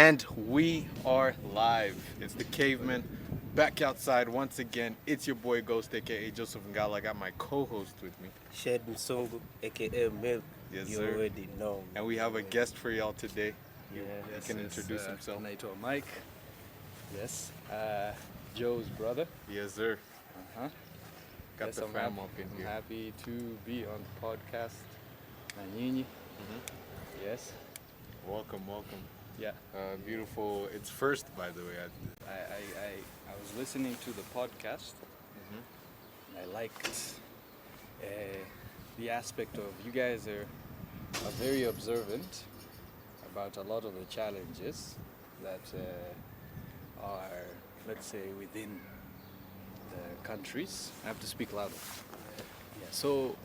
And we are live. It's the Caveman back outside once again. It's your boy Ghost, aka Joseph Ngala. I got my co-host with me. Shed Nsongo, aka Milk. Yes, You sir. already know. And we have a guest for y'all today. Yeah, He can introduce himself. Naito Mike. Yes. Joe's brother. Yes, sir. Uh-huh. Got Yes, the I'm fam happy, up in I'm here. happy to be on the podcast. Nanyinyi. Yes. Welcome, welcome. Yeah. Beautiful. It's first, by the way. I was listening to the podcast. I liked the aspect of you guys are very observant about a lot of the challenges that are, let's say, within the countries. I have to speak louder. Yeah. So,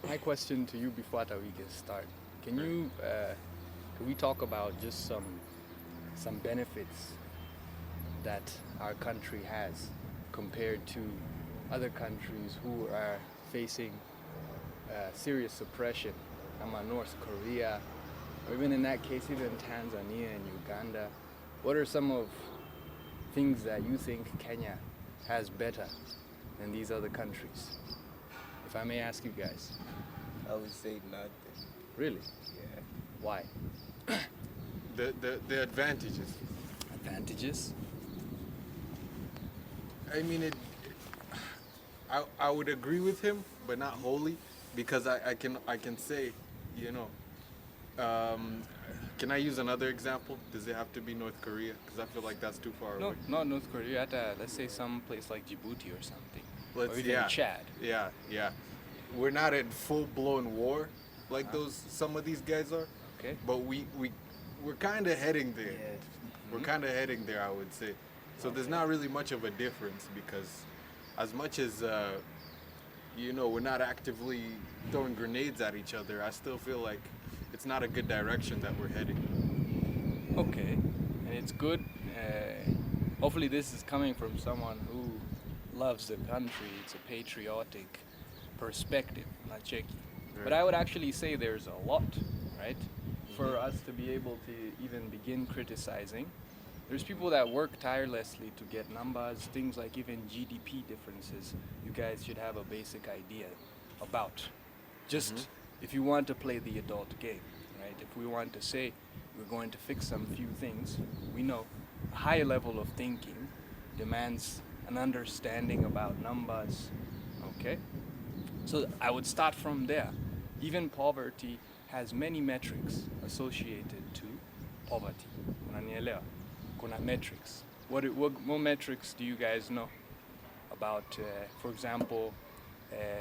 my question to you before we get started, can we talk about just some benefits that our country has compared to other countries who are facing serious oppression, North Korea, or even in that case, even Tanzania and Uganda? What are some of things that you think Kenya has better than these other countries? If I may ask you guys. I would say nothing. Really? Yeah. Why? The advantages. Advantages? I mean, I would agree with him, but not wholly, because I can say, can I use another example? Does it have to be North Korea? Because I feel like that's too far No, away. not North Korea. Let's say some place like Djibouti or something. Or even yeah. Chad. Yeah, yeah. We're not in full-blown war like some of these guys are, Okay. but we're kind of heading there. Yeah. We're kind of heading there, I would say. So there's not really much of a difference, because as much as we're not actively throwing grenades at each other, I still feel like it's not a good direction that we're heading. Okay. And it's good. Hopefully this is coming from someone who loves the country. It's a patriotic perspective, not checky. But I would actually say there's a lot, right? For us to be able to even begin criticizing. There's people that work tirelessly to get numbers, things like even GDP differences. You guys should have a basic idea about. Just if you want to play the adult game, right? If we want to say we're going to fix some few things, we know a high level of thinking demands an understanding about numbers, okay? So I would start from there. Even poverty has many metrics associated to poverty. Unanielewa? Kuna metrics. What metrics do you guys know about, for example,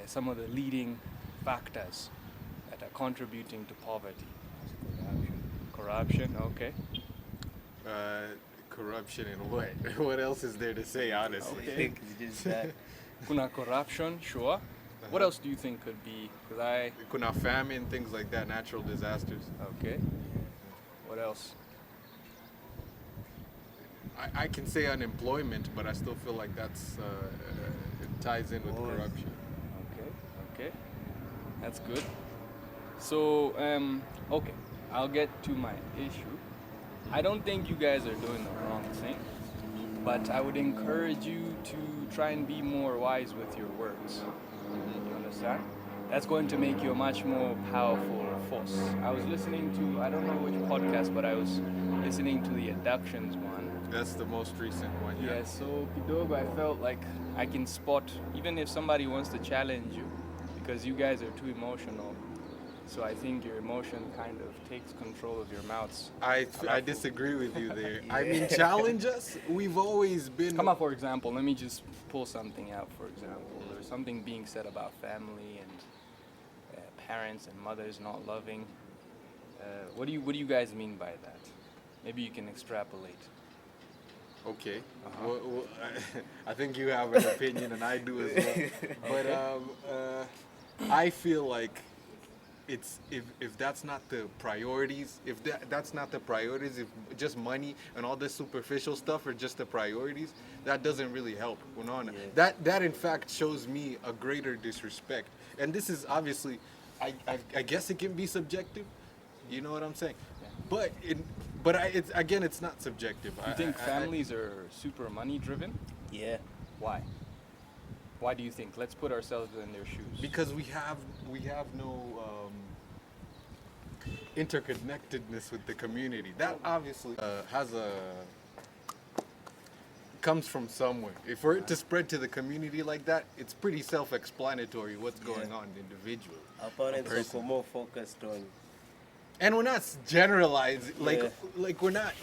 some of the leading factors that are contributing to poverty? Corruption, okay. Corruption and what? What else is there to say, honestly? I think it's just that. Kuna corruption, sure. What else do you think could be? Kuna famine, things like that, natural disasters. Okay. What else? I can say unemployment, but I still feel like that's it ties in with corruption. Okay. That's good. So, okay. I'll get to my issue. I don't think you guys are doing the wrong thing, but I would encourage you to try and be more wise with your words. You understand? That's going to make you a much more powerful force. I was listening to, I don't know which podcast, but I was listening to the Abductions one. That's the most recent one, yeah. Yeah, so Kidogo, I felt like I can spot, even if somebody wants to challenge you, because you guys are too emotional. So I think your emotion kind of takes control of your mouths. I disagree with you there. I mean, challenge us. We've always been. Come on, for example, let me just pull something out, for example. There's something being said about family and parents and mothers not loving. What do you guys mean by that? Maybe you can extrapolate. Okay. Well, I think you have an opinion, and I do as well. But I feel like it's if that's not the priorities, if that's not the priorities, if just money and all this superficial stuff are just the priorities, that doesn't really help. Yeah. That in fact shows me a greater disrespect. And this is obviously, I guess it can be subjective, You know what I'm saying? Yeah. It's again, it's not subjective. You think families are super money driven? Yeah. Why? Why do you think? Let's put ourselves in their shoes. Because we have no interconnectedness with the community. That obviously comes from somewhere. If for it to spread to the community like that, it's pretty self-explanatory what's going on individually. Our parents person. are more focused on. And we're not generalizing, Yeah. like we're not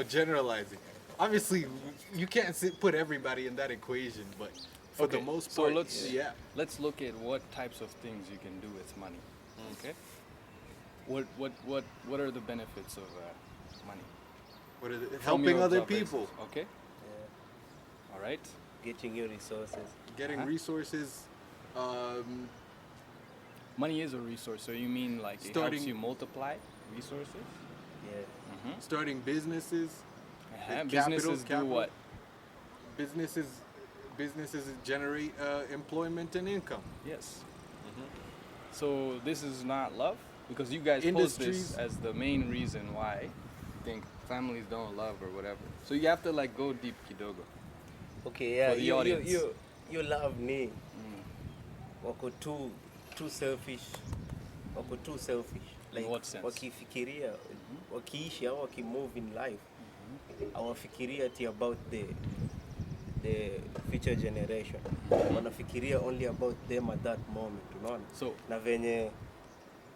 generalizing. Obviously, you can't put everybody in that equation, but for the most so part, let's look at what types of things you can do with money. Okay. What are the benefits of money? What is it? From Helping your other observations, people, Okay. Yeah. All right. Getting your resources. getting Uh-huh. resources, Money is a resource, so you mean like it Starting- helps you multiply resources? Yeah. starting businesses. Uh-huh. Capital- Businesses do capital. what? Businesses generate employment and income. Yes. So this is not love, because you guys pose Industries- this as the main reason why you think families don't love or whatever. So you have to like go deep, kidogo. Okay, yeah. For the audience. You love me. Mm. Wako too selfish. Wako too selfish. In what sense? Wakifikiria, wakiishi au wakimove in life, hawafikiria ati about the future generation. Wanafikiria only about them at that moment, unaona? So Na venye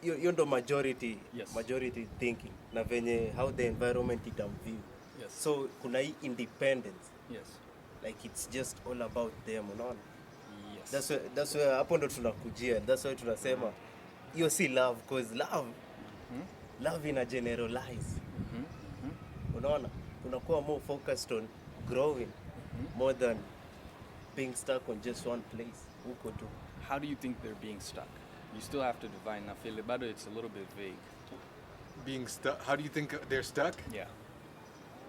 hiyo ndo majority Yes. majority thinking, na venye how the environment itamview. yes. So kuna hii independence, yes. like it's just all about them, unaona? Yes. That's where hapo ndo tunakujia. That's why tunasema hiyo si love, cause love ina generalize. Unaona? Unakuwa more focused on growing more than being stuck on just one place. Huko tu. How do you think they're being stuck? You still have to define. I feel but it's a little bit vague. Being stuck. How do you think they're stuck? Yeah.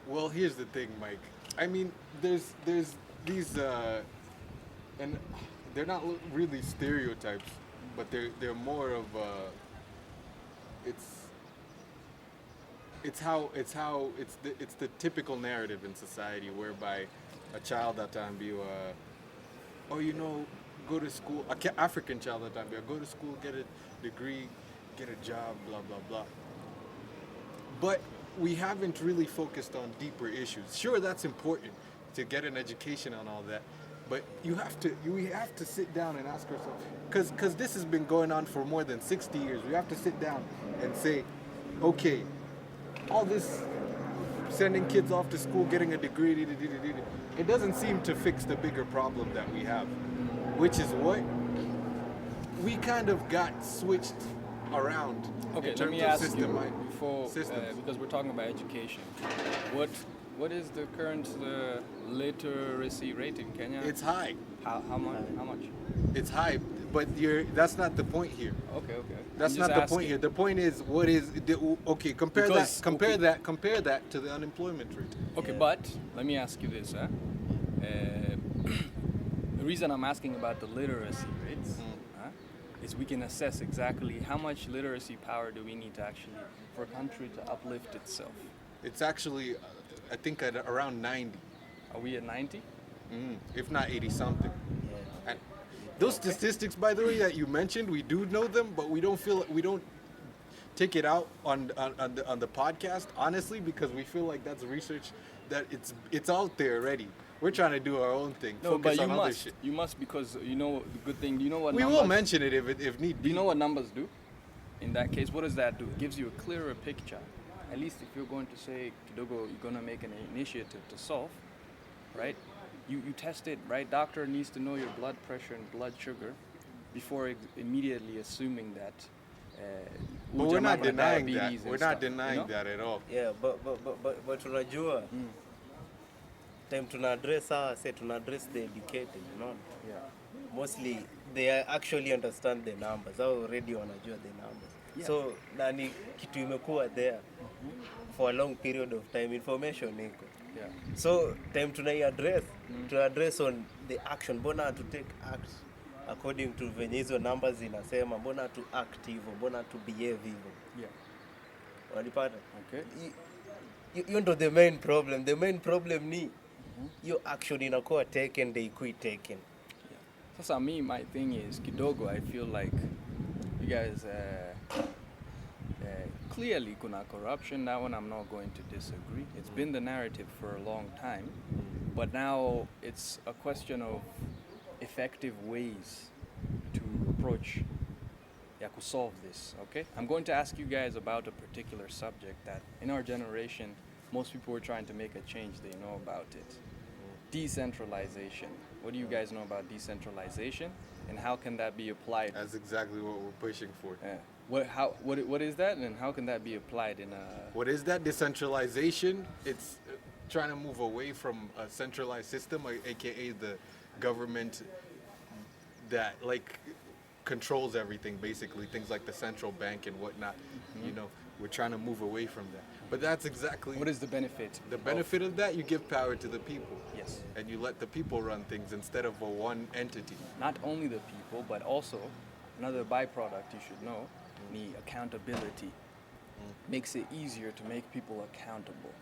Well, here's the thing, Mike. I mean, there's these and they're not really stereotypes, but they're more of it's the typical narrative in society whereby a child ataambiwa, go to school. African child ataambiwa, go to school, get a degree, get a job, blah blah blah. But we haven't really focused on deeper issues. Sure, that's important to get an education on all that, but we have to sit down and ask ourselves, because this has been going on for more than 60 years. We have to sit down and say, okay, all this sending kids off to school, getting a degree, it doesn't seem to fix the bigger problem that we have, which is what we kind of got switched around. Okay, in let me terms of ask you system, before, systems. because we're talking about education. What is the current literacy rate in Kenya? It's high. How much? It's high, but that's not the point here. Okay. That's I'm not just the point asking. here. The point is, compare Because- compare that to the unemployment rate. Okay, Yeah. but let me ask you this. The reason I'm asking about the literacy rates is we can assess exactly how much literacy power do we need to actually for a country to uplift itself. It's actually, I think, at around 90, Are we at 90? if not 80 something. Yeah. And those statistics, by the way, that you mentioned, we do know them, but we don't take it out on the podcast, honestly, because we feel like that's research that it's out there already. We're trying to do our own thing. No, focus but on you other must. shit. You must, because you know the good thing. You know what We numbers, will mention it if need Do be. you know what numbers do? In that case, what does that do? It gives you a clearer picture. At least if you're going to say, Kidogo, you're going to make an initiative to solve, right? You test it, right? Doctor needs to know your blood pressure and blood sugar before immediately assuming that. But we're not ujamaa kuna denying that. diabetes and We're not stuff, you denying know? that at all. Yeah, but tunajua time tuna address tuna address the educated, you know. Yeah. Mostly they actually understand the numbers. Au already wanajua the numbers. Yeah. So nani kitu imekuwa there for a long period of time, information iko. Yeah. So time tuna address to address on the action, mbona to take act according to venye hizo numbers zinasema, mbona to act hivyo, mbona to behave hivyo. Yeah. Walipata. Okay. Hiyo ndo the main problem. The main problem ni hiyo action inakuwa taken, they quit taken. Sasa me, my thing is kidogo. I feel like you guys clearly kuna corruption. That one I'm not going to disagree. It's been the narrative for a long time, but now it's a question of effective ways to approach to solve this. Okay, I'm going to ask you guys about a particular subject that in our generation most people were trying to make a change. They know about it. Decentralization. What do you guys know about decentralization, and how can that be applied? That's exactly what we're pushing for. What is that, and how can that be applied in a? What is that? Decentralization. It's trying to move away from a centralized system, aka the government that like controls everything, basically things like the central bank and whatnot. You know, we're trying to move away from that. But that's exactly What is the benefit? the benefit of that. You give power to the people. Yes. And you let the people run things instead of a one entity. Not only the people, but also another byproduct you should know, the accountability. Makes it easier to make people accountable.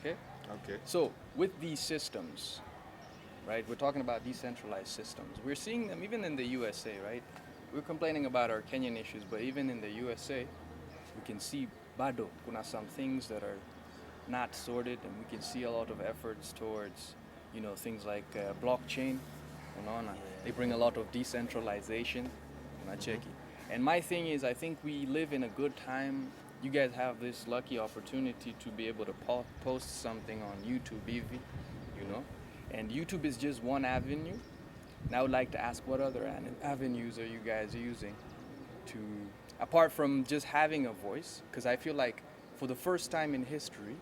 Okay? Okay. So with these systems, right, we're talking about decentralized systems. We're seeing them even in the USA, right? We're complaining about our Kenyan issues, but even in the USA, we can see bado, kuna some things that are not sorted, and we can see a lot of efforts towards, you know, things like blockchain. Unaona? They bring a lot of decentralization. Unacheki. And my thing is, I think we live in a good time. You guys have this lucky opportunity to be able to post something on YouTube, EV, you know? And YouTube is just one avenue. And I would like to ask, what other avenues are you guys using to, apart from just having a voice? Because I feel like for the first time in history,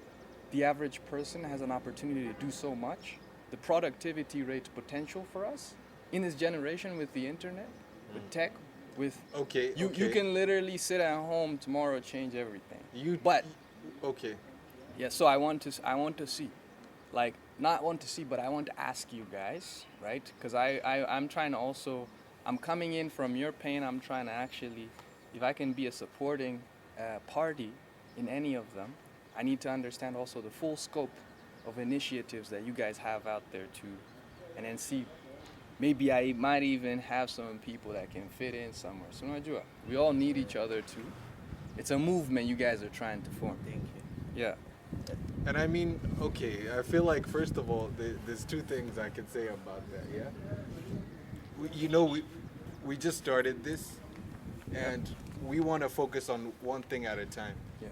the average person has an opportunity to do so much. The productivity rate potential for us in this generation with the internet, with tech, with you can literally sit at home tomorrow, change everything. Okay. Yeah, so I want to see, like, not want to see, but I want to ask you guys, right? Because I'm trying to also, I'm coming in from your pain. I'm trying to actually, if I can be a supporting party in any of them, I need to understand also the full scope of initiatives that you guys have out there too, and then see, maybe I might even have some people that can fit in somewhere. So unajua, we all need each other too. It's a movement you guys are trying to form. Thank you. Yeah. And I mean, okay, I feel like first of all, there's two things I can say about that. Yeah. We just started this, and we want to focus on one thing at a time. Yeah.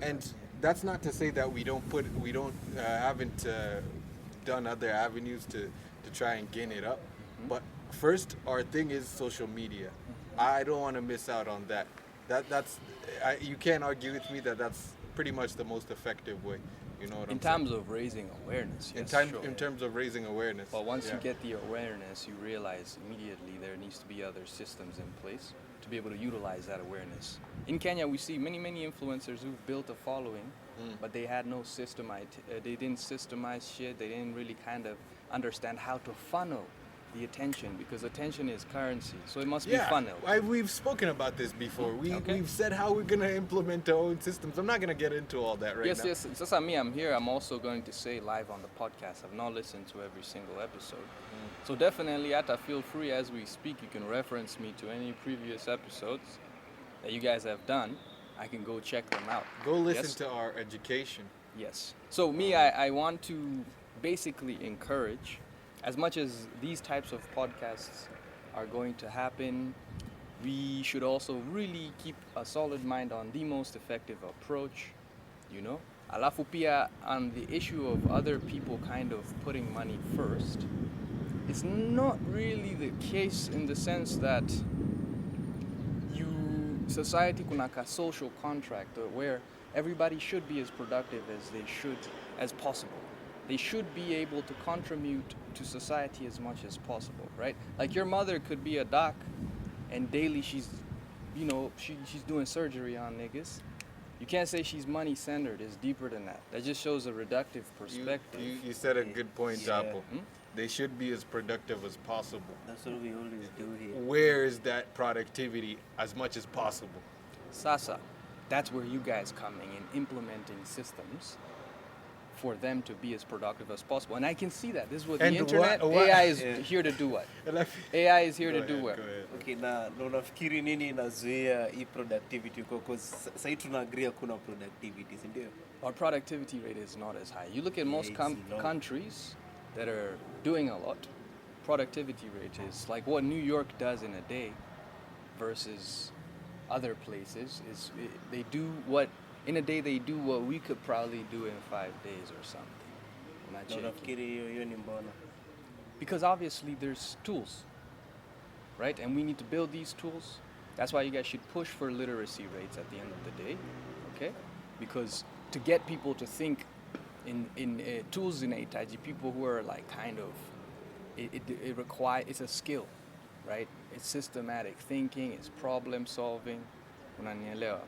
And that's not to say that we haven't done other avenues to try and gain it up. But first, our thing is social media. I don't want to miss out on that. You can't argue with me that that's pretty much the most effective way. You know what I'm saying? In terms of raising awareness, yes, sure. In terms of raising awareness. But once you get the awareness, you realize immediately there needs to be other systems in place to be able to utilize that awareness. In Kenya, we see many influencers who've built a following, but they had no system. They didn't systemize shit. They didn't really kind of understand how to funnel the attention, because attention is currency, so it must be funneled. We've spoken about this before. We've said how we're gonna implement our own systems. I'm not gonna get into all that right now. Yes. Just like me, I'm here. I'm also going to say live on the podcast. I've not listened to every single episode, so definitely, Atta, feel free as we speak. You can reference me to any previous episodes that you guys have done. I can go check them out. Go listen to our education. Yes. So me, I want to basically encourage, as much as these types of podcasts are going to happen, we should also really keep a solid mind on the most effective approach, you know? Alafu pia, on the issue of other people kind of putting money first, it's not really the case in the sense that society kunaka social contract where everybody should be as productive as possible. They should be able to contribute to society as much as possible, right? Like your mother could be a doc, and daily she's doing surgery on niggas. You can't say she's money-centered. It's deeper than that. That just shows a reductive perspective. You said a good point, Japo. Hmm? They should be as productive as possible. That's what we always do here. Where is that productivity as much as possible? Sasa, that's where you guys coming in, implementing systems for them to be as productive as possible. And I can see that. This is what the And internet, what- AI is Yeah. here to do what? And I feel- AI is here Go to do ahead, what? go ahead. Okay, na unafikiri nini inazuia hii productivity huko? Cause sasa tuna agree hakuna productivity, si ndio? Our productivity rate is not as high. You look at most it's low. countries that are doing a lot, productivity rate is like what New York does in a day versus other places they do what in a day they do what we could probably do in 5 days or something. Na Imagine. unafikiri hiyo ni mbona? Because obviously there's tools, right? And we need to build these tools. That's why you guys should push for literacy rates at the end of the day, okay? Because to get people to think in tools in Itaji, people who are like kind of, it requires, it's a skill, right? It's systematic thinking, it's problem solving. Unanielewa?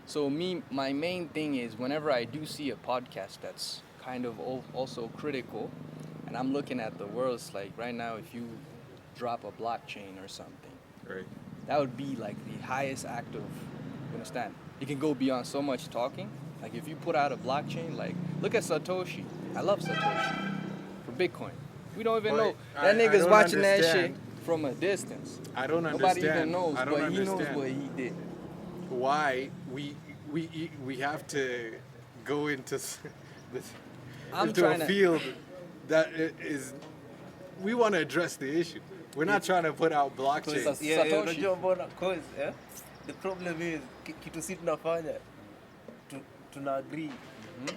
So my main thing is whenever I do see a podcast that's kind of also critical, and I'm looking at the world, it's like right now if you drop a blockchain or something, Right. that would be like the highest act of, you understand? It can go beyond so much talking. Like if you put out a blockchain, like look at Satoshi. I love Satoshi for Bitcoin. We don't even But know. I That nigga's don't watching that shit understand. from a distance. I don't Nobody understand. even knows, I don't but he knows understand what he did. why we have to go into this I'm into trying a to- field that is we want to address the issue. We're not trying to put out blockchain. Because Yeah, Satoshi. unajua mbona? Cause the problem is kitu si tunafanya tuna agree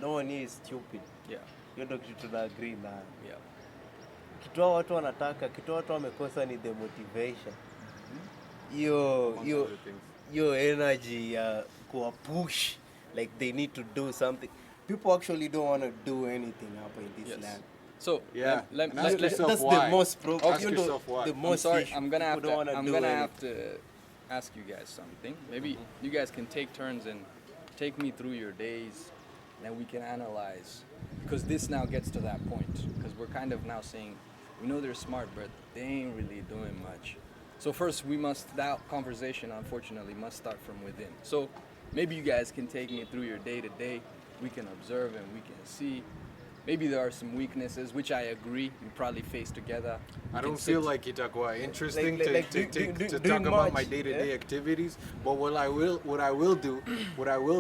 no one is stupid. Yeah, Hiyo ndio kitu tuna agree na. yeah. Kitu hao watu wanataka, kitu watu wamekosa ni the motivation. Hiyo Amongst hiyo other things. hiyo energy ya kuwa push like they need to do something. People actually don't want to do anything hapa in this Yes. land. So Yeah. let, And let, ask let, yourself That's why. the most problem. Ask yourself why. The I'm most sorry. issue. I'm gonna have People to. don't wanna I'm do gonna anything. have to ask you guys something. Maybe you guys can take turns and take me through your days, and then we can analyze. Because this now gets to that point. Because we're kind of now saying, we know they're smart, but they ain't really doing much. So first, that conversation, unfortunately, must start from within. So maybe you guys can take me through your day to day. We can observe and we can see. Maybe there are some weaknesses, which I agree you probably face together. I We don't can feel sit- like itakuwa interesting like to doing talk about my much, day-to-day yeah? activities. But what I will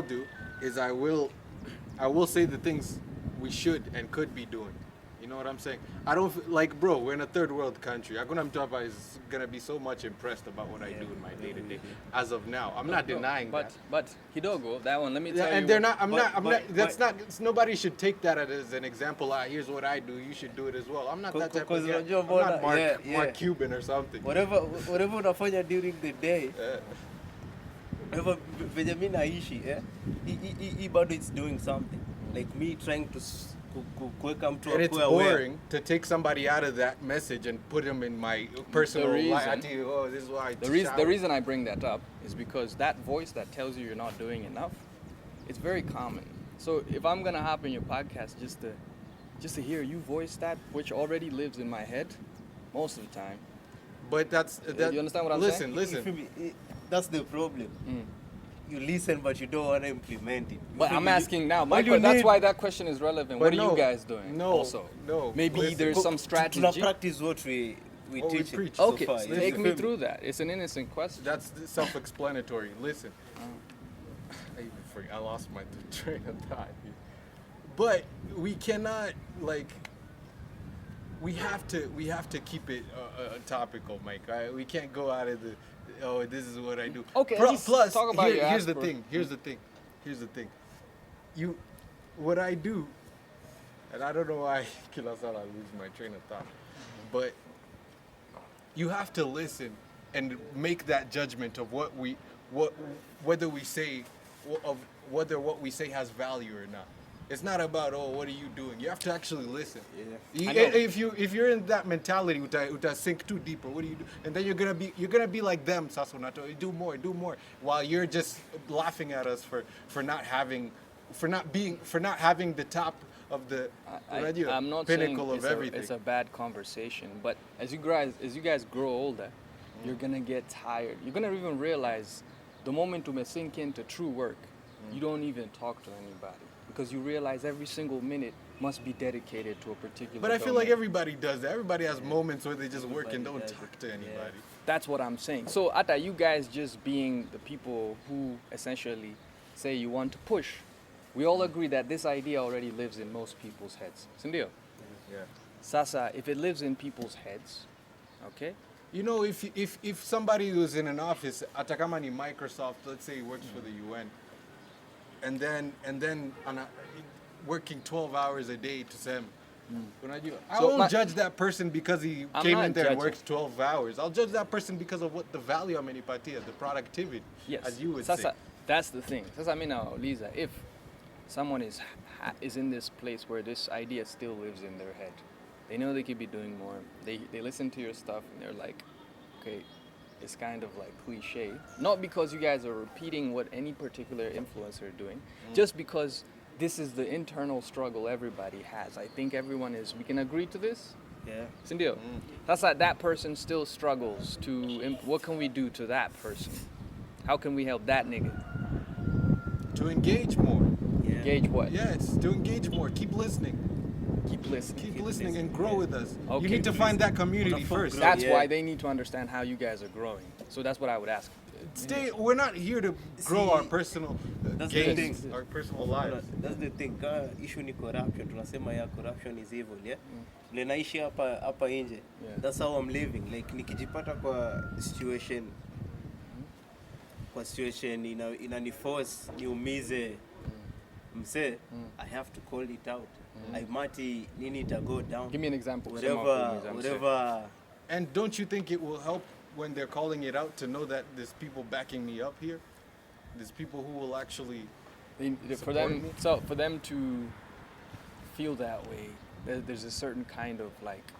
do is I will say the things we should and could be doing. You know what I'm saying? I don't like, bro. We're in a third world country. Hakuna Mtapa is gonna be so much impressed about what I do in my day-to-day as of now. I'm not denying but, that. But Hidogo, that one, let me tell Yeah, you. and they're not. but- That's not. Nobody should take that as an example. Here's what I do. You should do it as well. I'm not that type of Because guy. unajua I'm mbona- not Mark, yeah, yeah. Mark Cuban or something. Whatever unafanya during the day, whatever venye mimi naishi, hii bado it's doing something. Like me trying to kuweka mtu And it's akuwe aware. boring to take somebody out of that message and put them in my personal life. I reason- tell you, oh, this is why I The shower. reason I bring that up is because that voice that tells you you're not doing enough, it's very common. So if I'm gonna hop in your podcast just to hear you voice that, which already lives in my head, most of the time. But that's that. You understand what I'm listen, saying? Listen, You feel me? That's the problem. You listen, but you don't want to implement it. You But feel I'm me? asking now. All you That's need- why that question is relevant. But What are no, you guys doing? no, Also, no, maybe listen. there's some Tuna strategy. practice what we What we teach. preach. So Okay, far, so you take feel me through that. It's an innocent question. That's self-explanatory. Listen, I lost my train of thought. But we cannot like. We have to keep it topical, Mike. We can't go out of the. Oh, this is what I do. Okay, at least Plus, talk about your here's the aspir- thing. Here's the thing. What I do, and I don't know why Kilasala lose my train of thought, but you have to listen and make that judgment of whether we say of whether what we say has value or not. It's not about, oh, what are you doing? You have to actually listen. Yeah. I know. If you're in that mentality, uta sink too deeper. What do you do? And then you're gonna be like them, Sasunato. Do more, while you're just laughing at us for not having the top of the I'm not pinnacle saying of everything. it's a bad conversation, but as you guys grow older, you're gonna get tired. You're gonna even realize the moment to sink into true work you don't even talk to anybody because you realize every single minute must be dedicated to a particular But I feel like domain. everybody does that. Everybody has moments where they just work and Everybody don't does talk it, to yeah. anybody. That's what I'm saying. So, Ata, you guys just being the people who essentially say you want to push, we all agree that this idea already lives in most people's heads. Sindio? Yeah. Sasa, if it lives in people's heads, okay? You know, if somebody who's in an office, atakama ni Microsoft, let's say he works for the UN, and then working 12 hours a day to SEM, I So won't judge that person because he I'm came not in there and judging. worked 12 hours. I'll judge that person because of what the value amenipatia, the productivity, Yes. as you would Sasa, say. that's the thing. Sasa, Lisa, if someone is in this place where this idea still lives in their head, they know they could be doing more. They listen to your stuff and they're like, okay, it's kind of like cliche. Not because you guys are repeating what any particular influencer are doing, just because this is the internal struggle everybody has. I think we can agree to this? Yeah. Sindio? That's like that person still struggles to, what can we do to that person? How can we help that nigga? To engage more. Yeah. Gauge what? Yes, to engage more. Keep listening. Keep listening. Keep Keep listening and listening, grow yeah. with us. Okay. You need to find that community fuck first. grow? That's Yeah. why they need to understand how you guys are growing. So that's what I would ask. We're not here to grow See, our personal that's the gains, thing. our personal lives. That's the thing. Issue ni corruption. Tunasema ya corruption is evil, yeah? Vile naishi hapa nje. Yeah. That's how I'm living. Like nikijipata kwa situation inaniforce niumize mse, I have to call it out. Aimati nini ita go down. Give me an example. Whatever. And don't you think it will help when they're calling it out to know that there's people backing me up here? There's people who will actually For them to feel that way, there's a certain kind of like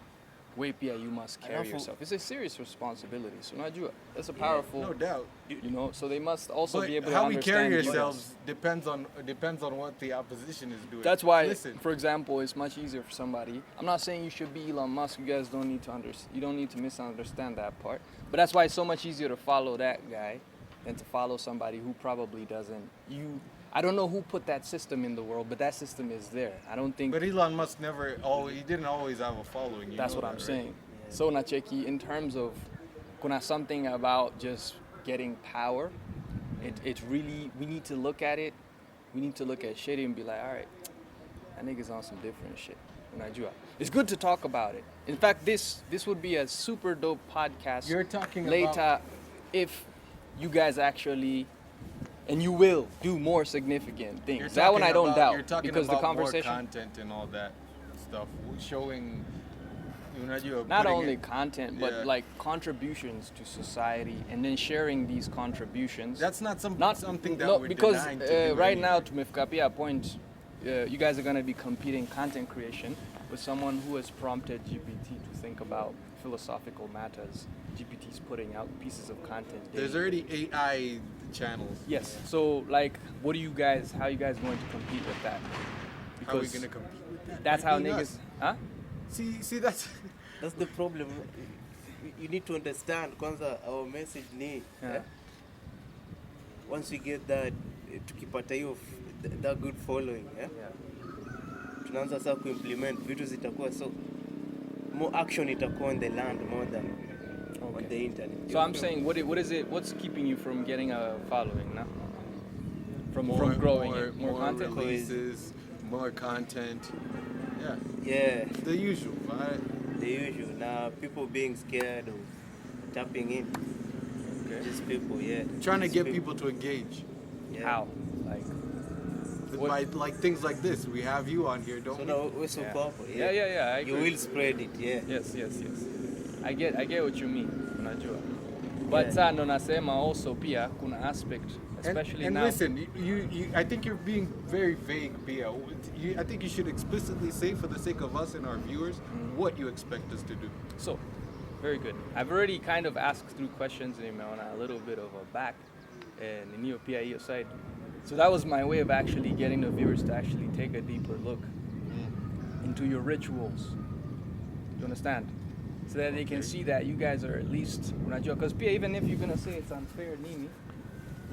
way pia you must carry Alafu- yourself. It's a serious responsibility. So najua, that's a powerful, no doubt. you know, so they must also But be able to how we understand carry you guys. ourselves depends on what the opposition is doing. That's why, Listen, for example, it's much easier for somebody. I'm not saying you should be Elon Musk. You guys don't need to you don't need to misunderstand that part. But that's why it's so much easier to follow that guy than to follow somebody who probably doesn't. I don't know who put that system in the world, but that system is there. I don't think. but Elon Musk he didn't always have a following. You That's know what I'm that, right? saying. So Nacheki, in terms of kuna something about just getting power, it's really, we need to look at it. We need to look at shit and be like, all right, that nigga's on some different shit. Unajua. It's good to talk about it. In fact, this would be a super dope podcast You're talking later about if you guys actually, and you will do more significant things. You're That one I talking don't about- doubt You're talking because about the conversation. more content and all that stuff, showing. Not putting only it- content, but Yeah. like contributions to society, and then sharing these contributions. That's not something that no, we're because denying to do right anyway. now, to tumefika pia a point, you guys are going to be competing content creation with someone who has prompted GPT to think about philosophical matters. GPT's putting out pieces of content There's daily. already AI channels. Yes. So like, how are you guys going to compete with that? How are we gonna compete with that? That's how Being niggas. us. Huh? See that's. That's the problem. You need to understand kwanza our message ni Yeah. once we get that tukipata hiyo that good following tunaanza sasa kuimplement vitu zitakuwa so more action itakuwa on the land more than on the internet. So I'm saying, what is it? What's keeping you from getting a following now? From growing it? More content. releases, more content. Yeah, Yeah, the usual. Right? the usual. Now people being scared of tapping in. Okay. Just people, yeah. Trying to Just get people to engage. Yeah. How? Like. What- By like things like this. We have you on here, don't So we? now we're so Yeah. powerful. Yeah. I You agree. will spread it, yeah. Yes. I get what you mean. Unajua. But Yeah. ndo nasema also pia kuna aspect, especially and now. listen, you, I think you're being very vague, Pia. I think you should explicitly say, for the sake of us and our viewers, what you expect us to do. So, very good. I've already kind of asked through questions and on a little bit of a back and in your PIE side. So that was my way of actually getting the viewers to actually take a deeper look into your rituals. You understand? So that they can see that you guys are at least, because Pia, even if you're gonna say it's unfair, Nini,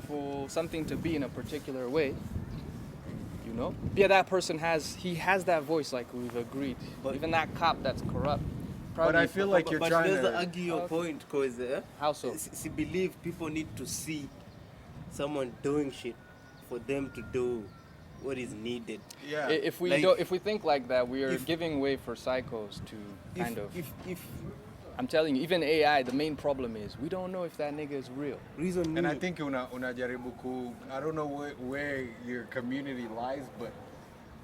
for something to be in a particular way, you know, yeah, that person has that voice, like we've agreed. But- even that cop that's corrupt. But I feel like you're but trying let's to. argue your Okay. point, because How so? I believe people need to see someone doing shit for them to do what is needed. Yeah. If we Like- if we think like that, we are If- giving way for psychos to kind of. If I'm telling you, even AI, the main problem is we don't know if that nigga is real. reason And me, I think unajaribu ku. I don't know where your community lies, but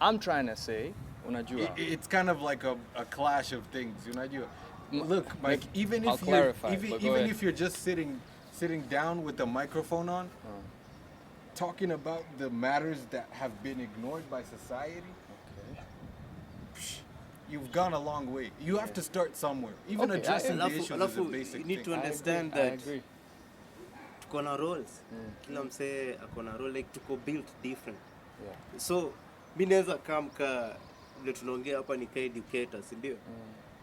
I'm trying to say, unajua. it's kind of like a clash of things. Unajua. M- Look, Mike. Even I'll if you're clarify, but go even ahead. if you're just sitting down with the microphone on, talking about the matters that have been ignored by society, you've gone a long way. You have to start somewhere. Even Okay, addressing the alafu- issues is a alafu basic you need thing. to understand I that agree. tuko na roles. Kila msee ako na role, like tuko built different. Yeah. So mi naweza kamka vile tunaongea hapa ni ka educator, si ndio?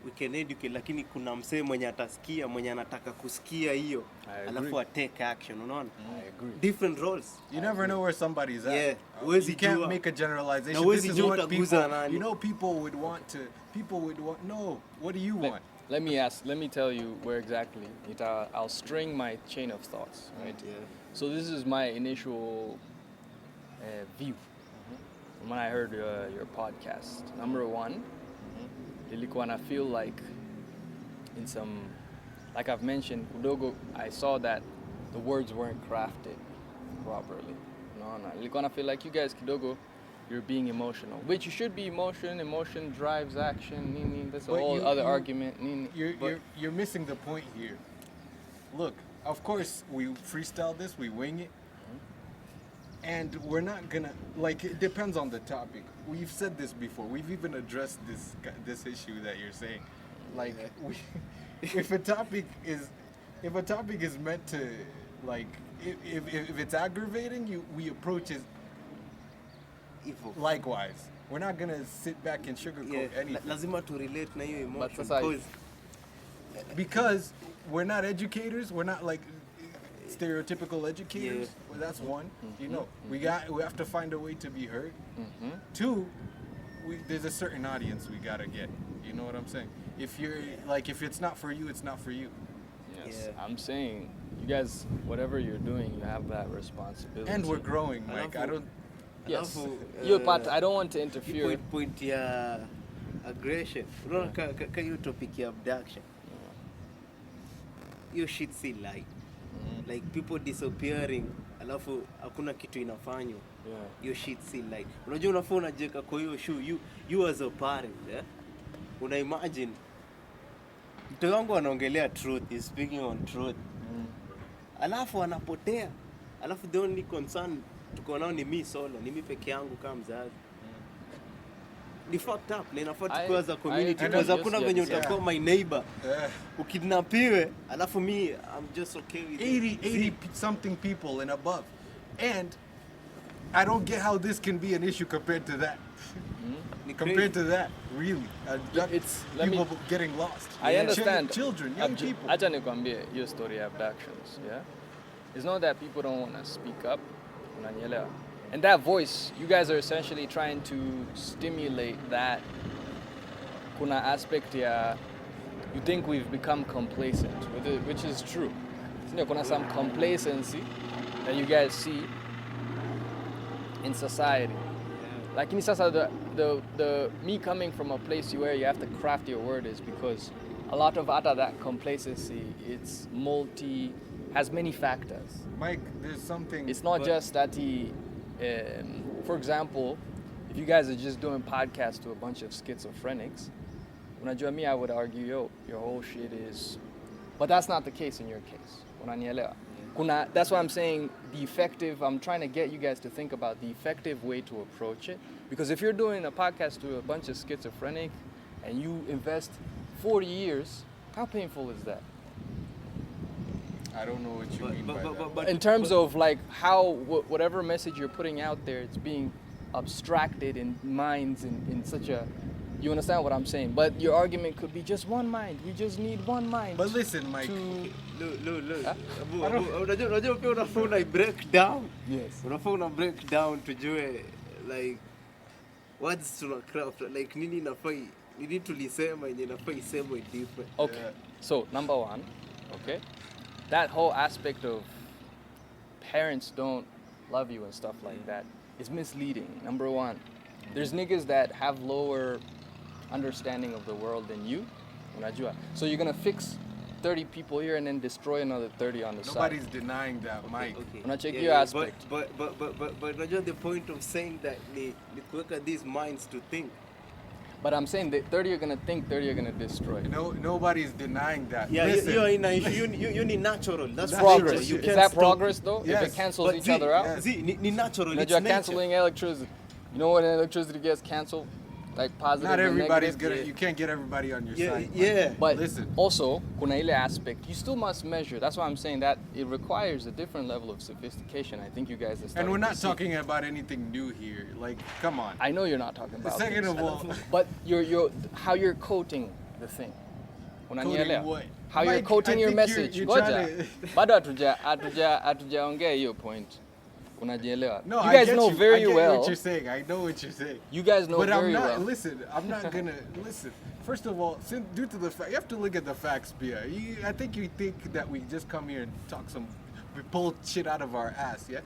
We can educate, lakini kuna msee mwenye atasikia, mwenye anataka kusikia hiyo, I alafu agree. take action, unaona? I agree. Different roles. You never know where somebody's at. Yeah, You huwezi can't jua. make a generalization. Na huwezi This is jua what utaguza people, nani. you know, people would want. No, what do you want? Let me tell you where exactly. I'll string my chain of thoughts, right? Yeah. So this is my initial view when I heard your podcast. Number one, nilikuwa na feel like in some, like I've mentioned, Kudogo, I saw that the words weren't crafted properly. No, nilikuwa na feel like you guys, Kidogo, you're being emotional, which you should be. Emotion drives action. Nini, that's a But whole you- other you- argument. Nini. You're missing the point here. Look, of course we freestyle this, we wing it, and we're not gonna like. It depends on the topic. We've said this before. We've even addressed this issue that you're saying. Like, if a topic is meant to, like, if it's aggravating, we approach it Hivyo. likewise. We're not gonna sit back and sugarcoat Yeah, anything. lazima to relate na hiyo emotion, sasa- because Because we're not educators, we're not like stereotypical educators. Yeah. Well, that's one. You know, we have to find a way to be heard. Two, there's a certain audience we gotta get. You know what I'm saying? If it's not for you, it's not for you. Yes, Yeah. I'm saying you guys, whatever you're doing, you have that responsibility. And we're growing, Mike. I Alafu- don't. Yes, Alafu, you're part. I don't want to hii interfere. point ya aggression, unaona ka hiyo topic ya abduction, hiyo shit si light. Like people disappearing, alafu hakuna kitu inafanywa, Yeah. hiyo shit si light. Unajua unafaa unajeka kwa hiyo shoe, you as a parent, una imagine mtoto wangu anaongelea truth, is speaking on truth, alafu anapotea, alafu the only concern tuko nao ni mi solo, ni mi peke yangu kama mzazi. Ni fucked up, na inafaa tukiwa as a community, agree. because hakuna Yes, venye yes. utakuwa my neighbor Uh, ukidnapiwe, alafu mi I'm just okay with 80 something people and above, and I don't get how this can be an issue compared to that. Ni Compared crazy. to that, really, It's- let me- people getting lost. I understand. Children, young people. Acha nikwambie hiyo story ya abductions, yeah? It's not that people don't want to speak up, unanielewa? And that voice, you guys are essentially trying to stimulate that kuna aspect ya you think we've become complacent, which is true. Sindio, kuna some complacency that you guys see in society. Lakini sasa the me coming from a place where you have to craft your word is because a lot of that complacency, it's has many factors. Mike, there's something. It's not But- just that for example, if you guys are just doing podcasts to a bunch of schizophrenics, unajua me, I would argue, your whole shit is, but that's not the case in your case. Unanielewa? That's why I'm saying I'm trying to get you guys to think about the effective way to approach it. Because if you're doing a podcast to a bunch of schizophrenic and you invest 40 years, how painful is that? I don't know what you But- mean but- by but- that. but- In terms of like how whatever message you're putting out there, it's being abstracted in minds in such a You understand what I'm saying? But your argument could be just one mind. We just need one mind. But listen, Mike. to Look. Huh? Unajua pia unafaa una break down. yes. Unafaa una break down tujue like words tuna craft like nini tulisema yenye inafaa isemwe different. Okay. So number one, okay, that whole aspect of parents don't love you and stuff like that is misleading. Number one, there's niggas that have lower understanding of the world than you. Unajua. So you're gonna fix 30 people here and then destroy another 30 on the Nobody's side. denying that, Mike. Okay. Unacheki hiyo aspect. But unajua the point of saying that ni kuweka these minds to think. But I'm saying that 30 are gonna think, 30 are gonna destroy. No, nobody's denying that. Yeah, Listen, you're in a you need natural. That's Progress. nature. You Is can't that stop progress though? If Yes. it cancels But each see, other out? yes. See, ni natural. It's You're nature. canceling electricity. You know when electricity gets canceled? Like positive not and everybody's negative? gonna. You can't get everybody on your side. Yeah. But Listen. also, kuna ile aspect, you still must measure. That's why I'm saying that it requires a different level of sophistication. I think you guys are And starting we're to not see. talking about anything new here. Like, come on. I know you're not talking about Second this. of all, But you're how you're coating the thing. Unanielewa? what? How you're Mike, coating I your think message. you're Ngoja. trying to- Bado hatujaongea hiyo point. Unajielewa? no, You I guys get know you. very I get well. what you're saying. I know what you're saying. You guys know But very I'm not. well. Listen, I'm not gonna listen. First of all, due to the fact, you have to look at the facts, Bia. I think you think that we just come here and talk we pull shit out of our ass, yeah?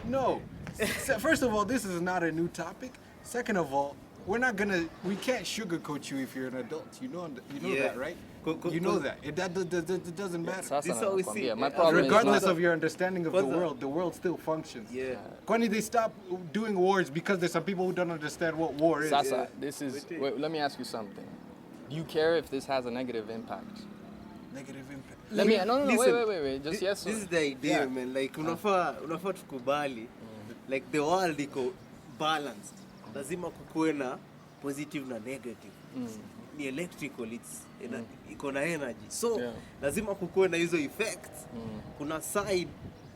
No. First of all, this is not a new topic. Second of all, we can't sugarcoat you if you're an adult. You know Yeah. that, right? You know that. That doesn't matter. Sasa This is how we nakwambia, see- my problem Regardless is not, of your understanding of the Kwanza- world still functions. Yeah. Kwani they stop doing wars because there's some people who don't understand what war is. Sasa, Yeah. this is. Wait. Wait, let me ask you something. Do you care if this has a negative impact? Negative impact. Let me. No. Listen, Wait. Just yes. This or- is the idea, Yeah. man. Like unafaa tukubali. Like the world iko balanced. Lazima kukuwe na positive na negative. Ni electrical, iko na energy. So Yeah. lazima kukuwe na hizo effects. Kuna side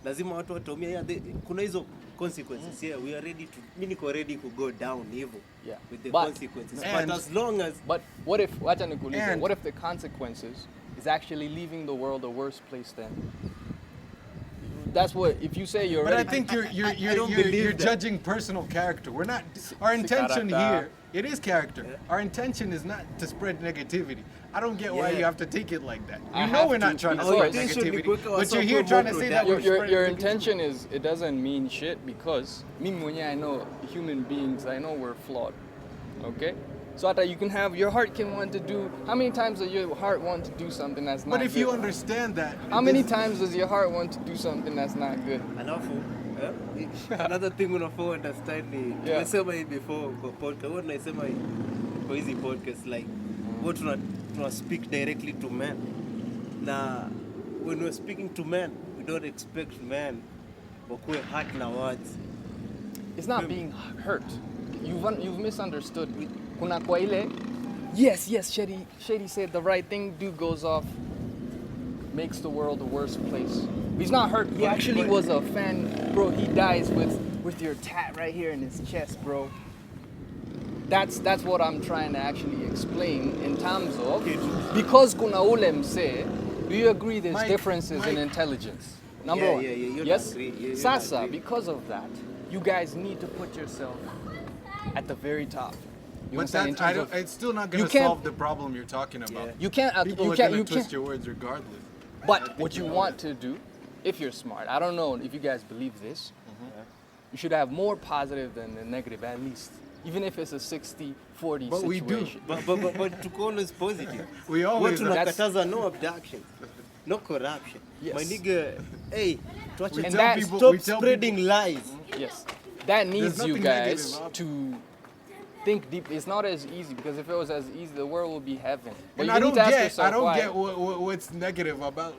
lazima watu watumia. Yeah, kuna hizo consequences. Yeah, we are ready to. Mimi niko ready to go down hivyo. Yeah. With the But- consequences. And- But as long as But what if? Wacha nikuulize, And- what if the consequences is actually leaving the world a worse place then? That's what. If you say you're But I ready. think you're don't believe you're that. judging personal character. We're not. Our intention Sikarata. here, it is character. Our intention is not to spread negativity. I don't get why Yeah. you have to take it like that. I You know have we're not to trying to because- spread Our intention negativity, ni kuweka but you're wasa here trying to promote say that. that we're your spreading intention is it doesn't mean shit because mimi mwenyewe I know human beings, I know we're flawed. Okay? So that you can have your heart can want to do how many times does your heart want to do something that's not But if good? you understand that, How many this- times does your heart want to do something that's not good? Alafu another thing unafaa understand ni Yeah. tumesema hii before kwa podcast. Huwa tunaisema kwa hizi podcast like huwa tuna speak directly to men. Na when we're speaking to men, we don't expect men wakuwe hurt na words. It's not being hurt. You've misunderstood. Kuna kwa ile yes, Shady said the right thing, dude goes off, makes the world a worse place. He's not hurt. He actually was a fan, bro. He dies with your tat right here in his chest, bro. That's what I'm trying to actually explain in terms of because kuna ule mse, do you agree there's Mike, differences in Mike. intelligence? Number Yeah, one. yeah, you'd yes. agree, you'd Sasa, agree. because of that, you guys need to put yourself at the very top. You But understand? In that's, I terms don't, of- it's still not you going to can't- solve the problem you're talking about. Yeah. you can't. People you are can't. going You to twist can't. your words regardless. But what you want to do, if you're smart, I don't know if you guys believe this, you should have more positive than the negative at least. Even if it's a 60-40 But we do. situation. But to call us positive. We always Huwa That's- tunakataza no abduction, no corruption. Yes. My nigga, hey, tuache And tell that's- people, stop we tell spreading lies. Yes. That needs you nothing guys negative about to think deep. It's not as easy because if it was as easy, the world would be heaven. But And you I need don't to ask get, yourself I don't why. get what's negative about.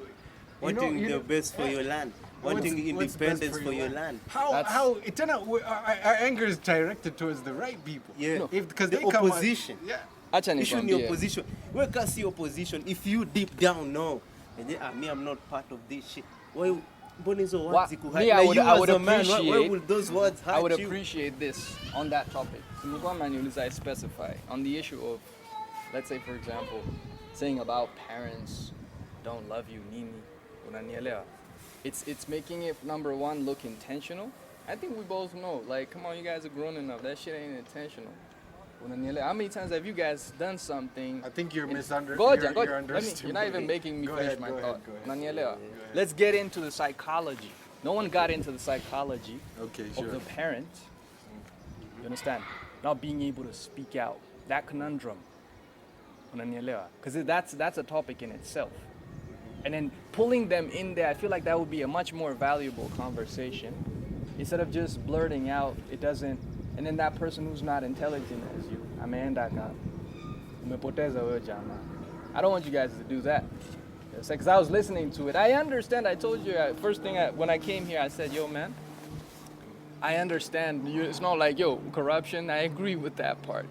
Wanting you the know- best for your land. Wanting what's best independence for your land. That's- How it turned out our anger is directed towards the right people. Yeah. No, Because the they come opposition. yeah. Acha Issue ni nikwambie. opposition. We can't see opposition if you deep down know. Me, I'm not part of this shit. Why mbona hizo Wha- words zikuhurt? me, I Na would- you I as would a man, why appreciate- would those words hurt I would you? appreciate this on that topic. Simulikuwa mnaniuliza, I specify on the issue of, let's say for example, saying about parents don't love you, nini, unanielewa. It's making it, number one, look intentional. I think we both know, like, come on, you guys are grown enough. That shit ain't intentional. Unanielewa. How many times have you guys done something? I think you're Ngoja, you're ngoja. Let me, underestimating. you're not even making me Go finish ahead, my go ahead, thought. go ahead. Unanielewa. Go ahead. Let's get into the psychology. No one got into the psychology Okay, of sure. the parent, you understand, not being able to speak out, that conundrum, because that's a topic in itself. And then pulling them in there, I feel like that would be a much more valuable conversation instead of just blurting out. It doesn't, and then that person who's not intelligent as you, ameenda ka, umepoteza wewe jamaa. I don't want you guys to do that. Because I was listening to it. I understand. I told you, first thing, when I came here, I said, yo, man, I understand. It's not like, yo, corruption. I agree with that part.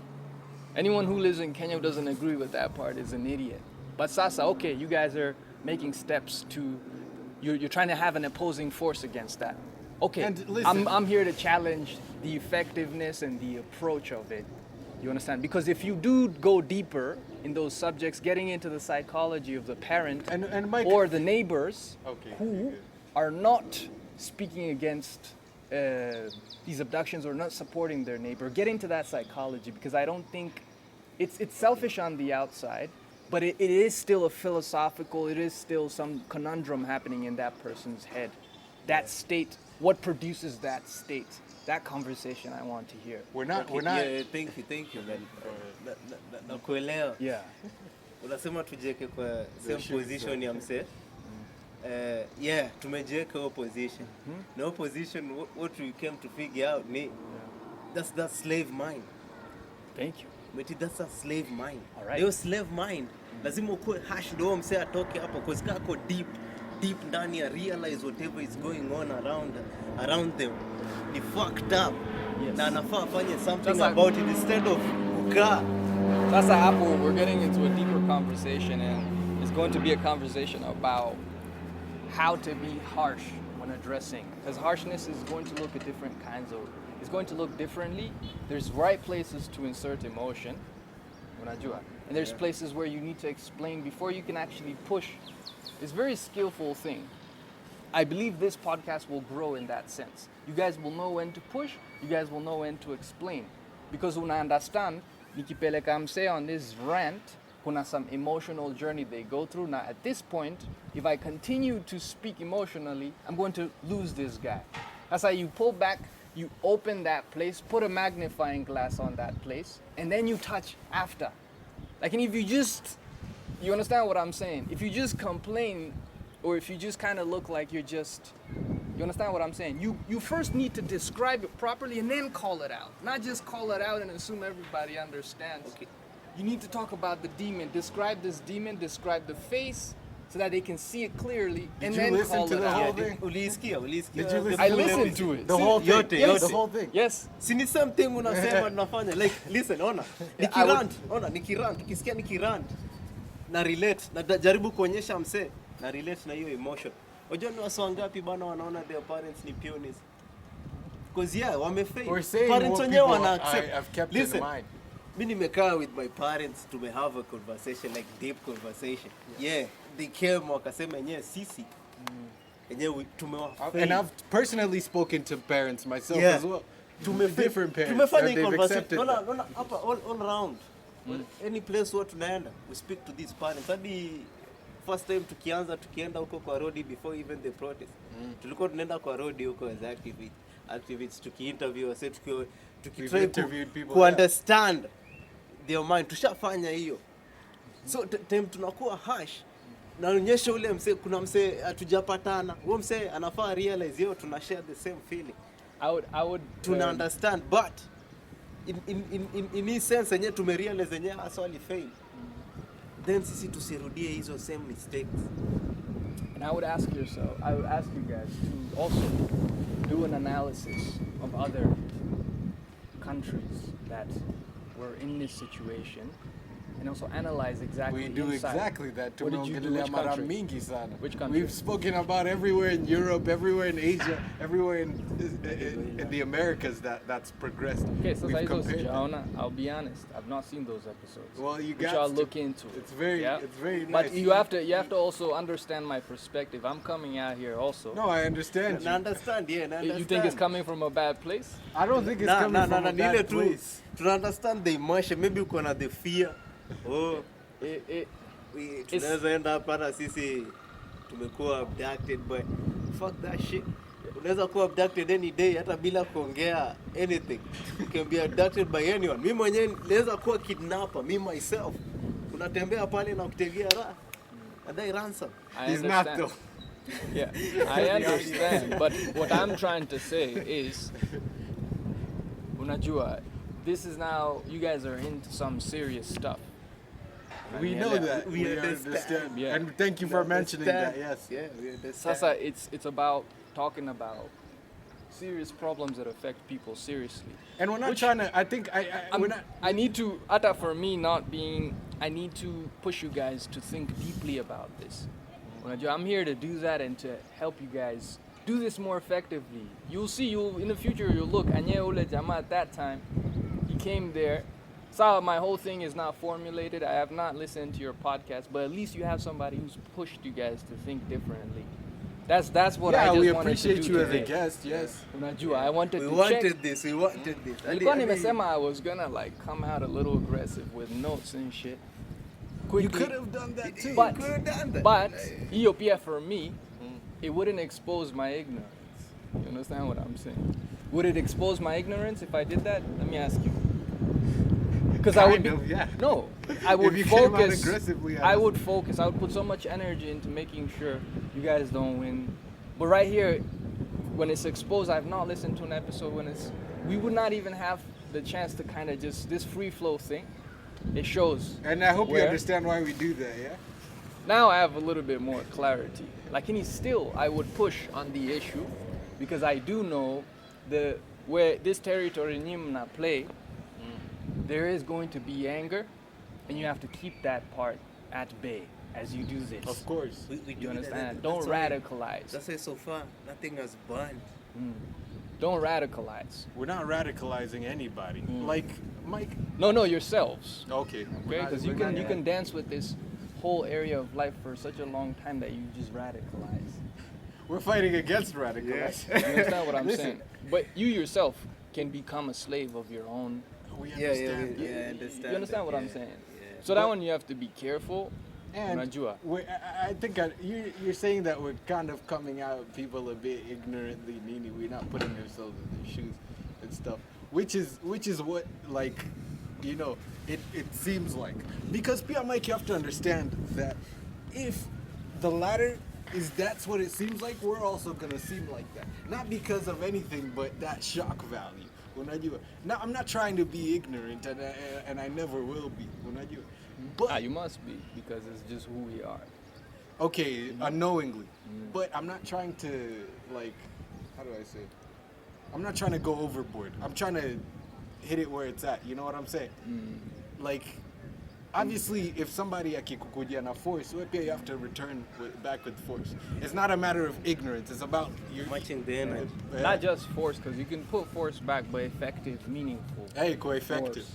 Anyone who lives in Kenya who doesn't agree with that part is an idiot. But Sasa, okay, you guys are making steps to, you're trying to have an opposing force against that. Okay, And listen- I'm here to challenge the effectiveness and the approach of it. You understand? Because if you do go deeper in those subjects, getting into the psychology of the parent And Mike- or the neighbors Okay, who good. are not speaking against these abductions or not supporting their neighbor, get into that psychology, because I don't think it's selfish on the outside, but it is still a philosophical, it is still some conundrum happening in that person's head. That state, what produces that state? That conversation I want to hear. We're not. Yeah, thank you man. Nakuelewa. Yeah. Unasema tujiweke kwa same shoes, position ya mse. Yeah, tumejiweka hiyo position. Na hiyo position, what we came to figure out ni that's that slave mind. Thank you. That's a slave mind. Alright. Hiyo slave mind lazima ukuwe hash ndio mse atoke hapo cause kako deep ndani ya realize whatever is going on around them ni fucked up. Yes. Na anafaa afanye something Sasa- about it instead of kukaa. Sasa hapo, we're getting into a deeper conversation, and it's going to be a conversation about how to be harsh when addressing. Because harshness is going to look at different kinds of, it's going to look differently. There's right places to insert emotion, unajua, and there's places where you need to explain before you can actually push. It's a very skillful thing. I believe this podcast will grow in that sense. You guys will know when to push, you guys will know when to explain. Because una understand, nikipeleka mse on this rant, kuna some emotional journey they go through. Now at this point, if I continue to speak emotionally, I'm going to lose this guy. That's how you pull back, you open that place, put a magnifying glass on that place, and then you touch after. Like, and if you just, you understand what I'm saying? If you just complain, or if you just kind of look like you're just, you understand what I'm saying? You first need to describe it properly and then call it out. Not just call it out and assume everybody understands. Okay. You need to talk about the demon. Describe this demon, describe the face, so that they can see it clearly, and you then listen call to it the out. whole thing? Ulisikia. Did you listen I to listened to it. The whole thing. Yote, Yes. The whole thing. Yes. Si ni same thing unasema tunafanya. Like, listen, ona. Nikirant, ukisikia nikirant na relate, na jaribu kuonyesha mse na relate na hiyo emotion. Unajua ni watu wangapi bana wanaona their parents ni punies? Because yeah, wamefail. We're saying Parents what wenyewe people wana accept. have kept Listen, in mind. mi nimekaa with my parents to have a conversation, like deep conversation. Yeah, they came wakasema yenyewe sisi yenyewe tumewafail. And I've personally spoken to parents myself Yeah. as well. Tumefail. Different parents. Tumefanya and hii they've conversation. accepted Naona that. naona hapa all round. Any place where tunaenda, we speak to these parents. Hadi first time tukienda huko kwa road before even the protest. Tulikuwa tunaenda kwa road huko as activists tuki-interview wase We've tukitry interviewed people, ku yeah. understand their mind. Tushafanya hiyo. So time tunakuwa harsh. Naonyesha ule mse, kuna mse hatujapatana. Huyo mse anafaa realize yo tuna share the same feeling. I would. Tuna understand, but in hii sense yenyewe tumerealize yenyewe hasa walifail, then sisi tusirudie hizo same mistakes. And I would ask you guys to also do an analysis of other countries that were in this situation and also analyze exactly. We do inside. exactly that. What did you do? Tumeongelea Which mara country? mingi sana. Which country? We've spoken about everywhere in Europe, everywhere in Asia, everywhere in the Americas that's progressed. Okay, so We've Saizo compared that. Jaona, I'll be honest, I've not seen those episodes. Well, you which got I'll to. look into. It's very nice. But you have to also understand my perspective. I'm coming out here also. No, I understand Na you. understand, yeah, na understand. You think it's coming from a bad place? I don't think it's coming from a ni ile bad tu place. tuna understand the emotion, maybe uko na the fear. Oh, It tunaweza enda hapa hata sisi tumekuwa abducted, but fuck that shit. Unaweza kuwa abducted any day hata bila kuongea anything. You can be abducted by anyone. Mimi mwenyewe naweza kuwa kidnapper, me myself. Unatembea pale na kutegea raha. Adai ransom. I He's understand. not though. Yeah, I understand. But what I'm trying to say is, unajua, this is now, you guys are into some serious stuff. We know that. We understand. Yeah. And thank you for mentioning that. Yes. Yeah, we understand. Sasa, it's about talking about serious problems that affect people seriously. And we're not Which- trying to. I think we're not. I need to, Ata, for me not being, I need to push you guys to think deeply about this. Unajua, I'm here to do that and to help you guys do this more effectively. You'll see, in the future, you'll look, Anye Ule Jama at that time, he came there. So my whole thing is not formulated. I have not listened to your podcast, but at least you have somebody who's pushed you guys to think differently. That's what I Yeah, just we wanted to appreciate do you as today. a guest. Yes. Unajua, I wanted We to wanted check. this. We wanted this. Nilikuwa nimesema I was gonna like come out a little aggressive with notes and shit. You Quickly. could have done that too. But- could have done that. But hiyo pia for me, it wouldn't expose my ignorance. You understand what I'm saying? Would it expose my ignorance if I did that? Let me ask you. Because I would Kind of, yeah. No, I would you came out focus. aggressively, I I would focus. I would put so much energy into making sure you guys don't win. But right here, when it's exposed, I've not listened to an episode when we would not even have the chance to kind of just this free flow thing. It shows. And I hope you Where? understand why we do that. Yeah. Now I have a little bit more clarity. Like still, I would push on the issue because I do know where this territory Nimna play, there is going to be anger, and you have to keep that part at bay as you do this. Of course. We You do understand? that. Don't That's why- radicalize. That's why so far nothing has burned. Don't radicalize. We're not radicalizing anybody. Like Mike. No, yourselves. Okay. Okay, because you can dance with this whole area of life for such a long time that you just radicalize. We're fighting against radicalization. You understand what I'm Listen, saying? But you yourself can become a slave of your own. We Yeah, understand. I understand. You understand that, what I'm yeah, saying? yeah. So that one you have to be careful. And Unajua. I think you're saying that we're kind of coming out people a bit ignorantly, Nini. We're not putting ourselves in their shoes and stuff, which is what, like, you know, it seems like. Because Pia Mike, you have to understand that if the latter is that's what it seems like, we're also gonna seem like that. Not because of anything, but that shock value. Unajua. Now, I'm not trying to be ignorant, and I never will be. Unajua. But You must be because it's just who we are. okay, unknowingly. But I'm not trying to, like, how do I say it? I'm not trying to go overboard. I'm trying to hit it where it's at. You know what I'm saying? Like, obviously, if somebody akikukujia na force, wewe pia you have to return back with force. It's not a matter of ignorance. It's about your Matching the energy. Not just force, because you can put force back, but effective, meaningful. Hey, co-effective. Force.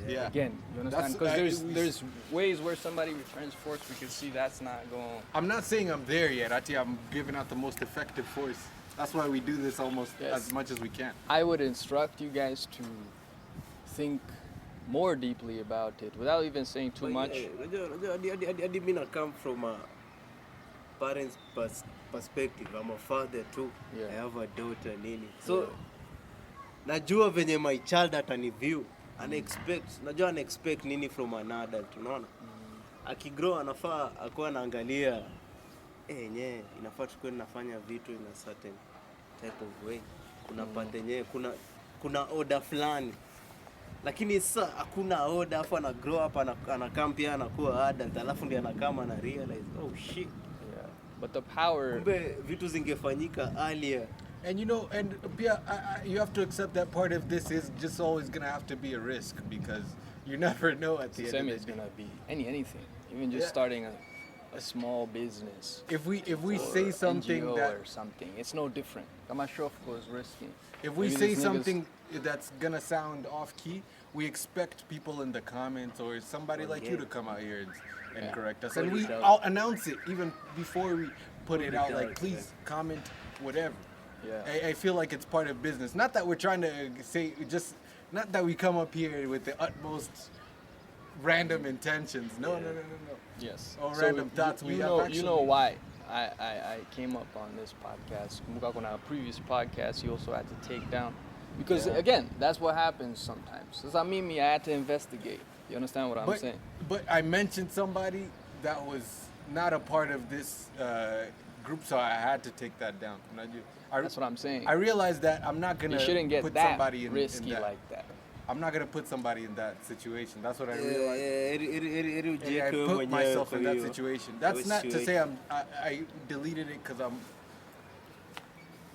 Yeah. Again, you understand? That's- Because I- there's ways where somebody returns force. We can see that's not going. I'm not saying I'm there yet. I'm giving out the most effective force. That's why we do this almost Yes. as much as we can. I would instruct you guys to think more deeply about it without even saying too much. Unajua, hadi mimi na come from a parents perspective. I'm a father too. Yeah. I have a daughter nini. So Yeah. najua venye my child atani view. Najua expect nini from an adult, unaona? Akigrow anafaa akuwa anaangalia yenyewe inafaa tukue nafanya vitu in a certain type of way. Kuna part yenyewe kuna order fulani. Lakini sasa hakuna order, afu ana grow up anakam pia anakuwa adult, alafu ndiye anakama na realize oh shit. Yeah. But the power. Kumbe vitu zingefanyika earlier And you know, and yeah, you have to accept that part of this is just always gonna have to be a risk because you never know at the end. Same of is the day. gonna be anything, even just Yeah. starting a small business. If we or say something NGO that or something, it's no different. Kamashofko is risky. if we Maybe say these niggas- something that's gonna sound off key, we expect people in the comments or somebody like you to come out here and Yeah. correct us, Put and it out. I'll announce it even before we put it it out. out, Like, please comment whatever. Yeah. I feel like it's part of business. Not that we're trying to say just, not that we come up here with the utmost random intentions. No. Yes. Or random thoughts. We You have know, actually- you know why I came up on this podcast. Kumbuka kuna previous podcast you also had to take down. Because Yeah. again, that's what happens sometimes. Does that mean me? I had to investigate. You understand what I'm But, saying? but I mentioned somebody that was not a part of this group, so I had to take that down. That's what I'm saying. I realized that I'm not gonna You shouldn't get put that somebody in risky that. like that. I'm not gonna put somebody in that situation. That's what I Yeah, realized. ili And I ujiweke wewe put mwenyewe myself kwa in that hiyo- situation. kwa That's hiyo not to say situation. I deleted it because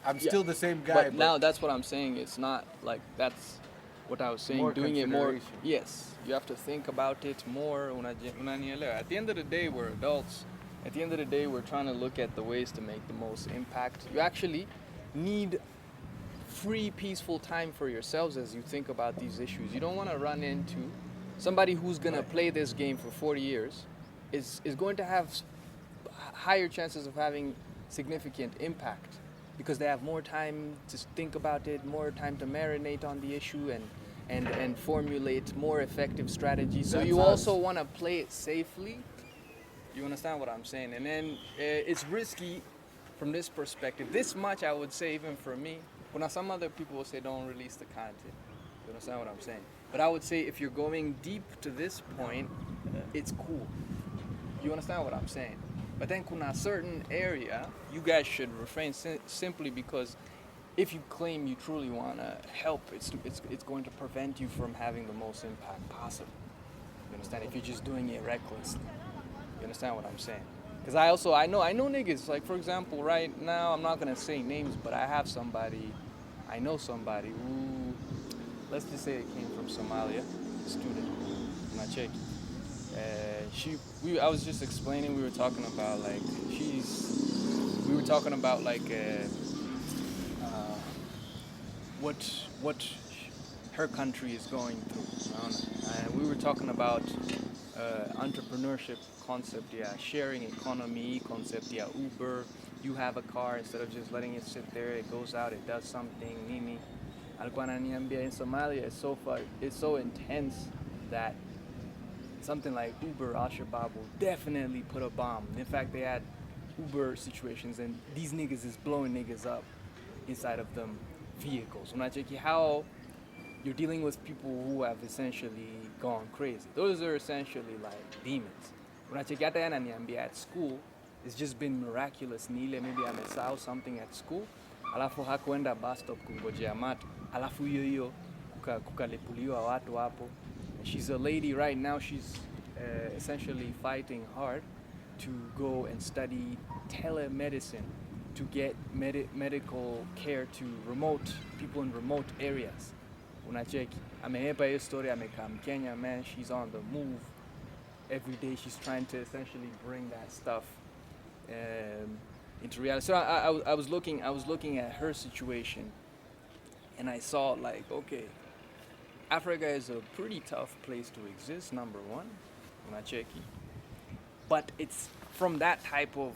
I'm Yeah. still the same guy. But now that's what I'm saying. It's not like that's what I was saying. More Doing it more. consideration. Yes, you have to think about it more. Unanielewa. At the end of the day, we're adults. At the end of the day, we're trying to look at the ways to make the most impact. You actually need free, peaceful time for yourselves as you think about these issues. You don't want to run into somebody who's gonna play this game for 40 years. Is going to have higher chances of having significant impact because they have more time to think about it, more time to marinate on the issue and formulate more effective strategies. So That's you us. also want to play it safely. You understand what I'm saying? And then it's risky from this perspective. This much I would say even for me. When some other people will say don't release the content. You understand what I'm saying? But I would say if you're going deep to this point, it's cool. You understand what I'm saying? But then kuna a certain area, you guys should refrain simply because if you claim you truly want to help, it's going to prevent you from having the most impact possible. You understand? If you're just doing it recklessly. You understand what I'm saying? Because I know niggas, like for example, right now, I'm not going to say names, but I know somebody who, let's just say it came from Somalia, a student, Nacheki. I was just explaining, we were talking about like what her country is going through. And we were talking about entrepreneurship concept, yeah, sharing economy concept, yeah, Uber. You have a car, instead of just letting it sit there, it goes out, it does something, nini. Alikuwa ananiambia in Somalia, it's so intense that something like Uber, Al-Shabaab will definitely put a bomb. In fact, they had Uber situations and these niggas is blowing niggas up inside of them vehicles. When I check how you're dealing with people who have essentially gone crazy. Those are essentially like demons. When I check out at school, it's just been miraculous. Nile maybe amesahau something at school. Alafu hakuenda bus stop kungojea matu. Alafu hiyo kukalipuliwa watu hapo. She's a lady right now. She's essentially fighting hard to go and study telemedicine to get medical care to remote people in remote areas. Unacheki. Amehepa hiyo story, amekaa Kenya, man. She's on the move every day. She's trying to essentially bring that stuff into reality. So I was looking at her situation, and I saw like, okay, Africa is a pretty tough place to exist. Number one, unacheki. But it's from that type of,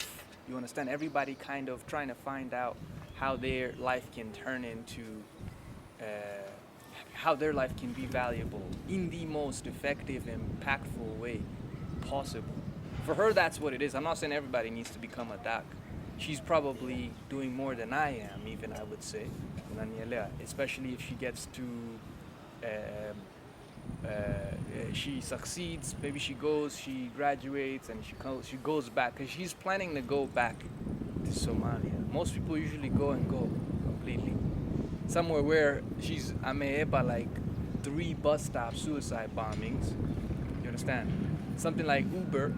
you understand, everybody kind of trying to find out how their life can turn into, how their life can be valuable in the most effective, impactful way possible. For her, that's what it is. I'm not saying everybody needs to become a doc. She's probably doing more than I am, even I would say, especially if she gets to, she succeeds, maybe she graduates and she goes back, because she's planning to go back to Somalia. Most people usually go completely. Somewhere where she's ameheba like 3 bus stops, suicide bombings. You understand? Something like Uber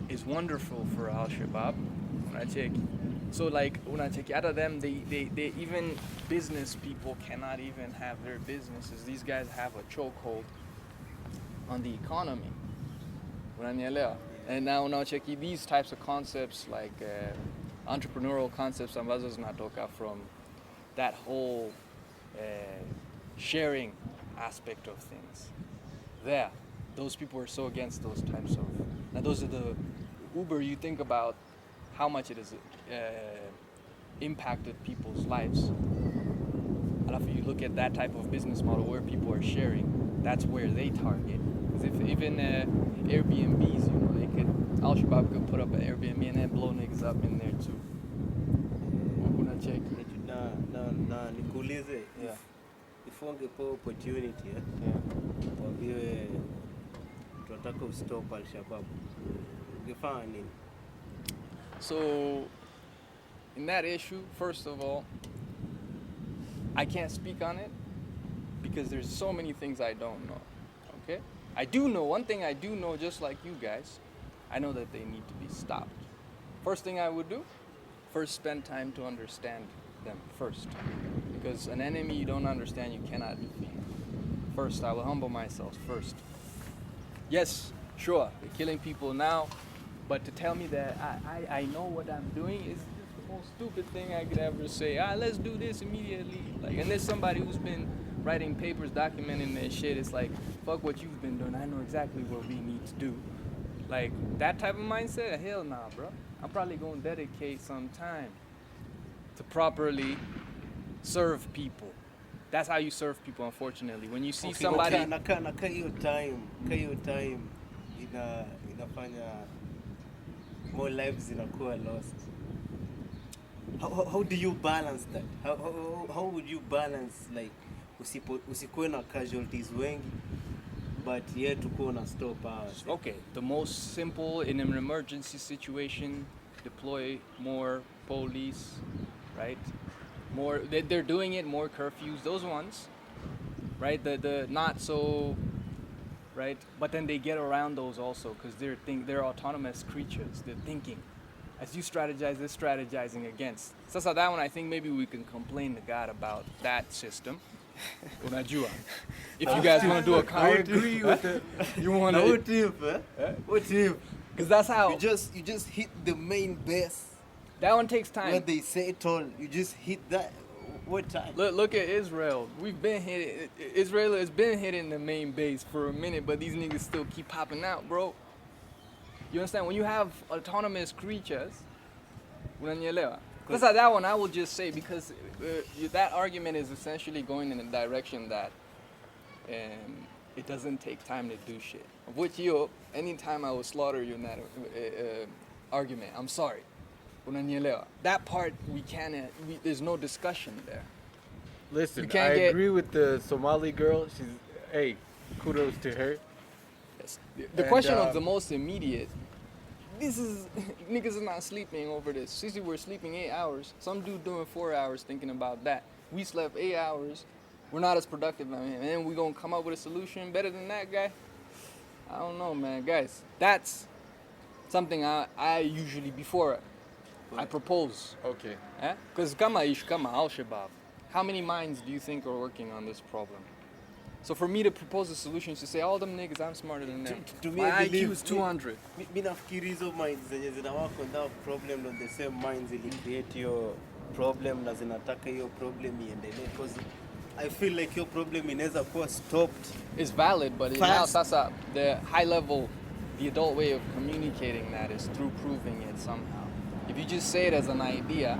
is wonderful for Al-Shabaab. When I check, So like unacheki out of them, they even business people cannot even have their businesses. These guys have a chokehold on the economy. Unanielewa? And now unacheki these types of concepts like entrepreneurial concepts ambazo zinatoka from that whole sharing aspect of things. Those people are so against those types of. Now those are the Uber. You think about how much it has impacted people's lives. And if you look at that type of business model where people are sharing, that's where they target. Because if even Airbnbs, you know, they could Al Shabaab could put up an Airbnb and then blow niggas up in there too. Unacheki. Na nikuulize, Yeah. if ungepewa opportunity waambiwe tunataka ustop Al-Shabaab, ungefanya nini? So, in that issue, first of all, I can't speak on it because there's so many things I don't know. Okay? I do know, one thing I do know, just like you guys, I know that they need to be stopped. First thing I would do, first spend time to understand them first. Because an enemy you don't understand, you cannot defeat. First, I will humble myself first. Yes, sure, they're killing people now, but to tell me that I know what I'm doing is just the most stupid thing I could ever say. Let's do this immediately. Like, and there's somebody who's been writing papers documenting that shit. It's like, fuck what you've been doing. I know exactly what we need to do. Like, that type of mindset, hell nah, bro. I'm probably gonna dedicate some time to properly serve people. That's how you serve people, unfortunately. When you see somebody... Naka hiyo time inafanya more lives zinakuwa lost. How do you balance that? How would you balance, like, usikuwe na casualties wengi but yet tukuwe na stop hours? Okay, the most simple in an emergency situation, deploy more police, right? More, they're doing it, more curfews, those ones, right? The not so, right? But then they get around those also because they're autonomous creatures. They're thinking. As you strategize, they're strategizing against. So that one, I think maybe we can complain to God about that system. Unajua. If you guys want to do a counter, I agree with it. You want Now, to, what if? What if? because that's how You just hit the main base that one takes where time. they settle. You just hit that. What time? Look at Israel. We've been hitting. Israel has been hitting the main base for a minute, but these niggas still keep popping out, bro. You understand? When you have autonomous creatures, unanielewa? That's like that one. I will just say because that argument is essentially going in a direction that it doesn't take time to do shit. Of which anytime I will slaughter you in that argument, I'm sorry. Unanielewa? That part we can't. There's no discussion there. Listen, You can't I get- agree with the Somali girl. Hey, kudos to her. Yes. The And, question of the most immediate. This is niggas are not sleeping over this. Sissy, we're sleeping 8 hours. Some dude doing 4 hours thinking about that. We slept 8 hours. We're not as productive as him. And then we gonna come up with a solution better than that guy? I don't know, man. Guys, that's something I usually before I propose. Okay. Because kama ish kama Al-Shabaab, how many minds do you think are working on this problem? So for me to propose a solution is to say, all them niggas, I'm smarter than them. To me, My I IQ believe- is 200. Mi nafikiri hizo minds zenye zina work on that problem on the same minds ili create your problem na zinataka hiyo problem iendelee, because I feel like your problem inaweza kuwa stopped. It's valid, but now Fast. sasa the high level, the adult way of communicating that is through proving it somehow. If you just say it as an idea,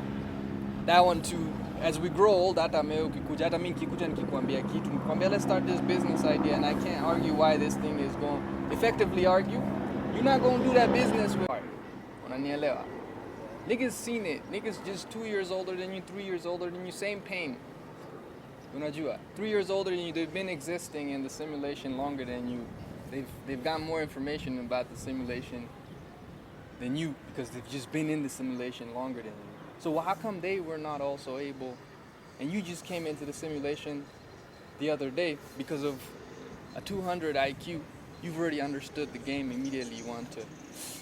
that one too, as we grow old, hata mimi ukikuja, hata mimi nikikuja nikikwambia kitu, nikwambia let's start this business idea, and I can't argue why this thing is going, effectively argue, you're not going to do that business with. Unanielewa? Niggas seen it. Niggas just 2 years older than you, 3 years older than you, same pain. Unajua, 3 years older than you, they've been existing in the simulation longer than you. They've got more information about the simulation than you because they've just been in the simulation longer than you. So how come they were not also able, and you just came into the simulation the other day because of a 200 IQ, you've already understood the game immediately you want to.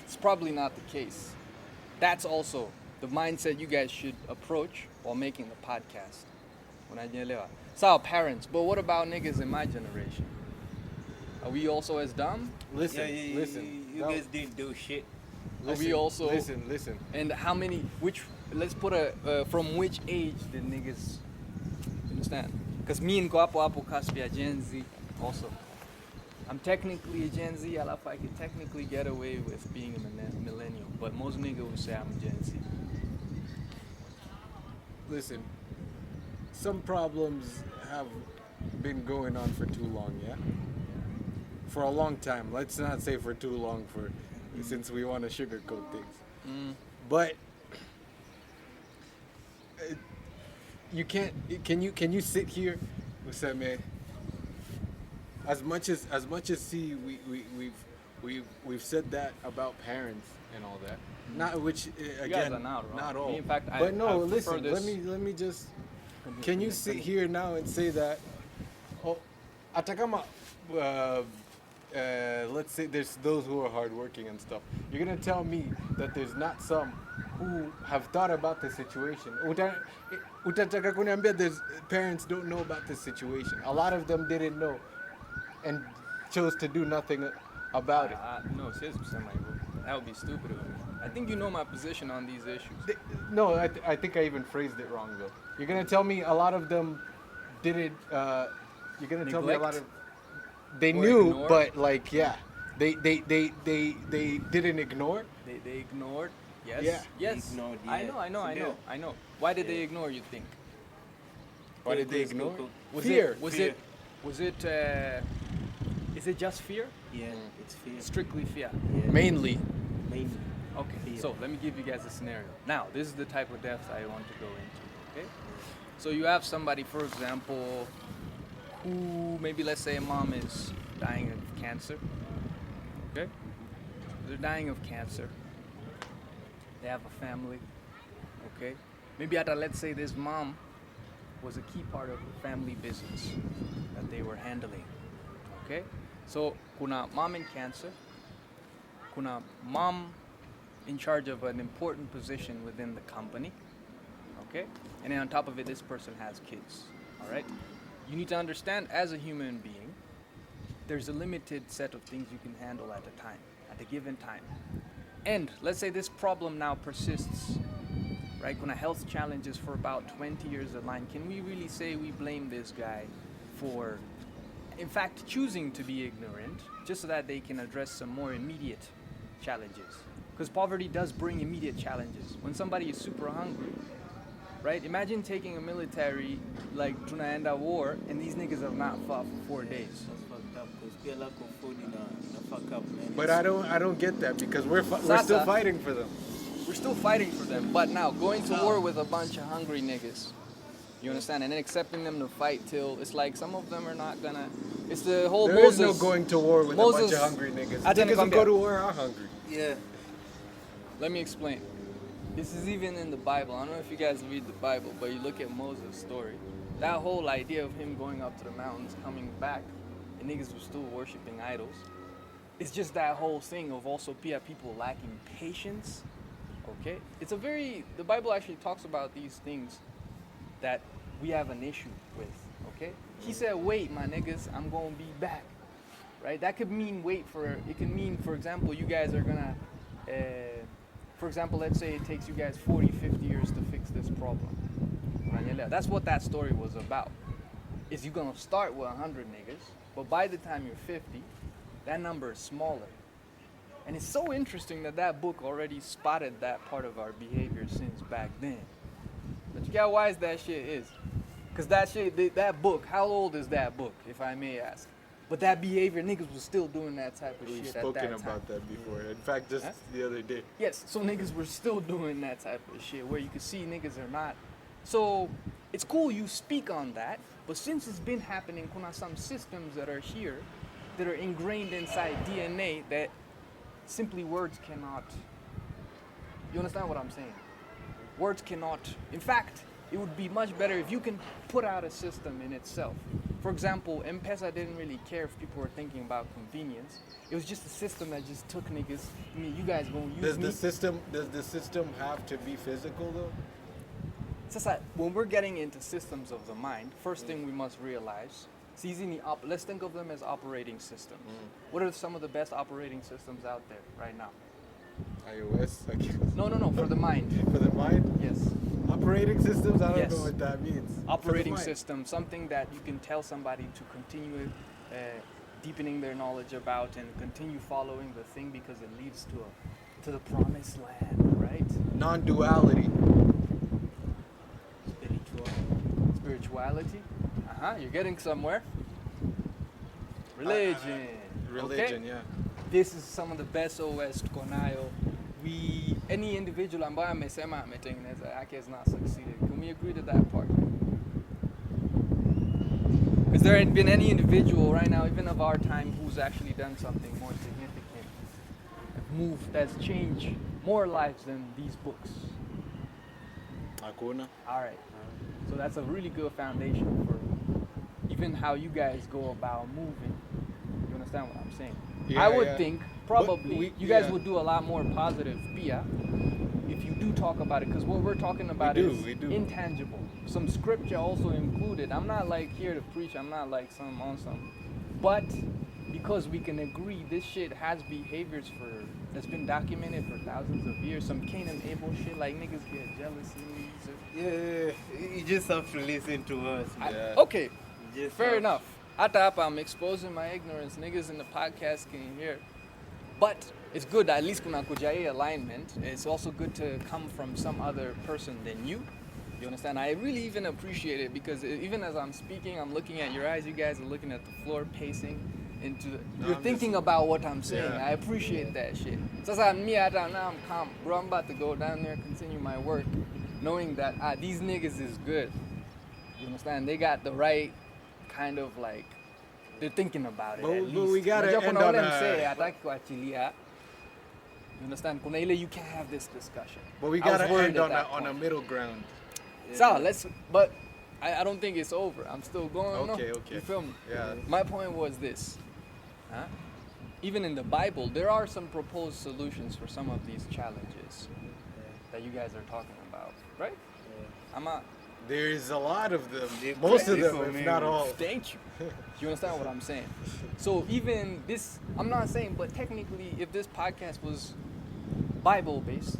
It's probably not the case. That's also the mindset you guys should approach while making the podcast. Unanielewa? Sawa, parents, but what about niggas in my generation? Are we also as dumb? Listen, Yeah, listen. you guys didn't do shit. Are we also? Listen. And how many? Which? Let's put a from which age did niggas? Understand? Because me and Guapo Caspia Gen Z also. I'm technically a Gen Z. I love I could technically get away with being a millennial, but most niggas would say I'm a Gen Z. Listen. Some problems have been going on for too long, yeah? For a long time. Let's not say for too long since we want to sugarcoat things. But you can't. Can you sit here, Usame? As much as see we've said that about parents and all that. Not which again. guys are not wrong. Not all. Me, in fact, but no, I listen. prefer Let this. me just. Can you sit here now and say that? Oh, atakama. Let's say there's those who are hardworking and stuff. You're gonna tell me that there's not some who have thought about the situation. Utataka kuniambia there's parents don't know about this situation. A lot of them didn't know and chose to do nothing about it. No, seriously, that would be stupid of me. I think you know my position on these issues. No, I think I even phrased it wrong though. You're gonna tell me a lot of them didn't. You're gonna tell me a lot of. They Or knew, ignore? but like yeah, they didn't ignore. They ignored. Yes. Yeah. Yes. Ignored, I yeah. know. Why did they ignore? You think? Why did they Go, ignore? go. Fear. Fear. Is it just fear? Yeah, it's fear. Strictly fear. Yeah. Mainly. Mainly. Okay. Fear. So let me give you guys a scenario. Now, this is the type of depth I want to go into. Okay. So you have somebody, for example, who maybe let's say a mom is dying of cancer. Okay. They're dying of cancer. They have a family. Okay. Maybe let's say this mom was a key part of the family business that they were handling. Okay? So, kuna mom in cancer, kuna mom in charge of an important position within the company. Okay? And then on top of it, this person has kids. All right? You need to understand, as a human being, there's a limited set of things you can handle at a time, at a given time. And let's say this problem now persists, right? When a health challenges for about 20 years of line, can we really say we blame this guy for, in fact, choosing to be ignorant just so that they can address some more immediate challenges? Because poverty does bring immediate challenges. When somebody is super hungry, right? Imagine taking a military like tunaenda war and these niggas have not fought for 4 days. That's fucked up because pia lack of food in a fuck up, man. But I don't get that because we're still Sasa. fighting for them. We're still fighting for them, but now going to war with a bunch of hungry niggas, you understand, and then accepting them to fight till it's like some of them are not gonna. It's the whole There Moses. is no going to war with a bunch Moses- of hungry niggas. I didn't Niggas who come go here. to war are hungry. Yeah. Let me explain. This is even in the Bible. I don't know if you guys read the Bible, but you look at Moses' story. That whole idea of him going up to the mountains, coming back, and niggas were still worshiping idols. It's just that whole thing of also people lacking patience. Okay? It's a very, the Bible actually talks about these things that we have an issue with. Okay? He said, wait, my niggas, I'm gonna be back. Right? That could mean wait for, it can mean, for example, you guys are gonna, for example, let's say it takes you guys 40, 50 years to fix this problem. That's what that story was about. Is you're gonna start with 100 niggas, but by the time you're 50, that number is smaller. And it's so interesting that that book already spotted that part of our behavior since back then. But you got wise that shit is. Because that shit, that book, how old is that book, if I may ask? But that behavior, niggas was still doing that type of We've shit at spoken that time. about that before. In fact, just Huh? the other day. Yes, so niggas were still doing that type of shit where you could see niggas are not. So it's cool you speak on that, but since it's been happening, kuna some systems that are here that are ingrained inside DNA that simply words cannot. You understand what I'm saying? Words cannot. In fact, it would be much better if you can put out a system in itself For example, M-Pesa didn't really care if people were thinking about convenience. It was just a system that just took niggas. I mean, you guys gonna use Does me. the system have to be physical though? Sasa, when we're getting into systems of the mind, first thing we must realize, let's think of them as operating systems. What are some of the best operating systems out there right now? iOS, I guess. No, for the mind. For the mind? Yes. Operating systems? I don't Yes. know what that means. For the Operating mind. system, something that you can tell somebody to continue deepening their knowledge about and continue following the thing because it leads to the promised land, right? Non-duality. Spirituality. You're getting somewhere. Religion. Religion, Okay? yeah. This is some of the best OS tuko nayo. Any individual ambaye amesema ametengeneza yake has not succeeded. Can we agree to that part? Because there ain't been any individual right now, even of our time, who's actually done something more significant, moved, that's changed more lives than these books. Hakuna. All right. So that's a really good foundation for even how you guys go about moving. You understand what I'm saying? Yeah, I would yeah. think probably you guys yeah. would do a lot more positive pia if you do talk about it, because what we're talking about We is do. intangible. Some scripture also included. I'm not like here to preach. I'm not like some on some, but because we can agree this shit has behaviors that's been documented for thousands of years. Some Cain and Abel shit, like niggas get jealousy. Yeah, you just have to listen to us, man. Yeah. Okay, You just fair have- enough. Hata hapa, I'm exposing my ignorance. Niggas in the podcast can hear. But it's good, at least kuna kuja hii alignment. It's also good to come from some other person than you. You understand? I really even appreciate it because even as I'm speaking, I'm looking at your eyes. You guys are looking at the floor, pacing into. You're I'm thinking just- about what I'm saying. Yeah. I appreciate that shit. Sasa me hata now I'm calm, bro. I'm about to go down there, continue my work, knowing that these niggas is good. You understand? They got the right kind of like. They're thinking about it. But- at but least. we gotta Unajua end kuna on ule a- msee hataki kuachilia. You understand? Kuna ile you can't have this discussion. But we I was gotta worried end at on that a point. middle ground. So but I don't think it's over. I'm still going. Okay, no? okay. You feel me? Yeah. My point was this. Huh? Even in the Bible, there are some proposed solutions for some of these challenges that you guys are talking about, right? I'm not. There's a lot of them. They're Most of crazy them, for if me. not all. Thank you. You understand what I'm saying? So even this, I'm not saying, but technically, if this podcast was Bible-based,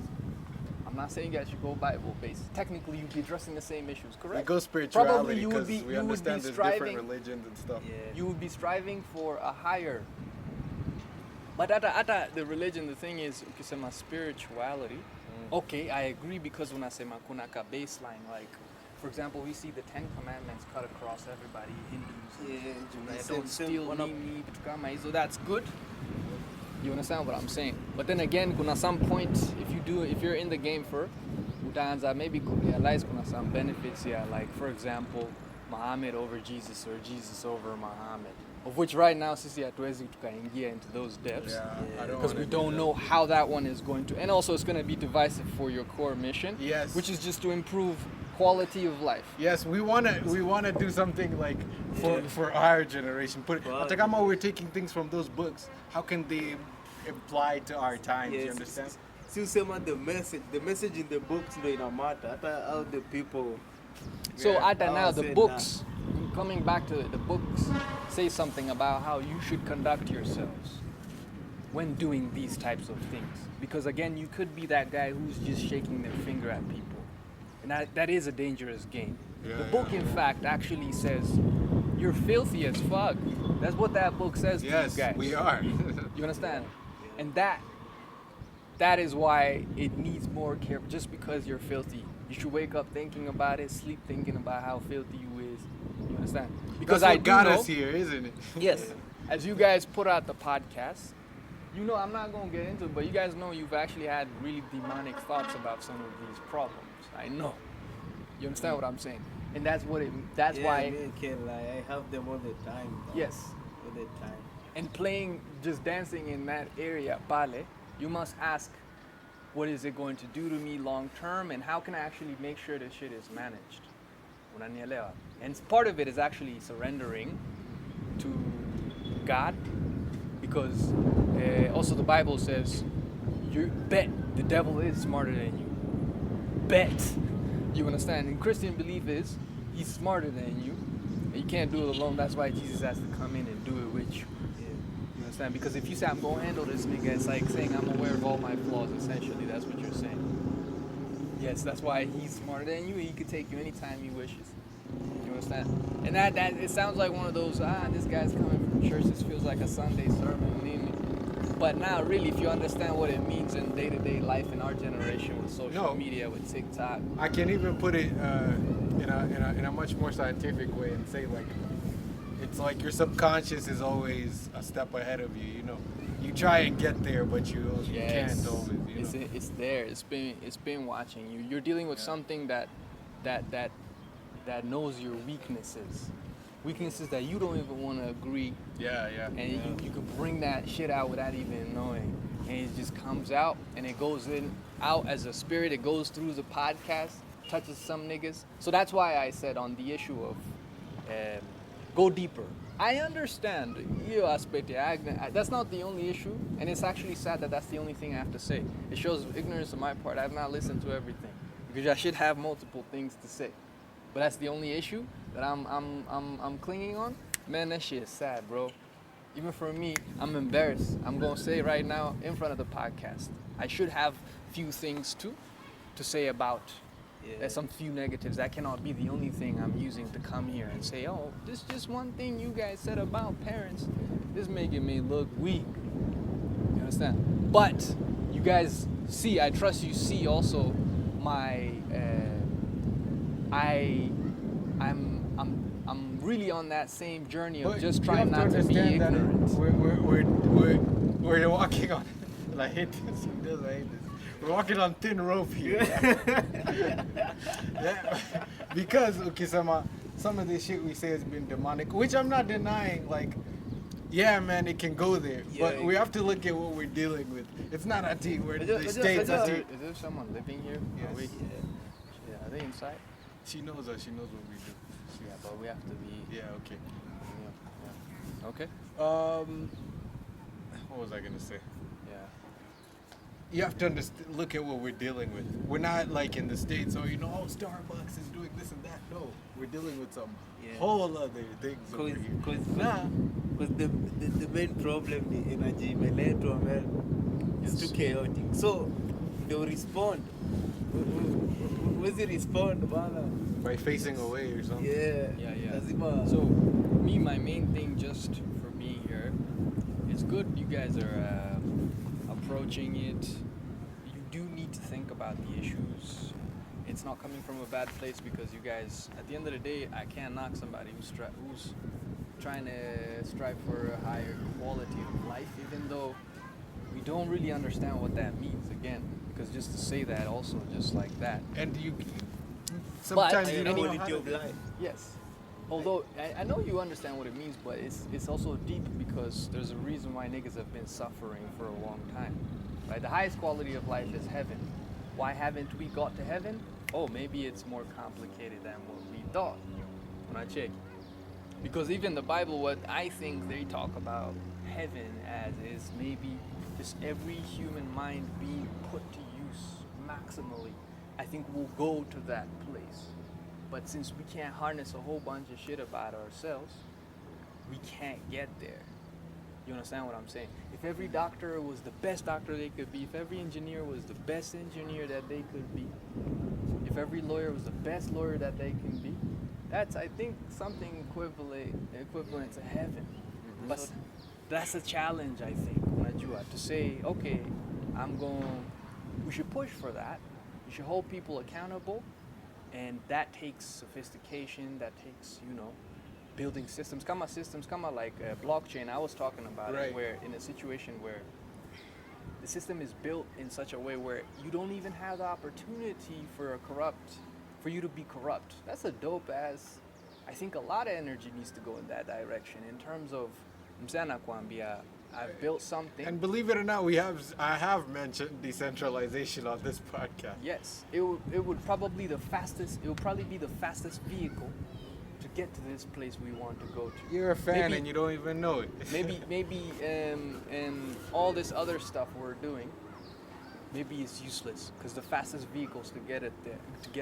I'm not saying you guys should go Bible-based. Technically, you'd be addressing the same issues, We correct? go spirituality Probably you would because be- we you would be understand there's striving- different religions and stuff. Yeah. You would be striving for a higher. But at the religion, the thing is, ukisema spirituality, okay, I agree because unasema kuna ka baseline, like, for example, we see the 10 Commandments cut across everybody, Hindus, Yeah, don't steal, nini, vitu kama hizo, that's good. You understand what I'm saying? But then again, kuna some point, if you're in the game for, utaanza maybe realize kuna some benefits here, like for example, Muhammad over Jesus or Jesus over Muhammad. Of which right now, sisi hatuwezi tukaingia into those depths. I don't Because wanna we do don't that. know how that one is going to, and also it's going to be divisive for your core mission, Yes. which is just to improve quality of life. Yes, we wanna do something like for our generation. Wow. Hata kama we're taking things from those books, how can they apply to our times? You Yes, understand? si usema the message in the books ndo ina matter. Hata how the people. So Yeah, Ada, now I'll the say books, coming back to it, the books say something about how you should conduct yourselves when doing these types of things. Because again, you could be that guy who's just shaking their finger at people. And that is a dangerous game. Yeah, The book, yeah. in fact, actually says you're filthy as fuck. That's what that book says to Yes, you guys. we are. You understand? And that is why it needs more care. Just because you're filthy, you should wake up thinking about it, sleep thinking about how filthy you is. You understand? Because That's I what do got know, us here, isn't it? yes, as you guys put out the podcast, you know I'm not gonna get into it, but you guys know you've actually had really demonic thoughts about some of these problems. I know. You understand what I'm saying? And that's what it. That's Yeah, why. me and Ken, like, I have them all the time. Bro. Yes. All the time. And playing, just dancing in that area, Bale, you must ask, what is it going to do to me long term, and how can I actually make sure this shit is managed? Unanielewa? And part of it is actually surrendering to God, because also the Bible says, you bet the devil is smarter than you. Bet. You understand? And Christian belief is he's smarter than you. And you can't do it alone. That's why Jesus has to come in and do it with you. You understand? Because if you say, I'm going to handle this nigga, it's like saying I'm aware of all my flaws, essentially. That's what you're saying. Yes, that's why he's smarter than you. He could take you anytime he wishes. You understand? And that it sounds like one of those, this guy's coming from church. This feels like a Sunday sermon. But now, really, if you understand what it means in day-to-day life in our generation with social media, with TikTok. I can even put it in a much more scientific way and say, like, it's like your subconscious is always a step ahead of you. You know, you try and get there, but you can't always. You know? It's there. It's been watching you. You're dealing with something that knows your weaknesses that you don't even want to agree. And you could bring that shit out without even knowing, and it just comes out, and it goes out as a spirit. It goes through the podcast, touches some niggas. So that's why I said on the issue of go deeper. I understand your aspect. That's not the only issue, and it's actually sad that that's the only thing I have to say. It shows ignorance on my part. I have not listened to everything because I should have multiple things to say. But that's the only issue that I'm clinging on. Man, that shit is sad, bro. Even for me, I'm embarrassed. I'm gonna say right now in front of the podcast, I should have few things to say about. There's some few negatives. That cannot be the only thing I'm using to come here and say, oh, this just one thing you guys said about parents. This making me look weak. You understand? But you guys see, I trust you see also my. I'm really on that same journey of just trying not to be ignorant. We're walking on. I hate this. I hate this. We're walking on thin rope here. Because some of this shit we say has been demonic, which I'm not denying. Like, yeah, man, it can go there, but we have to look at what we're dealing with. It's not a team. We're the states. Is there someone living here? Yes. Are they inside? She knows us. She knows what we do. Yeah, but we have to be. Yeah. Okay. Yeah. Okay. What was I gonna say? Yeah. You have to look at what we're dealing with. We're not like in the States, oh, Starbucks is doing this and that. No, we're dealing with some whole other things over here. Because the main problem ni energy imeletwa, man. It's too chaotic. So they'll respond. What's the respond, bana? By facing away or something. Yeah. Lazima. So, my main thing just for being here, it's good you guys are approaching it. You do need to think about the issues. It's not coming from a bad place because you guys, at the end of the day, I can't knock somebody who's trying to strive for a higher quality of life, even though we don't really understand what that means, again. Because just to say that also just like that. And sometimes you don't know quality of life. Yes. Although I know you understand what it means, but it's also deep because there's a reason why niggas have been suffering for a long time. Right? The highest quality of life is heaven. Why haven't we got to heaven? Oh, maybe it's more complicated than what we thought. When I check. Because even the Bible, what I think they talk about heaven as is maybe just every human mind being put to use maximally. I think we'll go to that place. But since we can't harness a whole bunch of shit about ourselves, we can't get there. You understand what I'm saying? If every doctor was the best doctor they could be, if every engineer was the best engineer that they could be, if every lawyer was the best lawyer that they can be, that's, I think, something equivalent to heaven. But that's a challenge, I think, to say, okay, we should push for that. You should hold people accountable. And that takes sophistication, that takes, building systems. Kama like blockchain, I was talking about it, where in a situation where the system is built in such a way where you don't even have the opportunity for you to be corrupt. That's a dope ass, I think a lot of energy needs to go in that direction in terms of, msana kuambia, I've built something. And believe it or not, I have mentioned decentralization on this podcast. Yes, it would probably be the fastest vehicle to get to this place we want to go to. You're a fan Maybe- and you don't even know it. maybe all this other stuff we're doing, maybe it's useless because the fastest vehicles to get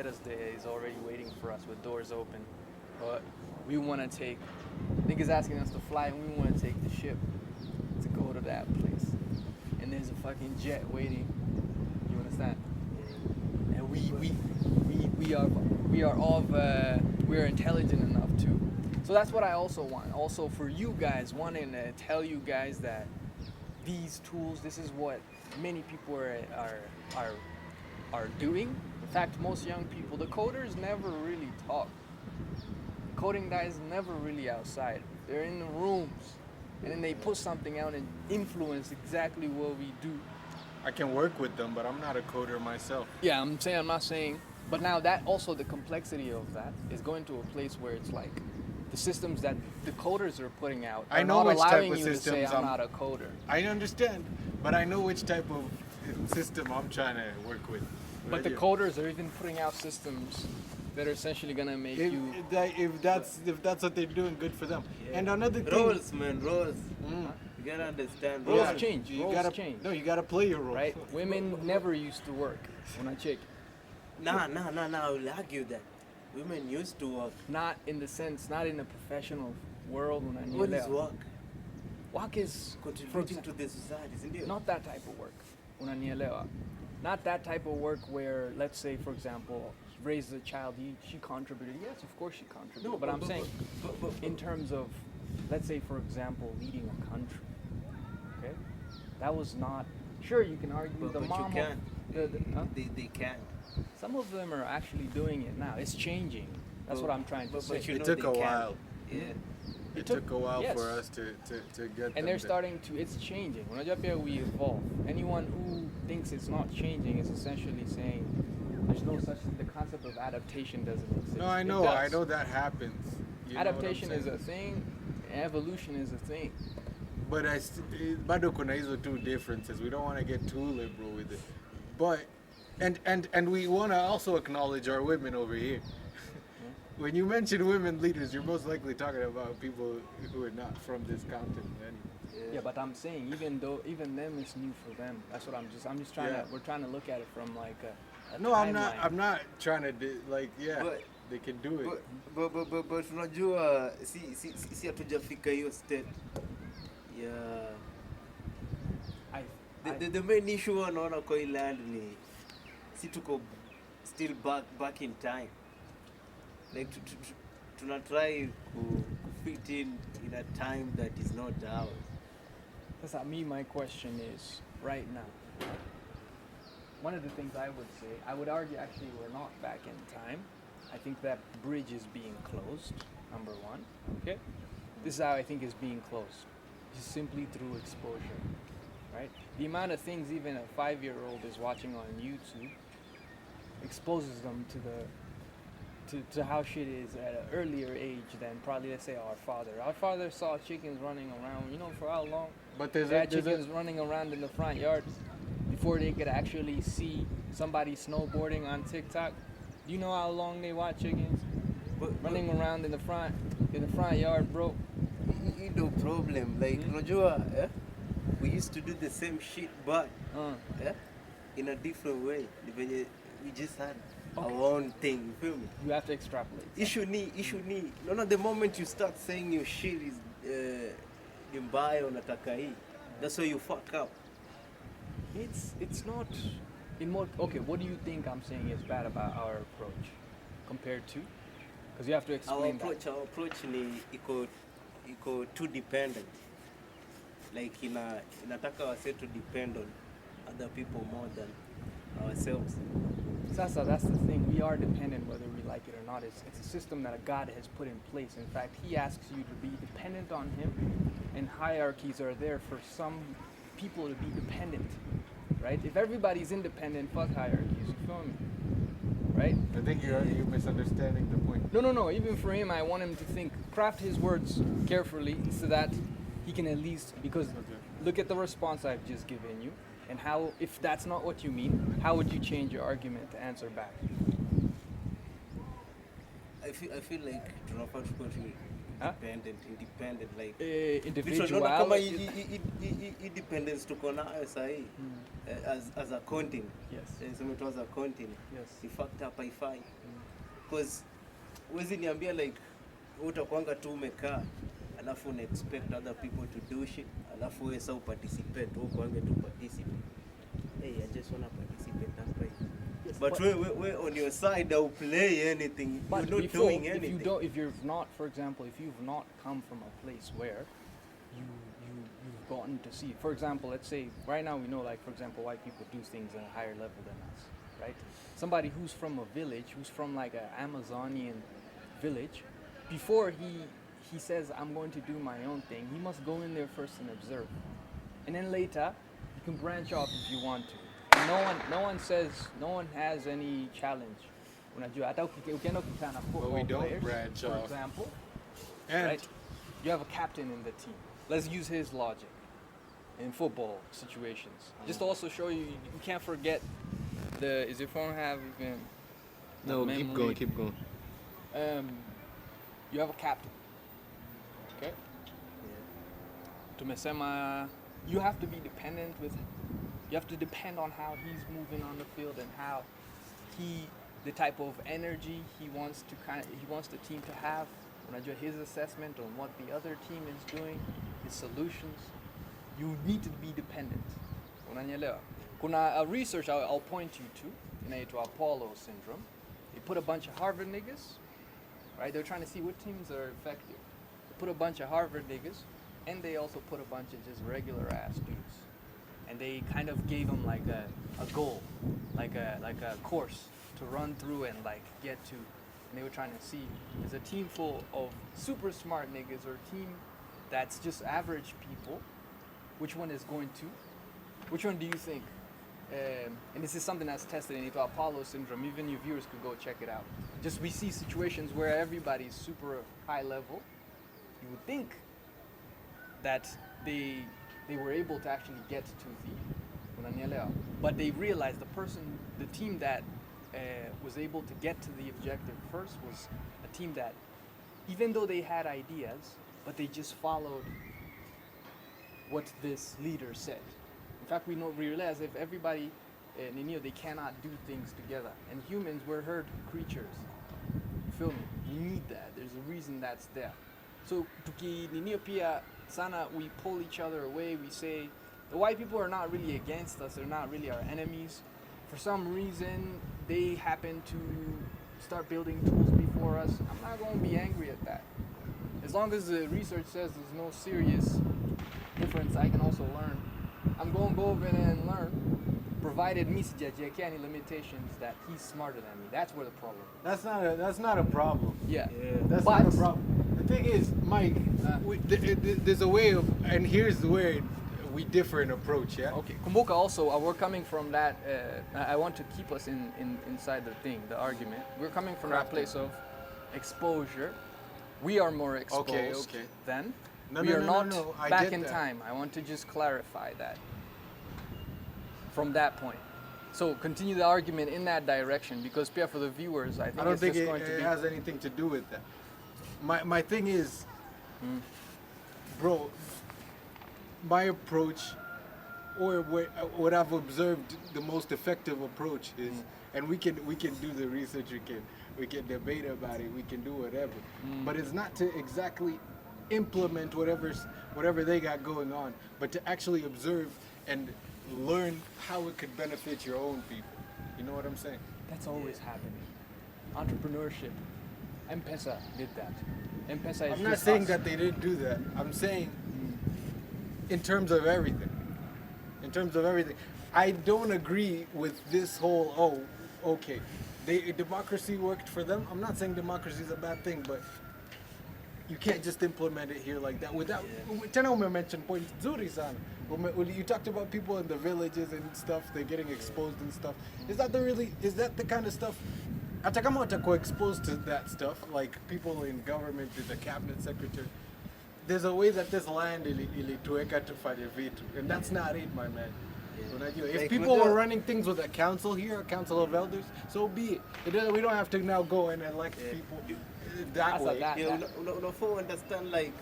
us there is already waiting for us with doors open. But we want to take niggas asking us to fly, and we want to take the ship to go to that place. And there's a fucking jet waiting. You understand? And we are intelligent enough to. So that's what I also want. Also for you guys, wanting to tell you guys that these tools, this is what many people are doing. In fact, most young people, the coders never really talk. Coding guys never really outside. They're in the rooms, and then they put something out and influence exactly what we do. I can work with them, but I'm not a coder myself. Yeah, I'm not saying, but now that also the complexity of that is going to a place where it's like the systems that the coders are putting out I are know not which type allowing of you to say systems I'm I'm- not a coder. I understand, but I know which type of system I'm trying to work with. But the Yeah. coders are even putting out systems that are essentially gonna make you. If that's what they're doing, good for them. Yeah. And another thing, Roles, man, roles. Mm. You gotta understand. Roles Yeah, change. You Roles gotta change. No, you gotta play your role. Right? Women never used to work when I check. Nah, I will argue that. Women used to work. Not in the sense, not in the professional world when I What is work? Work is Contributing to the society, isn't it? not that type of work. Unanielewa. Not that type of work where, let's say, for example, raise a child, she contributed. Yes, of course she contributed. No, but I'm saying, but- in terms of, let's say, for example, leading a country. Okay, that was not. Sure, you can argue but the you mom. can't. Huh? They can't. Some of them are actually doing it now. It's changing. That's what I'm trying to But say. you It know took they a can't. while. Yeah. It took a while yes. for us to get them And they're there. starting to, it's changing. When we evolve. Anyone who thinks it's not changing is essentially saying there's no such, the concept of adaptation doesn't exist. No, I It know does. that happens. You know what I'm Adaptation is saying? a thing, evolution is a thing. But bado kuna hizo two differences. We don't want to get too liberal with it. But and we want to also acknowledge our women over here. When you mention women leaders, you're most likely talking about people who are not from this continent. Yeah, but I'm saying even them it's new for them. That's what I'm just trying Yeah. to, we're trying to look at it from like a No, I'm not. timeline. I'm not trying to yeah. But- They can do it. But unajua si hatujafika hiyo state. Yeah. The main issue wanaona kwa hii land ni si tuko still back in time. Like tuna try to fit in a time that is not ours. That's not me. My question is right now. One of the things I would say, I would argue actually we're not back in time. I think that bridge is being closed, number one. Okay? This is how I think it's being closed. Just simply through exposure. Right? The amount of things even a 5-year-old is watching on YouTube exposes them to how shit is at an earlier age than probably, let's say, our father. Our father saw chickens running around, you know, for how long? But They had chickens running around in the front yard before they could actually see somebody snowboarding on TikTok. Do you know how long they watch chickens running around in the front yard, bro? No problem. Like unajua, we used to do the same shit, but in a different way. Ni venye we just had our own thing. You feel me? You have to extrapolate. Issue ni. No, the moment you start saying your shit is ni mbaya unataka hii, that's where you fuck up. It's not in more. Okay, what do you think I'm saying is bad about our approach compared to? Because you have to explain Our approach ni iko too dependent. Like inataka wase to depend on other people more than ourselves. Sasa, that's the thing. We are dependent whether we like it or not. It's a system that a God has put in place. In fact, He asks you to be dependent on Him, and hierarchies are there for some people to be dependent, right? If everybody's independent, fuck hierarchies. You feel me? Right? I think you're misunderstanding the point. No. Even for him, I want him to craft his words carefully so that he can at least, because look at the response I've just given you, and how, if that's not what you mean, how would you change your argument to answer back? I feel like tunafaa tukuwe Huh? independent like Individual. Unaona kama hii dependence tuko nayo sahi as a continent. Yes. Sema as a continent. Yes. The fact hapa ifai. Because huwezi niambia like utakwanga tu umekaa alafu una expect other people to do shit alafu wewe sasa uparticipate huko kwange tu participate. Hey, I just wanna participate, that's right. Yes, But we on your side, I'll play anything. But You're not doing anything. if you've not, for example, if you've not come from a place where you've gotten to see, for example, let's say right now we know, like for example, white people do things at a higher level than us, right? Somebody who's from a village, who's from like an Amazonian village, before he says I'm going to do my own thing, he must go in there first and observe, and then later you can branch off if you want to. No one says, no one has any challenge. Unajua, hata ukienda kukutana na football we don't players, branch for off. example, And right? You have a captain in the team. Let's use his logic in football situations. Just to also show you, you can't forget the. Is your phone have even? no, memory? keep going. You have a captain. Okay. Tumesema, you have to be dependent with. You have to depend on how he's moving on the field and how the type of energy he wants the team to have. Unajua, his assessment on what the other team is doing, his solutions. You need to be dependent. Unanielewa? Kuna a research I'll point you to, inaitwa Apollo syndrome. They put a bunch of Harvard niggas, right? They're trying to see what teams are effective. They put a bunch of Harvard niggas, and they also put a bunch of just regular ass dudes. And they kind of gave them like a goal, like a course to run through and like get to. And they were trying to see, is a team full of super smart niggas or a team that's just average people, which one do you think? And this is something that's tested in Apollo syndrome. Even your viewers could go check it out. Just we see situations where everybody's super high level. You would think that they were able to actually get to the, but they realized the team that was able to get to the objective first was a team that, even though they had ideas, but they just followed what this leader said. In fact, we realize if everybody, they cannot do things together. And humans, we're herd creatures. You feel me? You need that. There's a reason that's there. So, pia sana, we pull each other away. We say, the white people are not really against us. They're not really our enemies. For some reason, they happen to start building tools before us. I'm not going to be angry at that. As long as the research says there's no serious difference, I can also learn. I'm going to go over there and learn, provided me any limitations that he's smarter than me. That's where the problem is. That's not a problem. Yeah. That's But- not a problem. The thing is, Mike, there's a way of, and here's where we differ in approach, yeah? Okay, Kumbuka also, we're coming from that, I want to keep us inside the argument. We're coming from that place of exposure. We are more exposed okay. than. No, we no, are no, not no, I back get in that. time. I want to just clarify that from that point. So continue the argument in that direction, because Pia, for the viewers, I think I don't it's think just it, going to it be... has anything to do with that. My thing is, bro, my approach, or what I've observed, the most effective approach is, and we can do the research, we can debate about it, we can do whatever, but it's not to exactly implement whatever they got going on, but to actually observe and learn how it could benefit your own people. You know what I'm saying? That's always happening. Entrepreneurship. M-Pesa did that. M-Pesa is I'm not just saying us. that they didn't do that. I'm saying in terms of everything. In terms of everything. I don't agree with this whole, okay, democracy worked for them. I'm not saying democracy is a bad thing, but you can't just implement it here like that without. Tena umemention point nzuri sana. You talked about people in the villages and stuff. They're getting exposed and stuff. Is that the kind of stuff? Hata kama watakuwa exposed to that stuff, like people in government, the cabinet secretary, there's a way that this land ilituweka tufanye vitu, and that's not it, my man. Unajua, if Like, people were running things with a council here, a council of elders, so be it. We don't have to now go and elect people that That's way. that. Yeah, unafaa understand like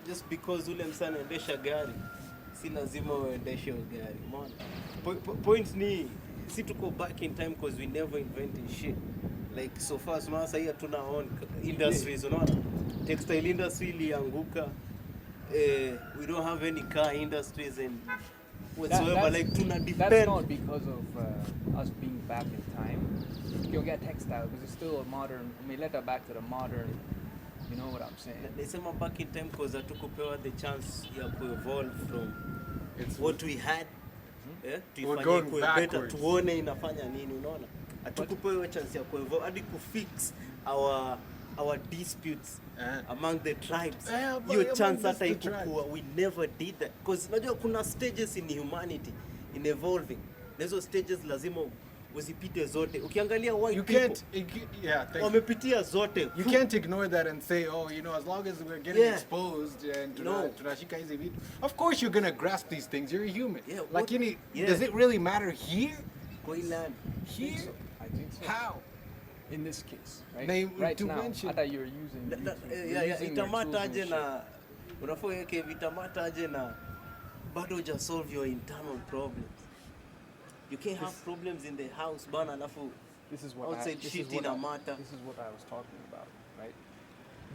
just because ule msana anaendesha gari si lazima uendeshe hiyo gari. Umeona? Point ni si tuko back in time because we never invented shit. Like so far sasa hii hatuna own industries, unaona? Textile industry ilianguka. We don't have any car industries and whatsoever. Like tuna depend. That's not because of us being back in time. You'll get textile because it's still a modern. I mean, let that back to the modern. You know what I'm saying? Nasema back in time because hatukupewa the chance ya evolve from It's what we had. We're Tuifanye going kuwe better, backwards. tuone inafanya nini, unaona? Hatukupewa chance ya evolve hadi fix our disputes among the tribes. Hiyo chance hata ikukuwa, we never did that because unajua kuna stages in humanity in evolving. Na hizo stages lazima uzipite zote. Ukiangalia white You people can't, wamepitia zote. you can't ignore that and say, oh, you know, as long as we're getting Yeah. exposed and No. tunashika hizi vitu, of course you're gonna grasp these things. You're a human. Yeah, Lakini, yeah. does it really matter here? Kwa hii land. Here? I think so. How? In this case, right? Name- right to now, mention- hata you're using. YouTube, you're Yeah, using your itamata tools and aje shit. na unafaa weke vitamata aje na bado huja solve your internal problems. You can't have problems in the house bana alafu This is what outside this shit is what in a I- matter. This is what I was talking about, right?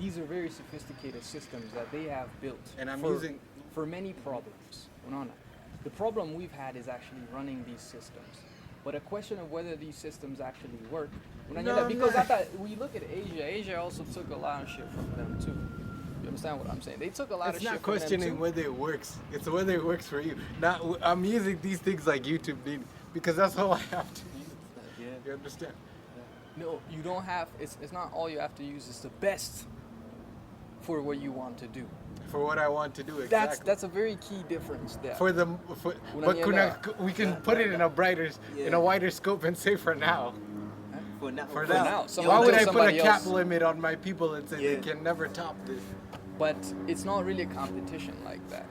These are very sophisticated systems that they have built And I'm for, using- for many problems. Unaona? The problem we've had is actually running these systems. But a question of whether these systems actually work. Unajua, No, because no. I thought we look at Asia also took a lot of shit from them too. You understand what I'm saying? They took a lot It's of shit not from them questioning too. whether it works. It's whether it works for you. Now, I'm using these things like YouTube did because that's all I have to use. Yeah. You understand? No, you don't have. It's not all you have to use. It's the best for what you want to do. For what I want to do, exactly. That's a very key difference there. for the but Unanielewa? we can put it in a brighter, in a wider scope and say for now. For now. For For now. now. Why Someone would tell I put a somebody cap else. limit on my people and say they Yeah. can never top this? But it's not really a competition like that.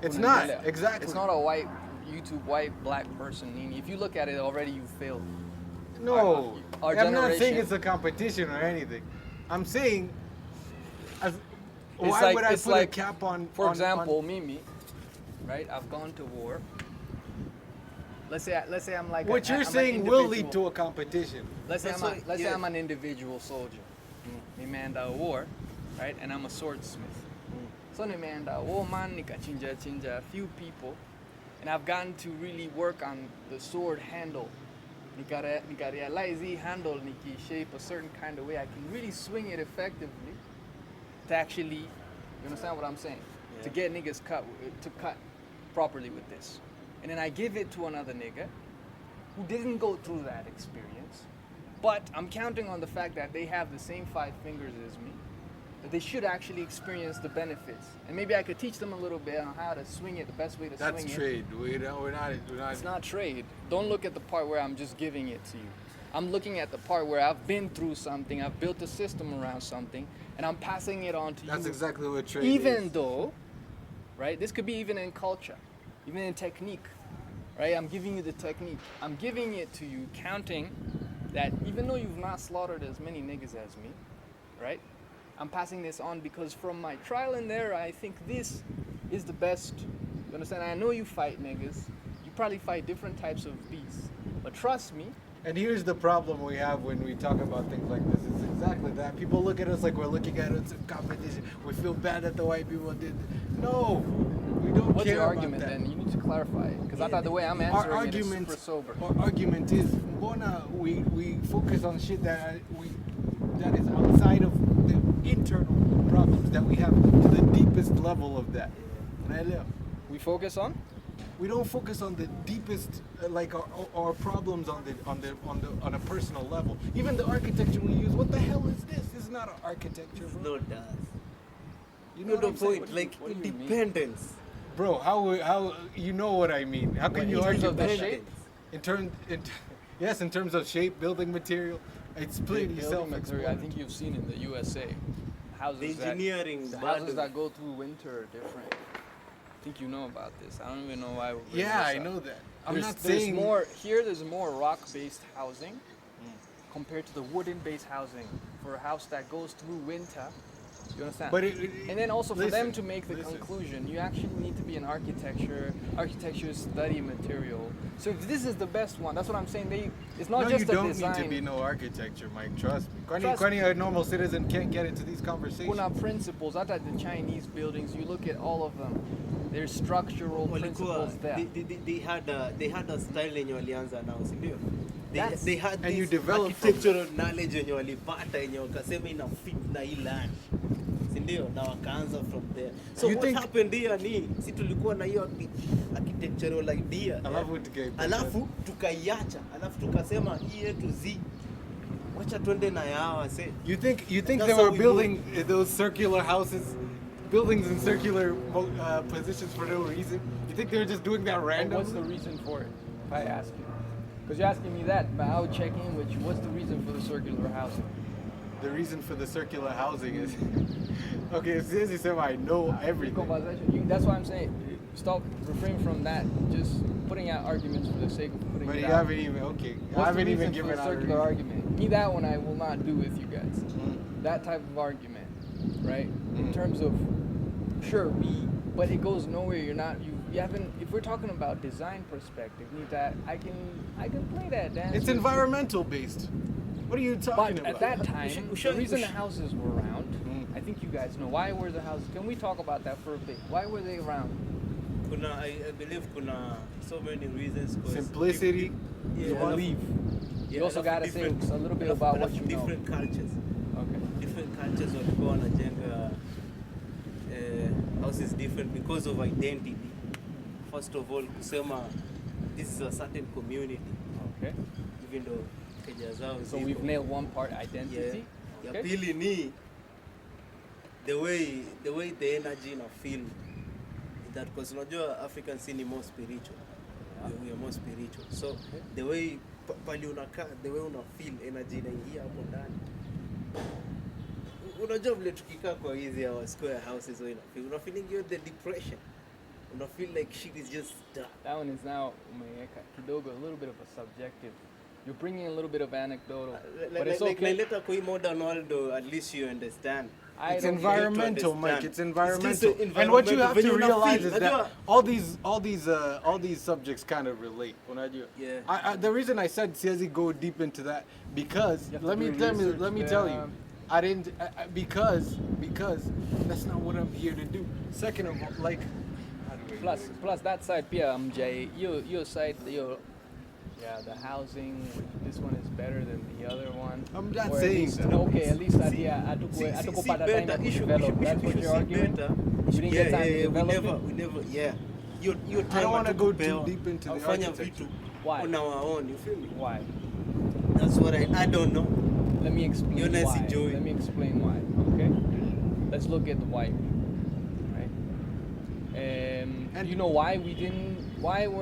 It's not Unanielewa? exactly. It's not a white YouTube white black person. If you look at it already, you failed. No, Our I'm not saying generation- it's a competition or anything. I'm saying, as, It's why like- would I it's put like, a cap on? For on- example, on- Mimi, right? I've gone to war. Let's say I'm like what a, you're I'm an saying will lead individual- to a competition. Let's say That's I'm why- let's say yeah. I'm an individual soldier. Nimeenda war, right? And I'm a swordsmith. So nimeenda war man nikachinja a few people, and I've gotten to really work on the sword handle. Nika realize the handle niki shape a certain kind of way I can really swing it effectively to actually, you understand what I'm saying? To get niggas cut properly with this. And then I give it to another nigga who didn't go through that experience, but I'm counting on the fact that they have the same 5 fingers as me, that they should actually experience the benefits. And maybe I could teach them a little bit on how to swing it, the best way to That's swing it. trade. We're not. It's not trade. Don't look at the part where I'm just giving it to you. I'm looking at the part where I've been through something, I've built a system around something, and I'm passing it on to That's you. exactly what trade Even is. though, right, this could be even in culture, even in technique, right? I'm giving you the technique. I'm giving it to you, counting that even though you've not slaughtered as many niggas as me, right? I'm passing this on because from my trial and error, I think this is the best. You understand? I know you fight niggas. You probably fight different types of beasts. But trust me, And here's the problem we have when we talk about things like this. It's exactly that. People look at us like we're looking at it as a competition. We feel bad that the white people did. No, we don't what's care your about argument that. then? You need to clarify it. Because I thought the way I'm Our answering it argument, is super sober. our argument is, mbona we focus on shit that that is outside of the internal problems that we have to the deepest level of that. Unaelewa? We focus on? We don't focus on the deepest, like our problems on a personal level. Even the architecture we use. What the hell is this? This is not an architecture, bro. No, it does. You No, what the I'm saying? point, like what do you mean? independence. Bro, how you know what I mean? How can What, you in terms argue of the that? shape? Yes, in terms of shape, building material, it's pretty Building material, I think you've seen in the USA houses The engineering the bado. houses that go through winter are different. I think you know about this. I don't even know why we're bringing Yeah, this I up. know that. I'm There's, not there's saying more here. There's more rock-based housing compared to the wooden-based housing for a house that goes through winter. You understand? But and then also for listen, them to make the listen. conclusion, you actually need to be an architecture study material. So if this is the best one, that's what I'm saying. It's not no, just you a don't design. need to be no architecture, Mike. Trust me. Trust Kwani a normal citizen can't get into these conversations. Kuna principles. Out at the Chinese buildings, you look at all of them. There's structural Walikuwa, principles there. they had a style yenye walianza nao, si ndio? That's- They had and you this develop from architectural knowledge yenye walipata yenye wakasema ina fit na hii land. Si ndio? Na wakaanza from there. So You what think- happened here ni si tulikuwa na hiyo architectural idea. Alafu tukaipata. Alafu tukaiacha. Alafu tukasema hii yetu wacha twende na yawa say. You think That's they how were we building those circular houses, buildings in circular positions for no reason? You think they were just doing that And randomly? what's the reason for it? If I ask you, because you're asking me that, but I would check in with you. What's the reason for the circular housing? The reason for the circular housing is okay. Since you said I know everything, Conversation. That's why I'm saying, stop, refrain from that. Just putting out arguments for the sake of putting but it you out. haven't even okay. I What's the haven't reason even for given the out a circular reason. argument? Me, that one I will not do with you guys. Mm. That type of argument, right? In Mm. terms of, sure, but it goes nowhere. You haven't. If we're talking about design perspective, need that I can play that dance. It's with you. environmental based. What are you talking But about? at that time, should- the reason we the houses were around, I think you guys know why were the houses. Can we talk about that for a bit? Why were they around? I believe kuna so many reasons. 'Cause Simplicity. Yeah, You alafu- believe. yeah, You also alafu gotta say different- a little bit alafu- about what alafu you know. different cultures. Okay. Different cultures walikuwa wanajenga houses different because of identity. First of all, kusema this is a certain community, Okay. even though keja zao So ziko. we've nailed one part, Yeah. identity. Ya Okay. pili ni the way the energy na feel that, because unajua African scene ni more spiritual. We are more spiritual. So the way pali unakaa, the way una feel energy inaingia hapo ndani. Unajua vile tukikaa kwa hizi our square houses wewe una feeling the depression. Una feel like shit is just dark. That one is now umeweka kidogo, a little bit of a subjective. You're bringing a little bit of anecdotal, but it's okay. Later kwa hii modern world, at least you understand. I It's don't environmental, understand. Mike. It's It's environmental. just And what you environmental. have When to you not realize feel, is that najua- all these subjects kind of relate. Unajua? Yeah. The reason I said siwezi go deep into that because You have to let me do tell research, let me tell you, yeah. I didn't because that's not what I'm here to do. Second of all, like how do I Plus that side pia MJ, your side, the housing, this one is better than the other one. I'm not Or at saying least, that. okay, at least See, atukupata time better, to issue develop. That's what issue your see argument. better. You didn't get time to develop it? we never, yeah. Your I time don't wanna go hatukupewa. too deep into the Kufanya architecture. vitu Why? on our own, you feel me? Why? That's what I don't know. Let me explain You're Nancy why. Joy. Let me explain why. Okay. Let's look at the why. Right. And- You know why we didn't? Why did we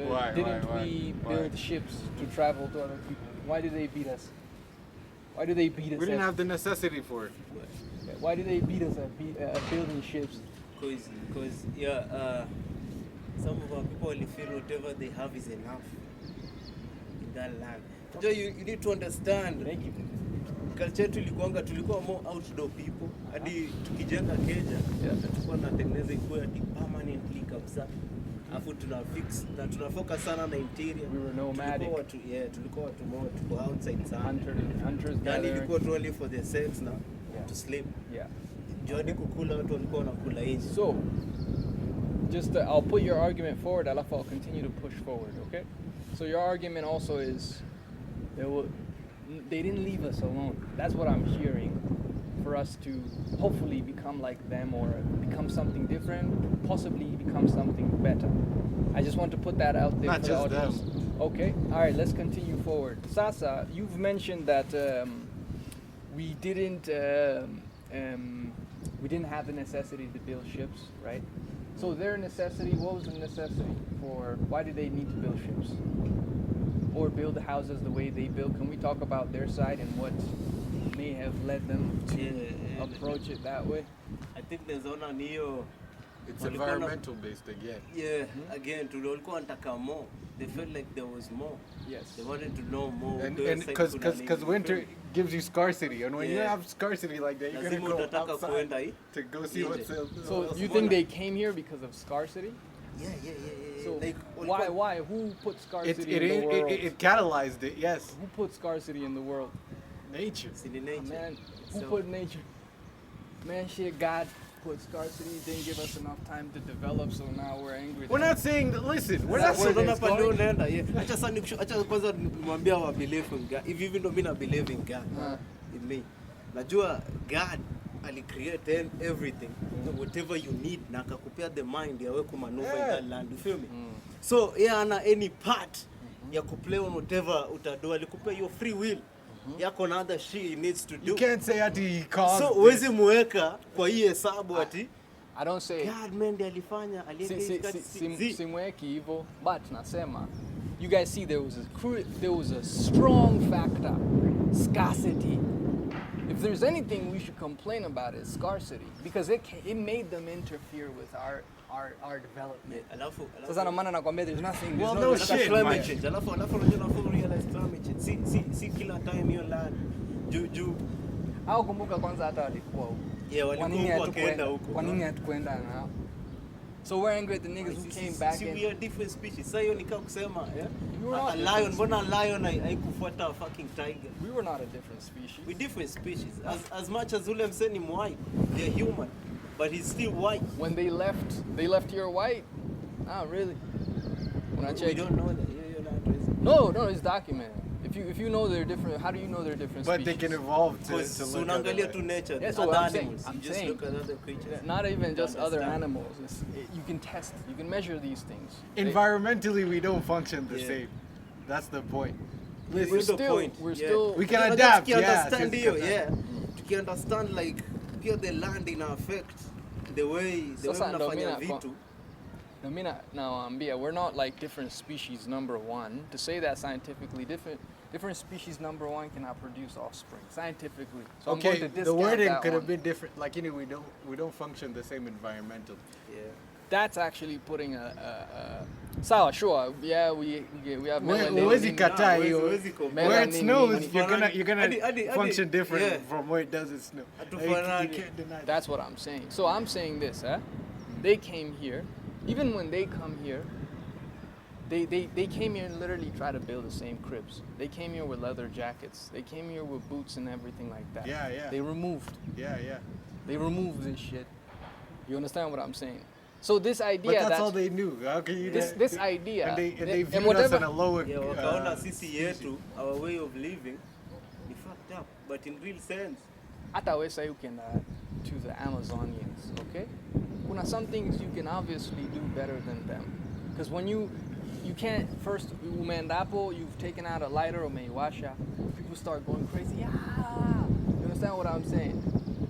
Why, didn't why? we Why? build ships to travel to other people? Why did they beat us? Why did they beat us? We didn't at- have the necessity for it. Why did they beat us at building ships? Because some of our people will feel whatever they have is enough in that land. So you need to understand. Thank you. Culture yetu tulikuwa more outdoor people. Hadi tukijenga keja, tulikuwa tunatengeneza ikuwe hadi permanently kabisa. Afu tuna fix na tuna focus sana na interior. We were nomadic. Tulikuwa watu more tuko outside sana. Hunters Yani gathering. ilikuwa tu only for the sex na Yeah. to sleep. Yeah. Jodi kukula watu walikuwa wanakula nje. So, I'll put your argument forward, alafu I'll continue to push forward, okay? So your argument also is they didn't leave us alone. That's what I'm hearing. For us to hopefully become like them or become something different, possibly become something better. I just want to put that out there Not for the just audience. Okay, all right, let's continue forward. Sasa, you've mentioned that we didn't have the necessity to build ships, right? So their necessity, what was the necessity for, why did they need to build ships? Or build the houses the way they built? Can we talk about their side and what may have led them to approach it that way. I think there's ona ni hiyo It's walikuwa na- environmental based again. yeah, again walikuwa wanataka more. They felt like there was more. Yes. They wanted to know more. And Ndio sasa kuna because nini. winter gives you scarcity, and when you Yeah. have scarcity like that, you're Lazima gonna go utataka outside kuenda hii. to go see nje. what's else. So you think they came here because of scarcity? Yeah. So Like, why? Who put It, scarcity it, in the it, world? it catalyzed it, yes. Who put scarcity in the world? Nature. Si ni nature. Man, who So- put nature? Man, shit, God put scarcity, didn't give us enough time to develop, so now we're angry. We're that- not saying that, listen, we're Sasa not saying unaona it's hapa ndio going. unaenda. Yeah. Acha kwanza nimwambia wa believe in God. Hivi ndo mimi na believe in God. In me. Najua God alicreate everything. Whatever you need na akakupea the mind ya wewe kumaneuver in that land. You feel me? So ana any part ya kuplay on whatever utado alikupea your free will. Yako na other shit he needs to do. You can't say ati he caused So this. uwezi muweka kwa hii hesabu ati I don't say God man ndiye alifanya aliweka hizi kati simweki hivyo, but nasema you guys see there was a strong factor, scarcity. If there's anything we should complain about is scarcity, because it made them interfere with our development. alafu Sasa na maana nakwambia there's nothing. Well, there's no there's shit, climate man. change. Alafu unajua realize climate change. Si kila time hiyo land. Juu. Au kumbuka kwanza hata walikuwa huko. Yeah, Kwa walikuwa nini huko hatukwenda wakaenda huko. Kwa nini hatukwenda nao? So we're angry at the niggas who came back See, and we are different species. Sasa hiyo nikaa kusema, You are a not lion, different mbona lion haikufuata fucking tiger? we were not a different species. We different species. As much as ule mseni white, they're human, but he's still white. When they left here white. Ah, really? When I We checked. don't know that. You're not No, it's documented. If you know they're different, how do you know they're different But they species? can evolve to Because look unaangalia other tu way. nature, Yeah, so other I'm saying- animals. I'm You just saying- look at other creatures. Not even just to other understand. animals. You can test, you can measure these things. Environmentally, we don't function the Yeah. same. That's the point. We're This is the still- point. we're Yeah. still- We can Unajua adapt, yeah, tukiunderstand sisi hiyo, kadhaa. yeah. Tukiunderstand like pia the land ina affect the way Sasa ndo mnafanya mina- vitu. I mean, now, we're not like different species number one. To say that scientifically, different species number one cannot produce offspring scientifically. So I'm Okay, going to the discount wording that could have one. been different. Like, we don't function the same environmentally. Yeah. That's actually putting a sawa, sure, yeah, we have melanin. Huwezi kataa huwezi- hiyo. huwezi compare. Where it Melanin, snows, melanin. you're gonna Hadi- function different yeah. from where it doesn't snow. You Hatufanani. can't deny that. That's what I'm saying. So I'm saying this, they came here, even when they come here, they came here and literally try to build the same cribs. They came here with leather jackets. They came here with boots and everything like that. Yeah, yeah. They removed Yeah. They removed this shit. You understand what I'm saying? So this But idea that's all they knew. How can you? this idea And they and viewed us whatever- on a lower. Yeah, wakaona sisi yetu, our way of living ni fucked up, but in real sense. hata wewe sasa ukienda to the Amazonians, okay? Kuna some things you can obviously do better than them. Because when you can't first umeenda hapo, you've taken out a lighter or umeiwasha, people start going crazy. Ah! You understand what I'm saying?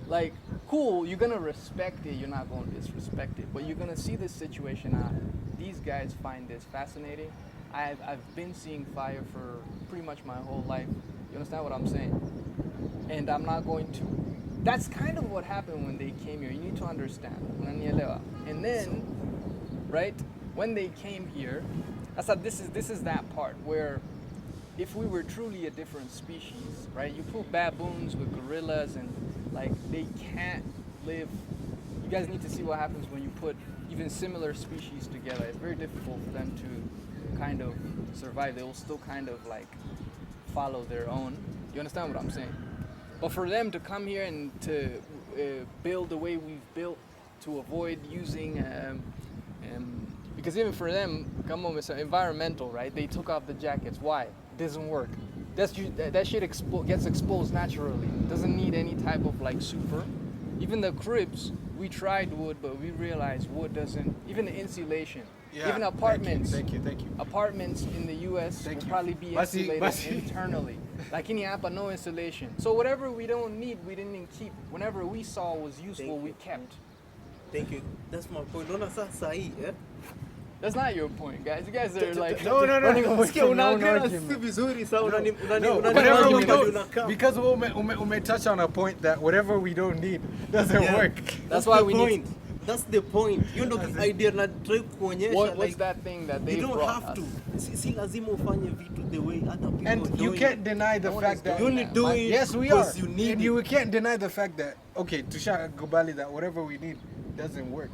Like, cool, you're gonna respect it, you're not gonna disrespect it, but you're gonna see this situation out. These guys find this fascinating. I've been seeing fire for pretty much my whole life. You understand what I'm saying? And I'm not going to. That's kind of what happened when they came here. You need to understand. Unanielewa? And then, right, when they came here, I said this is that part where if we were truly a different species, right? You put baboons with gorillas and like they can't live. You guys need to see what happens when you put even similar species together. It's very difficult for them to kind of survive. They will still kind of like follow their own. You understand what I'm saying? But for them to come here and to build the way we've built, to avoid using, because even for them, come on, it's environmental, right? They took off the jackets. Why? It doesn't work. That shit gets exposed naturally. Doesn't need any type of like super. Even the cribs, we tried wood, but we realized wood doesn't. Even the insulation. Yeah, Even apartments. Thank you. Apartments in the U.S. Thank will you. probably be Basi- insulated basi. internally. Like in Yapa, no insulation. So whatever we don't need, we didn't keep. Whenever we saw was useful, Thank we you. kept. Thank you. That's my point. Unaona sasa hii, That's not your point, guys. You guys are like No. running away Sikia, from your own unaongea si argument. vizuri sasa No, unani whatever we argument don't, unakaa. because we touch on a point that whatever we don't need doesn't Yeah. work. That's why the we need- point. That's the point. Hiyo ndo idea na try kuonyesha What's like that thing that they you don't brought have us? to. Si lazima ufanye vitu the way other people And do you it. can't deny the No one fact is that You only that. do it yes, we are. because you need and it. you can't deny the fact that okay, Tusha Gubali, that whatever we need doesn't work.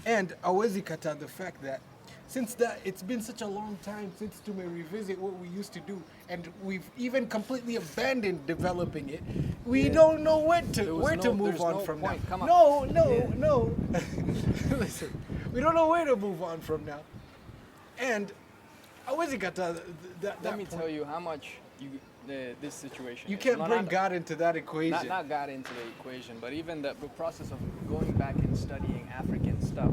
And awezi kata the fact that since that it's been such a long time since to revisit what we used to do, and we've even completely abandoned developing it. We don't know where to move there's on no from point. now. Come on. No. Listen, we don't know where to move on from now. And awezi kata that. Let me point. tell you how much this situation. You is. can't No, bring not- God into that equation. Not got into the equation, but even the process of going back and studying African stuff,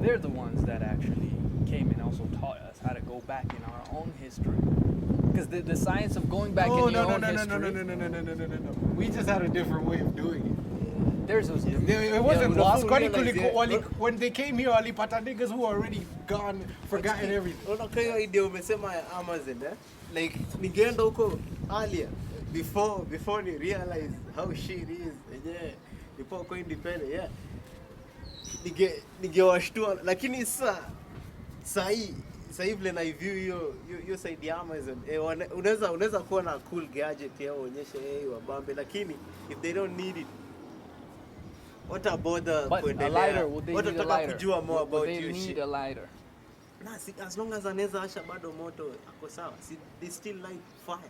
they're the ones that actually came and also taught us how to go back in our own history. Because the science of going back in your own history, No. We just had a different way of doing it. theirs was different. It wasn't Yeah, lost. unafaa Kwani urealize, when they came here, walipata niggas who are already gone, forgotten everything. Unaona hiyo idea umesema ya Amazon like ningeenda huko earlier before ni realize how shit is yenyewe before go independent ningewashtua, lakini sasa vile na view hiyo side ya Amazon unaweza kuwa na cool gadget yao uonyeshe wabambe, lakini if they don't need it what about the But a lighter, would they need a lighter? kujua more Would about they you need shit. a lighter? Na as long as anaweza asha bado moto ako sawa. They still light fire.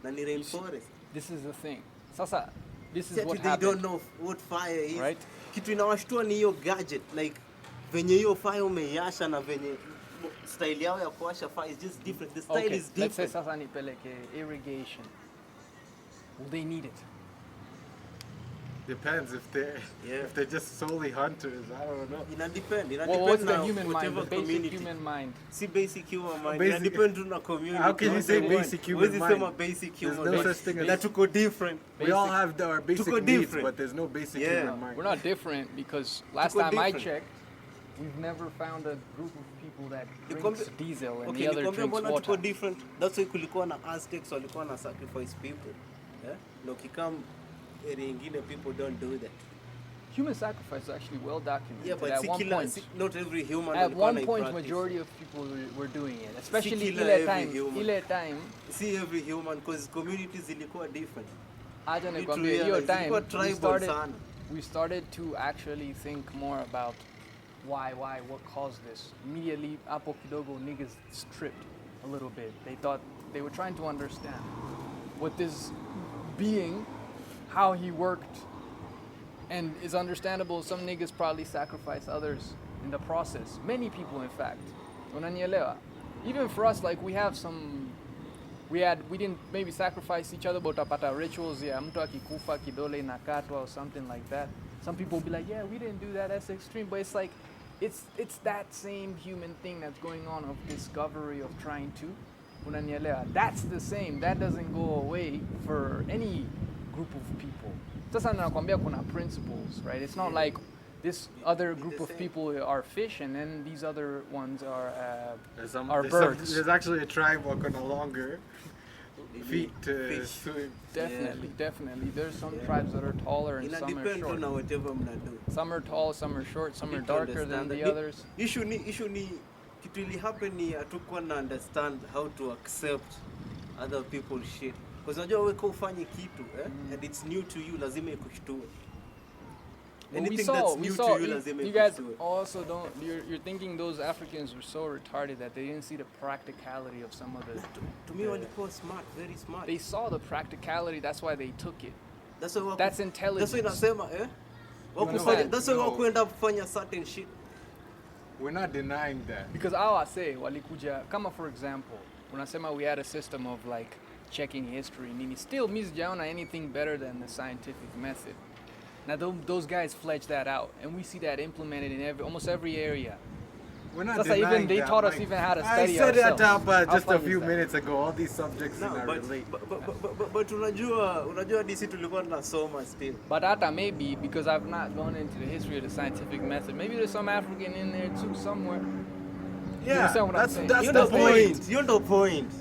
Na ni rainforest. This is the thing. Sasa, this is Yet what they happened. don't know what fire is. Right. Kitu inawashtua ni hiyo gadget, like venye hiyo fire umeiasha na venye style yao ya kuasha fire is just different. The style Okay, is let's say different. sasa nipeleke irrigation. Will they need it? Depends if they're just solely hunters. I don't know. Ina depend Well, what's na the human mind? whatever The basic community. human mind. Si basic human mind. Basic- Ina depend tu na community. How can you Not say everyone. basic human Huwezi mind? sema basic There's human no mind. such thing as Na tuko different. We all Basic. have our basic Tuko needs, different. but there's no basic Yeah. human mind. We're not different because last Tuko time I different. checked, we've never found a group of people that Nikwambie- drinks diesel and Okay, the other nikwambie drinks mbona tuko water. different. That's why kulikuwa na Aztecs walikuwa na sacrifice people. Yeah? Na ukikam area ingine people don't do that. Human sacrifice is actually well documented. Yeah, but at si one kila, point, si, not every human at walikuwa one na point, practice. majority of people were doing it. Especially kila ile every time, human. ile time. See every human because communities zilikuwa different. Acha Need to nikwambie, hiyo realize, time ilikuwa tribal sana. we started to actually think more about what caused this. Immediately, hapo kidogo niggas stripped a little bit. They thought they were trying to understand what this being, how he worked, and it's understandable. Some niggas probably sacrifice others in the process. Many people, in fact. Unanielewa? Even for us, like we have some. We didn't maybe sacrifice each other, but utapata rituals ya mtu akikufa kidole inakatwa or something like that. Some people will be like, yeah, we didn't do that, that's extreme. But it's like, it's that same human thing that's going on of discovery of trying to. Unanielewa? That's the same. That doesn't go away for any group of people. Sasa nakwambia kuna principles, right? It's not like this other group of people are fish and then these other ones are birds. There's actually a tribe walking no longer feet to Fish. swim. Definitely. There's some tribes that are taller and Ina some are depend tu short. na whatever mnado. Some are tall, some are short, some are Need to darker than understand the that. others. Issue ni kitu ili happen ni hatukuwa na understand how to accept other people's shit. Because unajua wewe kwa ufanye kitu and it's new to you lazima ikushtue. Well, we Anything saw, that's we new saw. to you lazima You guys ikushtue. also don't. You're thinking those Africans were so retarded that they didn't see the practicality of some of the. To me walikuwa smart, very smart. They saw the practicality. That's why they took it. That's why That's intelligence. That's why nasema understand? That's why No. wakuenda kufanya certain shit. We're not denying that. Because I say walikuja kama for example, unasema we had a system of like checking history nini. Still mi sijaona anything better than the scientific method. Now those guys fledged that out, and we see that implemented in almost every area. We're not Sasa denying even they that, taught us Mike. even how to I study said ourselves. it hapa How just a funny few is that? minutes ago. All these subjects No, are but relate. but unajua DC tulikuwa tunasoma still. But hata maybe because I've not gone into the history of the scientific method, maybe there's some African in there too somewhere. Yeah, understand what I'm that's saying? that's Hiyo the ndo point. point. Hiyo ndo point.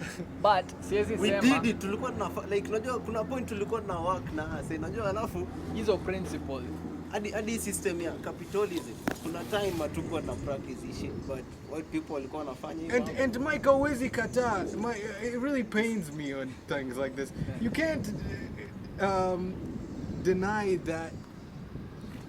But siwezi We sema did it. Tulikuwa like unajua kuna point tulikuwa tuna work na ase. Unajua alafu hizo principle. hadi system ya capitalism. Kuna time hatukuwa na practice hii shit, but white people walikuwa wanafanya hivyo. And Michael Wizzy Kata, it really pains me on things like this. You can't deny that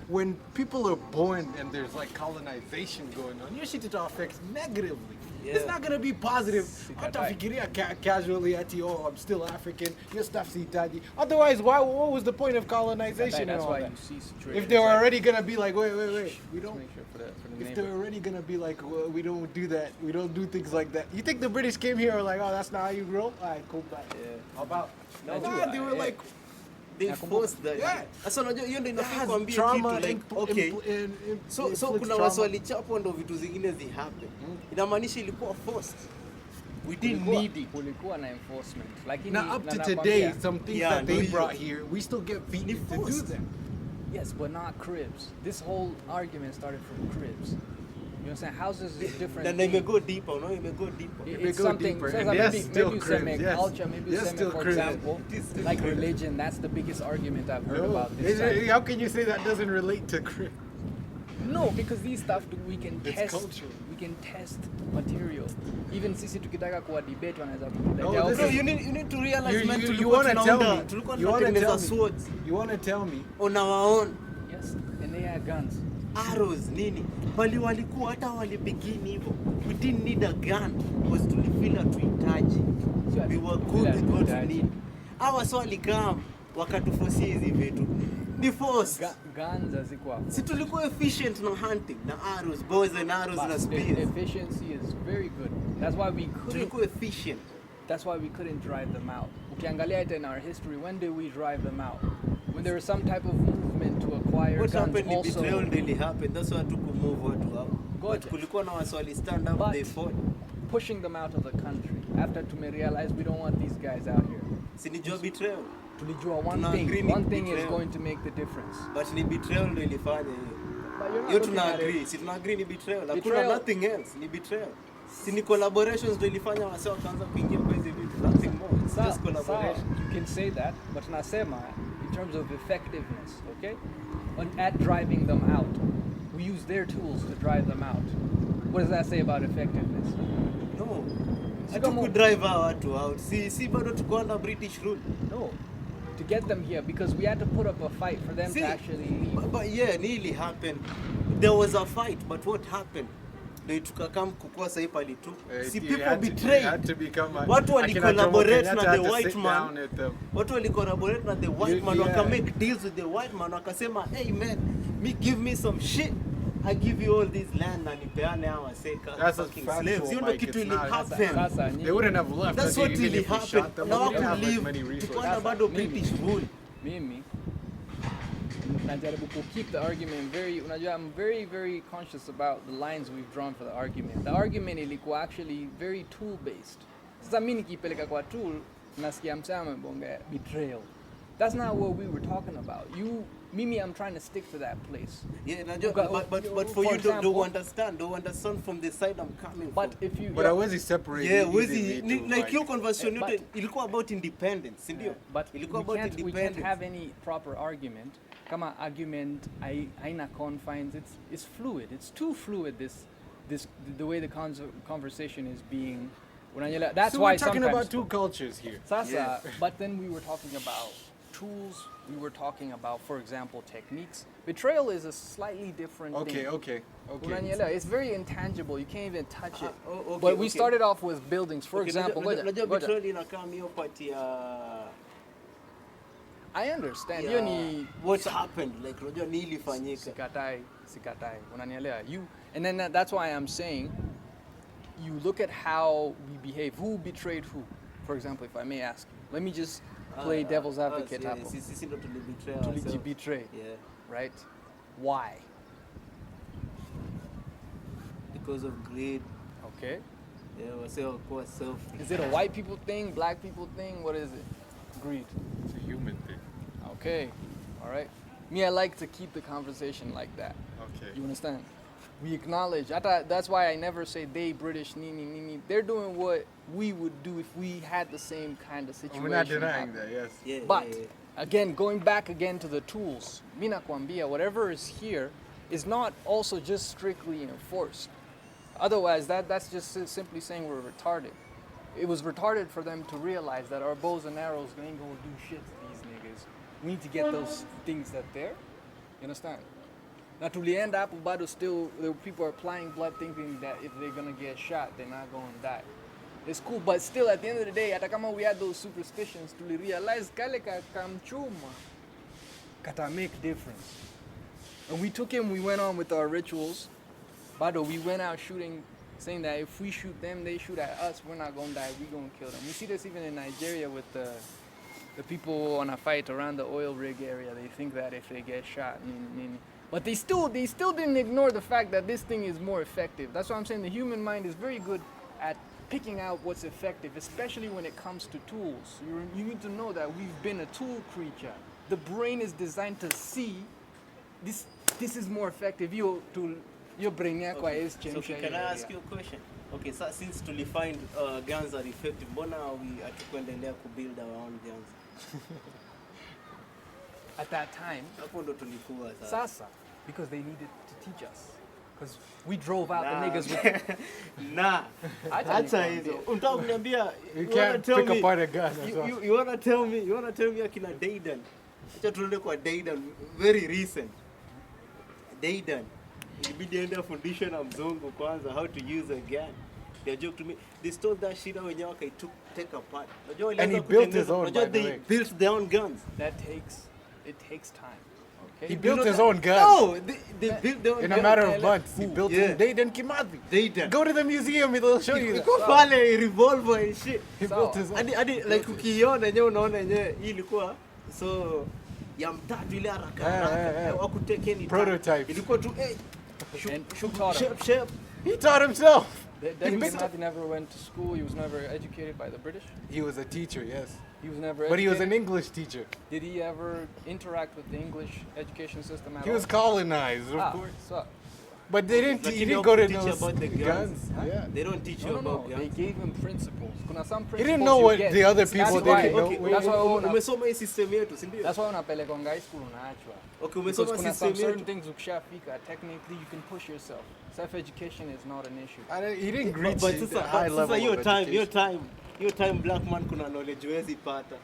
when people are born and there's like colonization going on, your shit affects negatively. Yeah. It's not gonna be positive. Hata fikiria casually at oh, I'm still African. Your stuff's Itaji. Otherwise, what was the point of colonization and That's all why that? you see situations. If they were like- already gonna be like, wait, we Just don't. make sure for the If neighbor. they're already gonna be like, well, we don't do that, we don't do things like that. You think the British came here and were like, oh, that's not how you roll? All right, cool, bye. Yeah. How about? No, Nah, they were yeah. like, They Nakumbuka. forced that. Yeah. Sasa unajua hiyo ndio it inafaa has kuambia trauma kitu like okay. So inflicts kuna trauma. waswali chapo ndo vitu zingine zi happen. Inamaanisha ilikuwa forced. We didn't Kulikuwa- need it. kulikuwa na enforcement. Lakini Now, up to na today, nakwambia, some things Yeah, that they no, brought here, we still get beaten to do forced. that. yes, but not cribs. This whole argument started from cribs. You know what I'm saying? Houses is different. Na thing. imego deeper, unaona imego deeper. It- They it's go something. deeper, Sasa and there's maybe still useme cribs, yes. culture, maybe There's useme, still for cribs. example, It is still like cribs. religion. That's the biggest argument I've heard No. about this side. How can you say that doesn't relate to crib? No, because these stuff we can It's test. cultural. We can test material. Even sisi tukitaka kuwa debate wanaweza No, kutuletea, this No, okay, you need to realize man You tulikuwa want to tell tunaunda, me? tulikuwa You want to tunatengeneza tell me? swords You want to tell me? on our own. yes, and they had guns. Arrows nini bali walikuwa hata walibegin hivyo. We didn't need a gun because tulifeel hatuhitaji. So, We were good yeah, with what we hatuhitaji. need. Hawa so walikam wakatuforce hizi vitu. Ni force. Guns hazikuwa. Si tulikuwa efficient na hunting na arrows, bows and arrows na But spears. efficiency is very good. That's why we couldn't. Tulikuwa efficient. That's why we couldn't drive them out. Ukiangalia it in our history, when did we drive them out? When there was some type of movement to acquire What guns happened ni also. betrayal really happened. That's why tukumove watu hapo. Good. But kulikuwa na waswali stand up, But- they fought. Pushing them out of the country after to realize we don't want these guys out here. Si ni job betrayal. Tulijua Tuna agree ni one thing is betrayal. going to make the difference. But ni betrayal ndio ilifanya hiyo. But you're not Hiyo looking tuna at agree. it. Si tuna agree ni betrayal. Hakuna Betrayal. nothing else. Ni betrayal. Si ni collaborations ndio ilifanya wase wakaanza kuingia kwa hizi vitu. Nothing more. It's just collaboration. You can say that, but nasema in terms of effectiveness, okay? At driving them out, we use their tools to drive them out. What does that say about effectiveness? No. Si kama- Hatukudrive hawa watu out. Si bado tuko under British rule. No, to get them here because we had to put up a fight for them See, to actually leave. but yeah, nearly happened. There was a fight, but what happened? Ndio tukakam kukua sasa pale tu. Si people betrayed. Watu walicollaborate na the white man. Watu walicollaborate na the white man, waka make deals with the white man, wakasema, hey man, give me some shit. I give you all this land na nipeane hawa seka. That's a fucking factual, slaves. Hiyo ndio Mike, kitu it's ili not- happen. Sasa They wouldn't have left. That's us what even really if we happened. shot them. Na We didn't have as wakulive. many resources. Tukaona bado Mimi. British rule. Mimi najaribu ku keep the argument very unajua I'm very conscious about the lines we've drawn for the argument. The argument ilikuwa actually very tool based. Sasa mimi nikipeleka kwa tool nasikia msama bonga betrayal. That's not what we were talking about. Mimi, I'm trying to stick to that place. Yeah, najua, Uka- but for for you example- don't understand from the side I'm coming But from. if you But I was separated. Yeah, easily wezi, to, like your conversation but- yote ilikuwa about independence, si ndio? but Ilikuwa we about can't independence. have any proper argument. Kama argument haina confines. It's fluid. It's too fluid. The way the conversation is being. Unanielewa? That's So why we're talking sometimes about two cultures here. Sasa, Yeah. but then we were talking about tools. We were talking about, for example, techniques. Betrayal is a slightly different Okay, thing. okay. Unanielewa? It's very intangible. You can't even touch it. Okay, But we okay. started off with buildings. For Okay, example, unajua ngoja. betrayal inakaa hiyo part ya I understand. Hiyo ni what happened, like unajua nini ilifanyika. sikatai. Unanielewa? And then that's why I'm saying you look at how we behave. Who betrayed who? For example, if I may ask you. Let me just play devil's advocate hapo. Sisi ndo tulibetray ourselves. Tulijibetray, Yeah, right? Why? because of greed. Okay. Yeah, wase wakuwa selfish. Is it a white people thing, black people thing? What is it? Greed. It's a human thing. Okay. All right. Me, I like to keep the conversation like that. Okay. You understand? we acknowledge. That's why I never say they British nini nini. They're doing what we would do if we had the same kind of situation. We're not denying happen. that, yes. Yeah, But yeah, again, going back again to the tools, mina kwambia, whatever is here is not also just strictly enforced. Otherwise, that's just simply saying we're retarded. It was retarded for them to realize that our bows and arrows ain't gonna do shit to these niggas. We need to get those things that there. You understand? Now to the end, Apple Bado still, the people are applying blood thinking that if they're gonna get shot, they're not gonna die. It's cool, but still at the end of the day, hata kama we had those superstitions, to realize kale kamchuma kata make difference. And we took him, we went on with our rituals. Bado, we went out shooting, saying that if we shoot them, they shoot at us, we're not gonna die, we're gonna kill them. We see this even in Nigeria with the people on a fight around the oil rig area. They think that if they get shot, but they still didn't ignore the fact that this thing is more effective. That's why I'm saying the human mind is very good at picking out what's effective, especially when it comes to tools. You need to know that we've been a tool creature. The brain is designed to see this is more effective. Your brain yako haiwezi So chemsha can I hiyo ask you a question? Okay, so since to find guns are effective, mbona hatukuendelea kubuild our own guns? at that time. Hapo ndo tulikuwa sasa. Sasa, because they needed to teach us. Because we drove out the niggas with... Nah, Acha hizo. Unataka kuniambia, You can't pick apart a gun. you wanna tell me akina Dayton. Acha tuende kwa Dayton, very recent. Dayton. Ilibidi ende afundishwe na mzungu kwanza how to use a gun. They joke to me. They stole that shit out wenyewe take apart. And he built his own, by the they way. built their own guns. It takes time. Okay? He built his own gun. No, they built their own In a gun. matter of months. He built Yeah. it. Dayton Kimathi. Dayton. Go to the museum, they'll show you that. Iko pale revolver and shit. He built his own. Hadi like ukiiona yenyewe unaona yenyewe hii ilikuwa so ya mtatu ile haraka haraka wakutake any Prototypes. ilikuwa tu And who taught him? shape. He taught himself. Dayton Kimathi never went to school. He was never educated by the British. He was a teacher, yes. He was never But he was educated. an English teacher. Did he ever interact with the English education system at He all? was colonized, of course. So, But they didn't. Like He you didn't know, go to teach those about the guns. Yeah. They don't teach you no, about They guns. gave him principles. Kuna some principles He didn't know you what get. the other That's people why- didn't know. Okay, That's why umesoma hii system yetu, si ndio? That's why unapeleka high school unaachwa. Okay, Because umesoma kuna system some certain yetu. things ukishafika, technically you can push yourself. Self-education is not an issue. He didn't reach But the sasa high level hiyo of time, education. hiyo time black man kuna knowledge huwezi pata.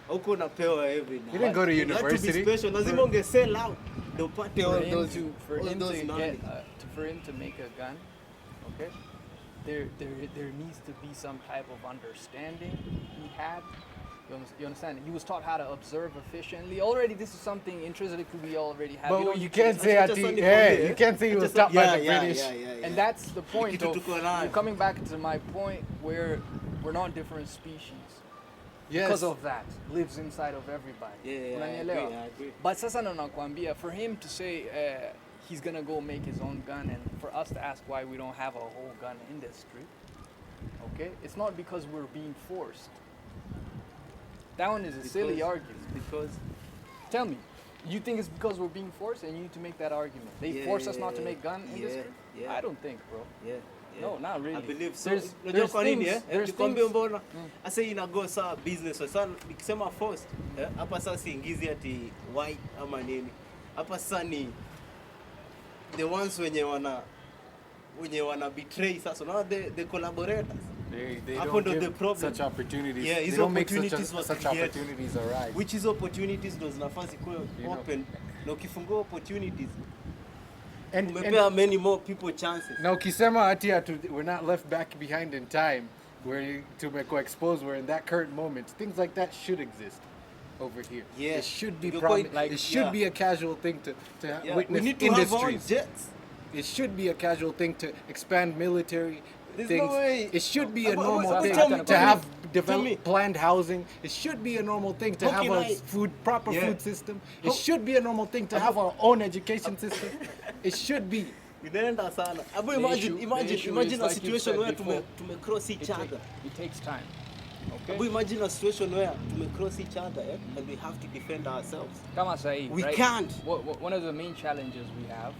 Huko unapewa every now. He didn't go to You had to be university. special. Lazima unge sell out. Ndio upate For all him those to for all him those to knowledge. get for him to make a gun, okay, there needs to be some type of understanding he had. You understand? He was taught how to observe efficiently. Already, this is something intrinsically we already have. But you can't say Just at the on the hey, point, you can't say he was taught by the British. And that's the point. Kitu Of, tuko nayo. you're coming back to my point where we're not different species. Yes. Because of that, lives inside of everybody. Yeah, Unanielewa? I agree. But sasa ndo nakwambia, for him to say he's gonna go make his own gun, and for us to ask why we don't have a whole gun industry, okay, it's not because we're being forced. That one is a silly argument. Because Tell me, you think it's because we're being forced, and you need to make that argument? They force us not to make gun industry? yeah. I don't think, bro. yeah. No, not really. I believe so. There's Unajua kwa nini things- there's Nikwambie things- mbona asa inago saa business sasa nikisema forced hapa sasa siingizi ati white ama nini. Hapa sasa ni the ones wenye wana betray sasa no the collaborators. They Hapo don't ndo give the problem. such opportunities. Yeah, they hizo don't make opportunities such create. opportunities arise. Which is opportunities ndo zinafaa zikuwe know. open. Na ukifungua opportunities And umepea many more people chances. now ukisema ati we're not left back behind in time, we're to expose, we're in that current moment. Things like that should exist over here. Yeah. It should be You're quite- like it should be a casual thing to Yeah, witness we need to have our own industries. jets. It should be a casual thing to expand military There's things. no way. It should be a But- normal but thing tell me- to tell me- have tell me. developed planned housing. It should be a normal thing to How have can a I- proper Yeah. food system. It How- should be a normal thing to have our own education system. It should be. Inaenda sana. Abu The imagine issue imagine is, imagine a like you situation said where before, tumecross each other. It takes time. Okay? Abu imagine a situation where tumecross each other and we have to defend ourselves. Kama sahi, We right? can't. One of the main challenges we have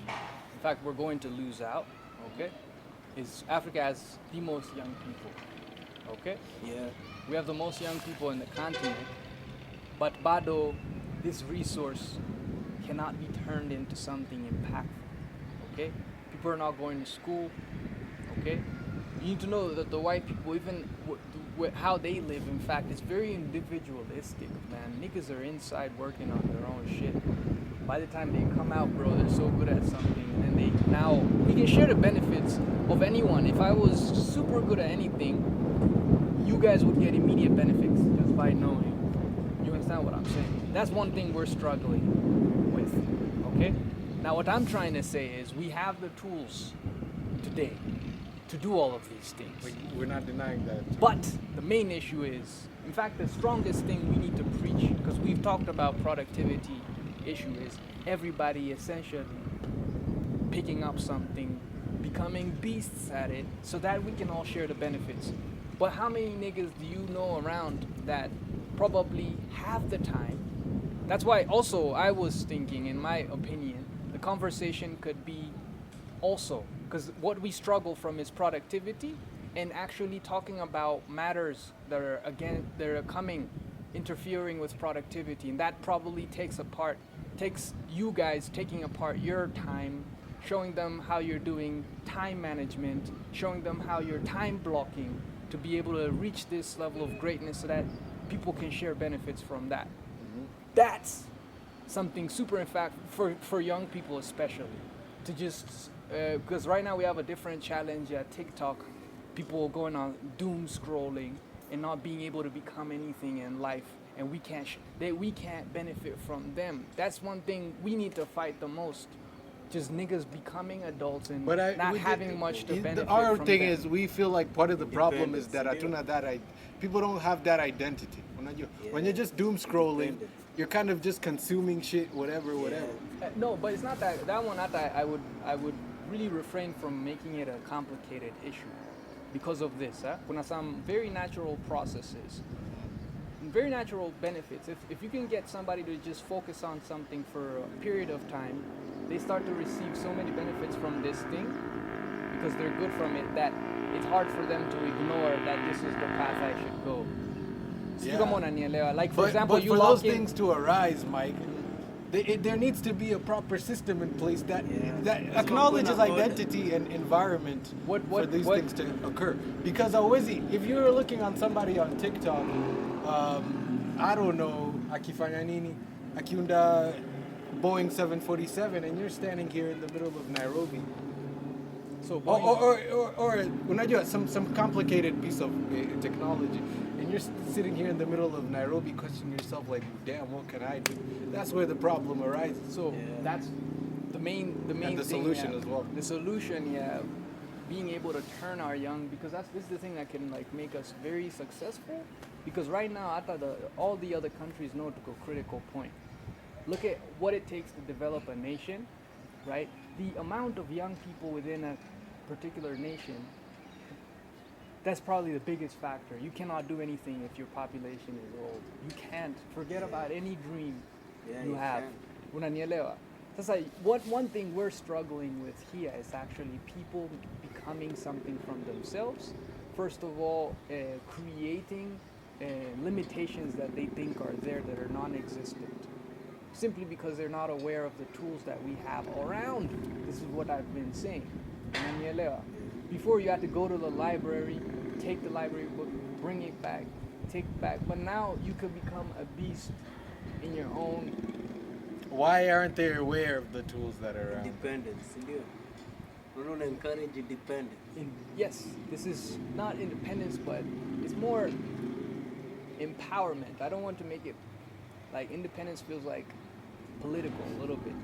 in fact, we're going to lose out, okay, is Africa has the most young people, okay? Yeah. We have the most young people in the continent, but Bado, this resource cannot be turned into something impactful, okay? People are not going to school, okay? You need to know that the white people, even how they live, in fact, is very individualistic, man. Niggas are inside working on their own shit. By the time they come out, bro, they're so good at something, and then now we can share the benefits of anyone. If I was super good at anything, you guys would get immediate benefits just by knowing. You understand what I'm saying? That's one thing we're struggling with, okay? Now, what I'm trying to say is we have the tools today to do all of these things. We're not denying that. But the main issue is, in fact, the strongest thing we need to preach, because we've talked about productivity issue, is everybody essentially picking up something, becoming beasts at it, so that we can all share the benefits. But how many niggas do you know around that probably have the time? That's why also I was thinking, in my opinion, the conversation could be also, because what we struggle from is productivity and actually talking about matters that are coming, interfering with productivity, and that probably takes you guys taking apart your time, showing them how you're doing time management, showing them how you're time blocking to be able to reach this level of greatness so that people can share benefits from that. That's something super, in fact, for young people especially, to just, because right now we have a different challenge at TikTok, people going on doom scrolling and not being able to become anything in life, and we can't benefit from them. That's one thing we need to fight the most. Just niggas becoming adults and not having much to benefit our from thing them. is, we feel like part of the problem is that people don't have that identity. When you're just doom scrolling, you're kind of just consuming shit, whatever. No, but it's not that. That one, not that. I would really refrain from making it a complicated issue because of this. Kuna some very natural processes, very natural benefits. If you can get somebody to just focus on something for a period of time, they start to receive so many benefits from this thing because they're good from it that it's hard for them to ignore that this is the path I should go. Like, for example, but you for lock those in, things to arise, Mike, there needs to be a proper system in place that acknowledges identity and environment for these things to occur. Because if you're looking on somebody on TikTok, I don't know, akifanya nini, akiunda Boeing 747, and you're standing here in the middle of Nairobi. so Or unajua, some complicated piece of technology, and you're sitting here in the middle of Nairobi questioning yourself like, damn, what can I do? That's where the problem arises. So that's the main And the thing, solution as well. The solution, being able to turn our young, because this is the thing that can like make us very successful. Because right now, I thought all the other countries know to go critical point. Look at what it takes to develop a nation, right? The amount of young people within a particular nation, that's probably the biggest factor. You cannot do anything if your population is old. You can't. Forget about any dream you have. Unanielewa? That's like one thing we're struggling with here is actually people becoming something from themselves. First of all, creating limitations that they think are there that are non-existent, simply because they're not aware of the tools that we have around. This is what I've been saying. Before you had to go to the library, take the library book, bring it back, take it back. But now you could become a beast in your own. Why aren't they aware of the tools that are around? Independence, ndio. We don't encourage independence. Yes, this is not independence, but it's more empowerment. I don't want to make it like independence feels like political a little bit.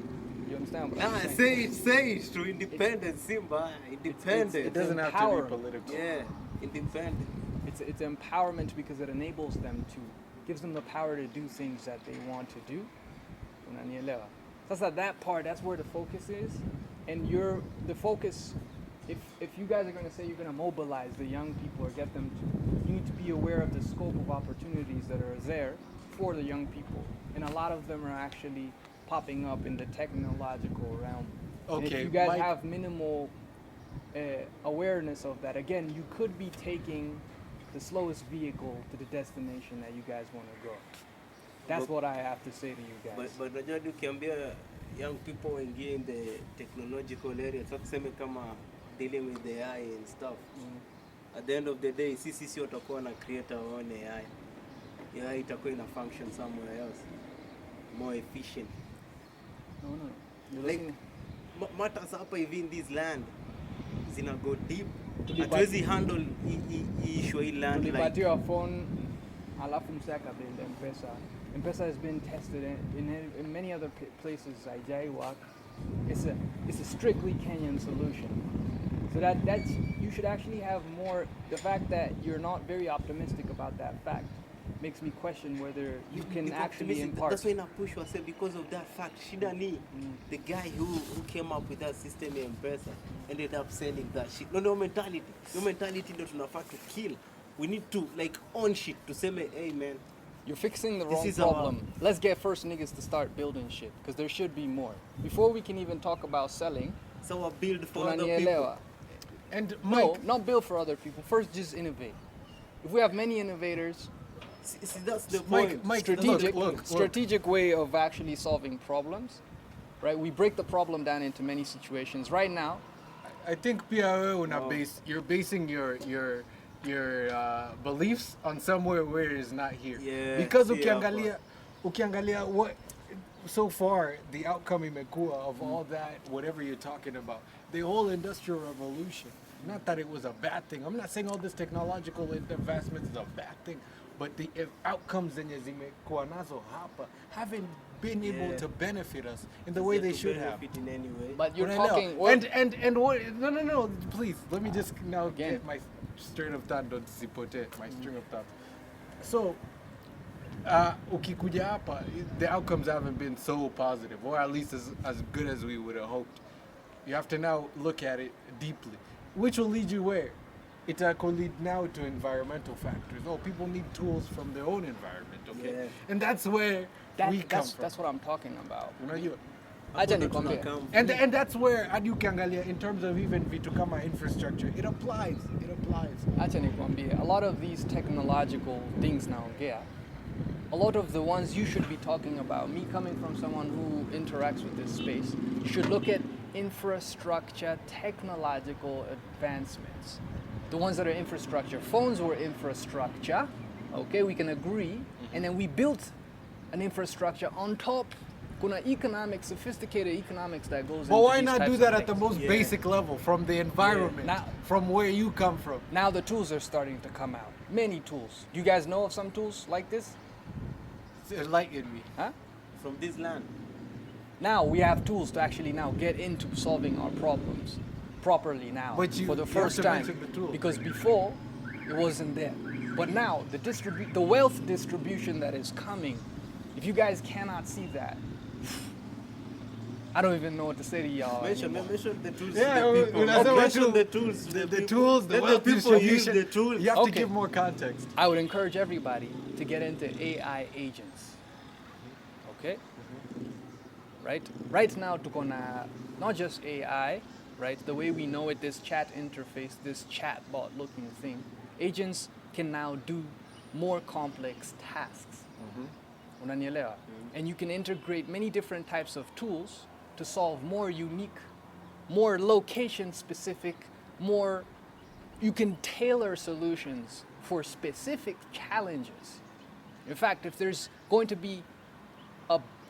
You understand what I'm saying? Say it to independence, Simba. Independence. It doesn't have to be political. Yeah, independent. It's empowerment because it enables them to, gives them the power to do things that they want to do. Unanielewa? That's not that part. That's where the focus is, and the focus. If you guys are going to say you're going to mobilize the young people or get them to, you need to be aware of the scope of opportunities that are there for the young people, and a lot of them are actually popping up in the technological realm. And Okay, if you guys Mike- have minimal awareness of that, again, you could be taking the slowest vehicle to the destination that you guys want to go. That's what I have to say to you guys. But unajua ukiambia young people waingie in the technological area, so tuseme kama dealing with the AI and stuff. At the end of the day, sisi watakuwa na create our own AI. AI itakuwa ina function somewhere else, more efficient. No. Like matters hapa hivi in this land zina go deep. Tulipati- Hatuwezi handle issue hii land like Tulipatiwa phone, alafu msaka build M-Pesa. M-Pesa has been tested in many other places. Haijaiwak. It's a strictly Kenyan solution. So that's you should actually have more. The fact that you're not very optimistic about that fact makes me question whether you can actually impart. That's why na push wase because of that fact. Shida ni the guy who came up with that system in M-Pesa ended up selling that shit. No mentality. No mentality ndo tunafaa to kill. We need to like own shit to say, hey man, You're fixing the This wrong is our- problem. Let's get first niggas to start building shit, because there should be more. Before we can even talk about selling, so I build for other people. tunanielewa. And No, Mike, not build for other people. First, just innovate. If we have many innovators, See, that's the Mike, point. Mike, strategic, look. strategic way of actually solving problems, right? We break the problem down into many situations. Right now, I think pia wewe you're basing your beliefs on somewhere where it is not here. Yeah, Because yeah, ukiangalia what so far the outcome imekuwa of all that, whatever you're talking about, the whole industrial revolution. Not that it was a bad thing. I'm not saying all this technological advancement is a bad thing, but the outcomes zenye zimekuwa nazo hapa haven't been able Yeah. to benefit us in the way they should have. Benefit in any way. but you're Unaelewa? talking. Well, And what? No. Please let me just now Again. get my string of thought. Don't sipote my string of thought. So, ukikuja hapa, the outcomes haven't been so positive, or at least as good as we would have hoped. You have to now look at it deeply, which will lead you where? It will lead now to environmental factors. Oh, people need tools from their own environment, okay? Yeah. And that's where we come from. that's what I'm talking about. Unajua? Acha Hapo ndo nikwambie. tunakam- And that's where hadi ukiangalia in terms of even vitu kama infrastructure, it applies. Acha nikwambie, a lot of these technological things now, yeah, a lot of the ones you should be talking about, me coming from someone who interacts with this space, you should look at infrastructure, technological advancements. The ones that are infrastructure. Phones were infrastructure, okay, we can agree, and then we built an infrastructure on top. Kuna sophisticated economics that goes But into why these not types do of that at the things. most Yeah. basic level, from the environment, Now- from where you come from? Now the tools are starting to come out. Many tools. Do you guys know of some tools like this? Enlighten me. Huh? from this land. Now we have tools to actually now get into solving our problems properly now But you- for the you have first to time. mention the tools. Because before it wasn't there. But now the wealth distribution that is coming, if you guys cannot see that, I don't even know what to say to y'all. Mention anymore. the tools Yeah, to the people. unasema Mention tu- the tools. to The people. tools, the Let wealth the people use distribution. the tools. You have to Okay. give more context. I would encourage everybody to get into AI agents. Okay? Right now, tukona not just AI, right? The way we know it, this chat interface, this chatbot looking thing. Agents can now do more complex tasks. Unanielewa? And you can integrate many different types of tools to solve more unique, more location specific, more you can tailor solutions for specific challenges. In fact, if there's going to be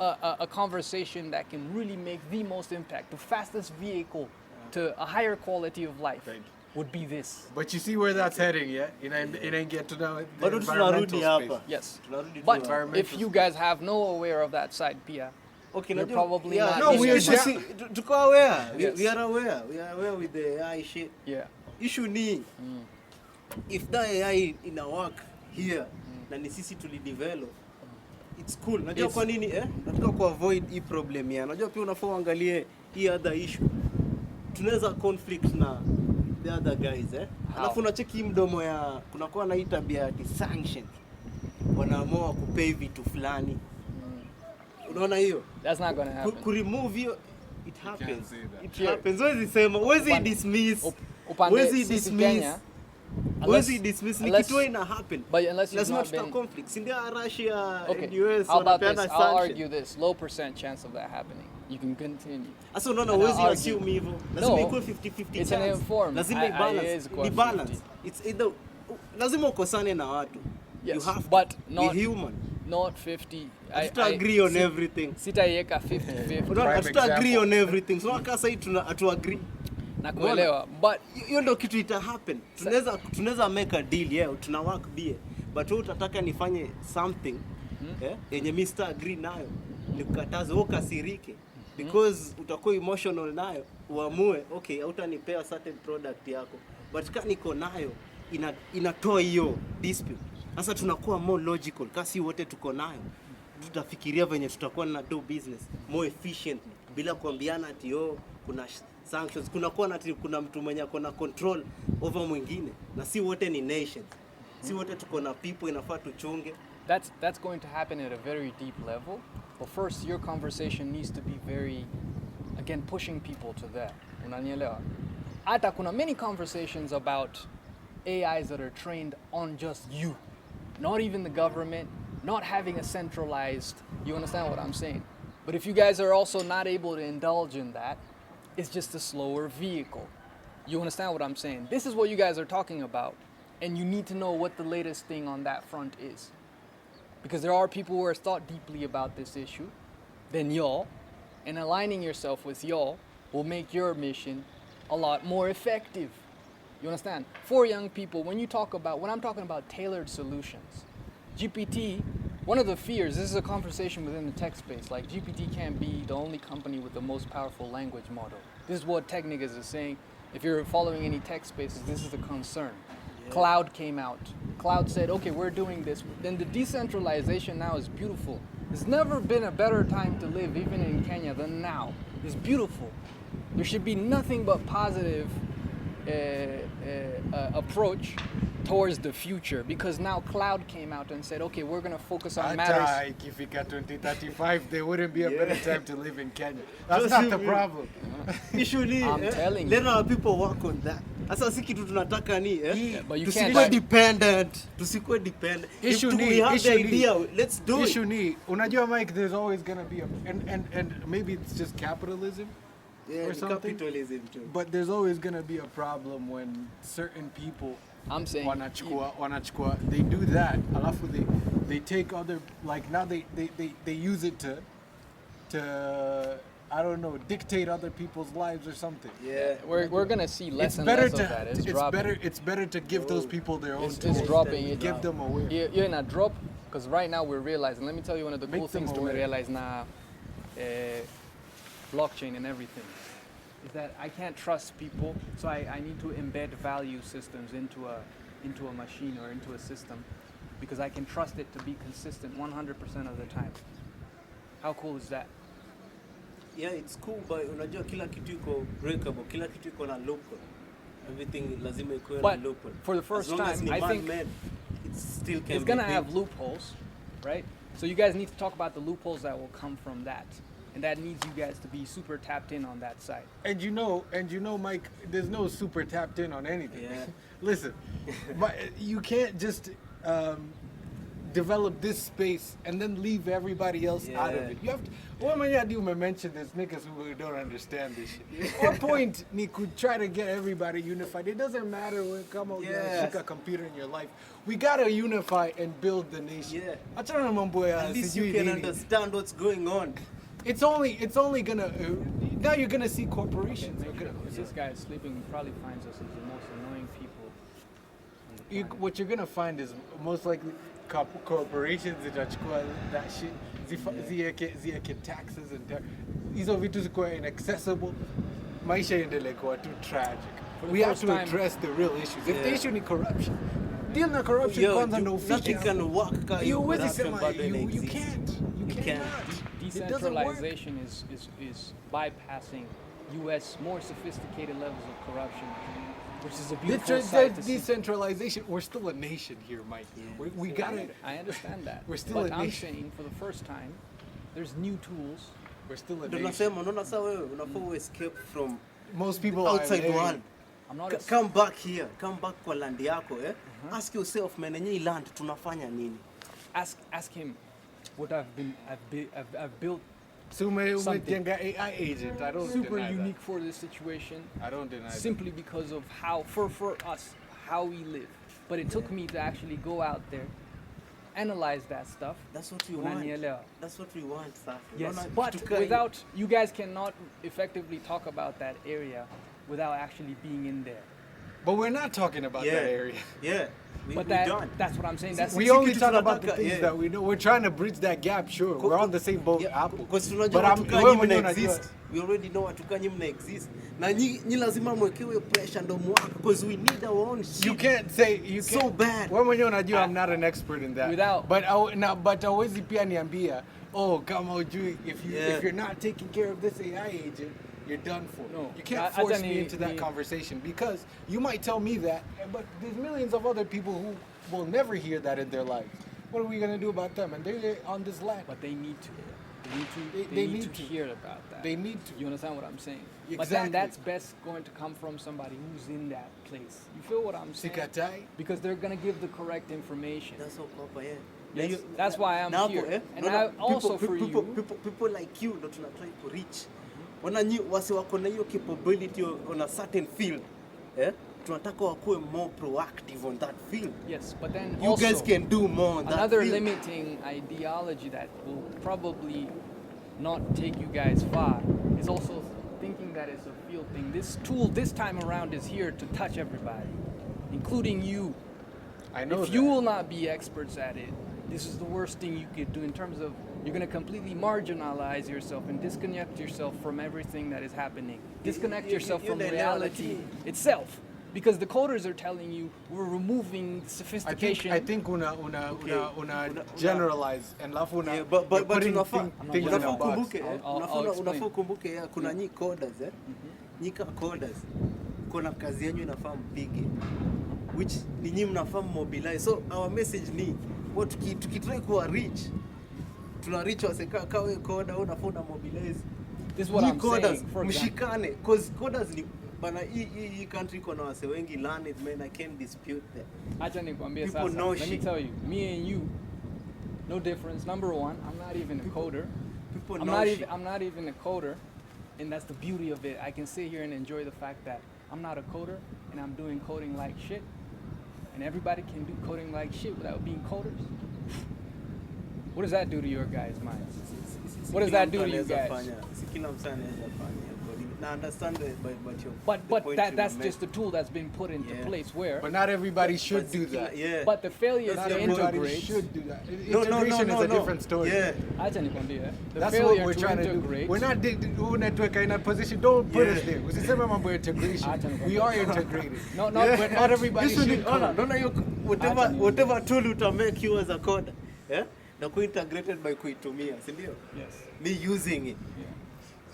a conversation that can really make the most impact, the fastest vehicle to a higher quality of life Thank you. would be this. But you see where that's heading, yeah? It ain't get to know the Bado environmental tunarudi space. hapa. Yes. Tunarudi tu But hapa. Environmental if you guys have no aware of that side, Pia, Okay, you're najua- probably yeah, not No, we are issue just- si- tuko aware. Yes. We are aware. We are aware with the AI shit. yeah. Issue ni if that AI ina work here na ni sisi tulidevelop, it's cool. Najua It's- kwa nini nataka ku avoid hii problem ya. Najua pia unafaa uangalie hii other issue. Tunaweza conflict na the other guys How? Alafu unacheki hii mdomo ya kunakuwa na hii tabia ya sanctions. Wanaamua kupay vitu fulani. Unaona hiyo? That's not gonna happen. Ku remove hiyo It happens. say that. It Here. happens. Huwezi sema, huwezi Upande- dismiss. Upande Huwezi sisi dismiss. Kenya, Huwezi dismiss. Ni unless- kitu ina happen. but unless you've Lazima not tuta been- conflict. Si ndio Russia okay, and US how about this? wanapeana I'll sanction. argue this. Low percent chance of that happening. You can continue. Sasa unaona And I'll huwezi argue- assume hivyo. Lazima No, ikuwe 50-50 it's an chance. informed. Lazima I- ibalance. is kwa Ni balance. 50. It's either lazima ukosane na watu. You Yes, have to but be not human. not 50. Hatuta agree on everything. Sitaiweka 50-50 Unaona, Prime hatuta agree example. on everything. So kama sasa hivi hatu agree. na kuelewa, but Hiyo ndio kitu ita happen. Tunaweza make a deal, yeah, tuna work bie. But wewe utataka nifanye something yenye mimi sita agree nayo. Nikukataze wewe ukasirike because utakuwa emotional nayo, uamue okay, hautanipea certain product yako. But kama niko nayo inatoa hiyo dispute. Sasa tunakuwa more logical. Kasi wote tuko nayo. Tutafikiria venye tutakuwa na do business more efficiently bila kuambiana ati kuna sanctions, kuna mtu mwenye ako na control over mwingine, na si wote ni nations, si wote tuko na people, inafaa tuchunge. that's going to happen at a very deep level. But first, your conversation needs to be very, again, pushing people to that. Unanielewa? Hata kuna many conversations about AIs that are trained on just you, not even the government, not having a centralized. You understand what I'm saying? But if you guys are also not able to indulge in that, it's just a slower vehicle. You understand what I'm saying? This is what you guys are talking about, and you need to know what the latest thing on that front is. Because there are people who are thought deeply about this issue than y'all, and aligning yourself with y'all will make your mission a lot more effective. You understand? For young people, when I'm talking about tailored solutions, GPT, one of the fears, this is a conversation within the tech space, like GPT can't be the only company with the most powerful language model. This is what Technicus is saying. If you're following any tech spaces, this is a concern. Yeah. Cloud came out. Cloud said, okay, we're doing this. Then the decentralization now is beautiful. There's never been a better time to live, even in Kenya, than now. It's beautiful. There should be nothing but positive approach towards the future, because now cloud came out and said, okay, we're going to focus on matters. Hata ikifika 2035, there wouldn't be a better time to live in Kenya. That's Just not you- the problem. Usually, I'm telling let you. our people work on that. Sasa si kitu tunataka ni but you tusikuwe can't- dependent. Tusikuwe dependent. If Issue we ni- have the issue ni- idea, let's do it. Issue ni, unajua Mike, there's always gonna be and maybe it's just capitalism, Yeah, or ni something. capitalism too. but there's always gonna be a problem when certain people I'm saying, wanachukua, they do that, alafu they take other, like now they use it to I don't know, dictate other people's lives or something. Yeah. we're going to see less It's and better less to of that. It's better to give those people their own It's tools. dropping. It, Give them away. You're in a drop, because right now we're realizing, let me tell you one of the Make cool them things to aware. realize now, blockchain and everything, is that I can't trust people, so I need to embed value systems into a machine or into a system, because I can trust it to be consistent 100% of the time. How cool is that? Yeah, it's cool, but unajua kila kitu iko breakable, kila kitu iko na loophole. Everything lazima ikuwe na But loophole. for the first as long as time, ni I think man-made, it still can it's be gonna built. have loopholes, right? So you guys need to talk about the loopholes that will come from that, and that needs you guys to be super tapped in on that side. And you know, Mike, there's no super tapped in on anything. Yeah. Listen, but you can't just develop this space and then leave everybody else out of Yeah. it. You have to. What man you mention this niggas who don't understand this shit. Our point, ni could try to get everybody unified. It doesn't matter when come out Yes. shika computer in your life. We gotta unify and build the nation. Yeah. Achana na mambo ya At least you sijui can nini. understand what's going on. It's only gonna now you're gonna see corporations. They're gonna, This guy is sleeping probably finds us as the most annoying people on the planet. what you're gonna find is most likely corporations zitachukua that shit zieke taxes and hizo vitu zikuwa inaccessible, maisha iendelee kuwa too tragic. For the We have first to time- address the real issues. If the Yeah. issue ni corruption, deal na corruption Yo, kwanza you- ndo nothing ufike. can work ka You hiyo huwezi corruption sema bado you ina can't. exist. You You cannot. can't. It doesn't work. Decentralization is bypassing U.S. more sophisticated levels of corruption, which is a beautiful sight to see. Decentralization. We're still a nation here, Mike. Yeah. We gotta. I understand that. We're still but a I'm nation. saying for the first time, there's new tools We're still a Ndio nation. nasema unaona sasa wewe unafaa escape from Most people outside are world. I'm not Come back here, come back kwa land yako Ask yourself man, yenye hii land tunafanya nini? ask him what I've built So umejenga AI agent. I don't super deny unique for this situation. That. I don't deny Simply because of how for us how we live. But it took me to actually go out there, analyze that stuff. That's what we want. Unanielewa? That's what we want, Safi. Yes, Unaona but kitu kai- without you guys cannot effectively talk about that area without actually being in there. that. But we're not talking about that area. Yeah. But we don't. that's what I'm saying. That's We Sisi only kitu talk about the tunataka, things yeah. that we know. We're trying to bridge that gap, sure. We're on the same boat, Yeah, Apple. because But tunajua I'm- watukanyi wewe mna mwenyewe unajua. exist. We already know watukanyi mna exist. Na nyi lazima mwekewe pressure ndo mwaka because we need our own shit. You can't say you So can't. bad. Wewe mwenyewe unajua I'm not an expert in that. Without- but hauwezi pia niambia, oh kama hujui if Yeah. you're not taking care of this AI agent, you're done for. No. You can't Acha force ni- me into that ni- conversation because you might tell me that, but there's millions of other people who will never hear that in their lives. What are we gonna do about them? And they're on this land. But they need to. They They need need to to. hear about that. They need to. You understand what I'm saying? But Exactly. then that's best going to come from somebody who's in that place. You feel what I'm saying? Sikatai. Because they're gonna give the correct information. That's so proper, yeah. Yes, Na hiyo- that's why I'm na hapo, here. And no, I also people, for people, you. people like you ndo tuna try to reach. Wana nyi wasi wako na hiyo capability on a certain field. Tunataka wakuwe more proactive on that field. Yes, but then You also guys can do more on that another field. limiting ideology that will probably not take you guys far is also thinking that it's a field thing. This tool this time around is here to touch everybody, including you. I know If that. you will not be experts at it, this is the worst thing you could do in terms of you're going to completely marginalize yourself and disconnect yourself from everything that is happening. Disconnect yourself from reality itself. Because the coders are telling you we're removing sophistication. I think una generalize and lafu una Yeah, but you're putting unafaa things in a unafaa box. ukumbuke I'll explain. unafaa ukumbuke kuna nyi coders nyika coders kuna kazi yenu inafaa mpige which ni nyinyi mnafaa mobilize. So our message ni what tukitry kuwa reach tuna reach waseka kawe coder unafaa una mobilize. This is what Nyi I'm coders, saying. For example, mshikane cause coders ni bana hii country iko na wase wengi learned men, I can't dispute that. acha nikwambie People sasa. know Let me shit. tell you, me and you, no difference. Number one, I'm not even a coder. People I'm know not shit. even I'm not even a coder, and that's the beauty of it. I can sit here and enjoy the fact that I'm not a coder and I'm doing coding like shit, and everybody can do coding like shit without being coders. What does that do to your guys' minds? What does that do to you guys? Si kila mtu anaweza fanya coding. Na understand but your the But point you that's make. just a tool that's been put into Yeah. place where. But not everybody should But do si kila- that. Yeah. But the failure Not to everybody integrate. should do that. No, Integration is a different story. Yeah. Acha nikwambie, the That's failure what we're to trying to do. integrate. We're not unatuweka in a position. Don't put Yeah. us there. Usiseme mambo ya integration. Acha nikwambie. We are integrated. No, But not everybody This should should be honor. code. Don't you whatever tool uta make you as a coder. Yeah? Na integrated by kuitumia, si ndio? Yes. Me using it. Yeah.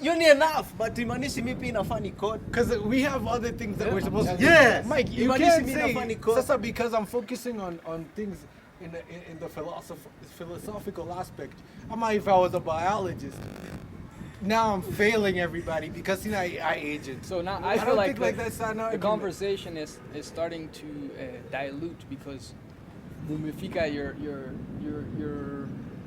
You need enough, but imanishi mi pia inafaa ni code. Because we have other things that Yeah. we're supposed to do. Yes. Mike, you Imagine can't me say, na funny code. Sasa, because I'm focusing on things in the philosophical aspect. I'm not if I was a biologist. Now I'm failing everybody because you know I agent. So now I I feel don't like, think that's not an the argument. conversation is starting to dilute because mumefika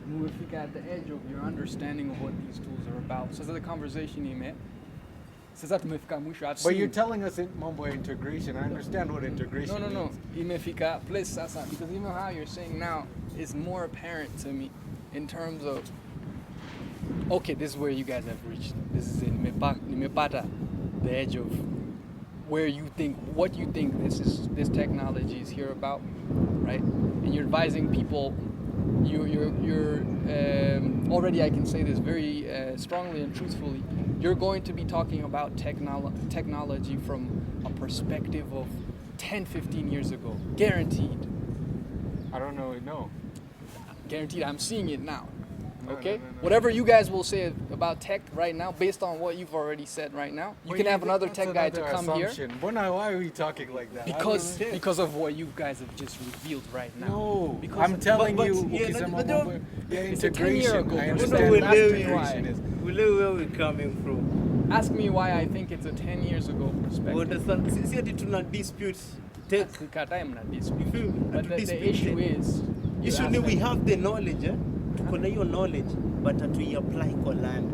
mumefika at the edge of your understanding of what these tools are about. So the conversation sasa tumefika mwisho. I've But you're seen- telling us in mambo ya integration. I understand what integration no. means. Imefika place sasa because even how you're saying now is more apparent to me in terms of okay, this is where you guys have reached. This is in nimepata the edge of where you think what you think this technology is here about, right? And you're advising people. You're already I can say this very strongly and truthfully. You're going to be talking about technology from a perspective of 10, 15 years ago, guaranteed. I don't know. No. Guaranteed. I'm seeing it now. Okay? no. Whatever you guys will say about tech right now, based on what you've already said right now, you can have another tech guy to come here. Mbona, why are we talking like that? I don't understand. Because of what you guys have just revealed right now. No, Because I'm telling but- you, yeah, ukisema but mambo don't- ya It's a 10-year integration. ago I perspective. understand That's what why. integration is. Where we coming from? Ask me why I think it's a 10 years ago perspective. Understand? Sisi ati tuna dispute tech. Sikatai mna dispute. Feel- But the dispute issue tech. is, you Issue ask ni them, we have the knowledge, tuko na hiyo knowledge but hatuiapply kwa land.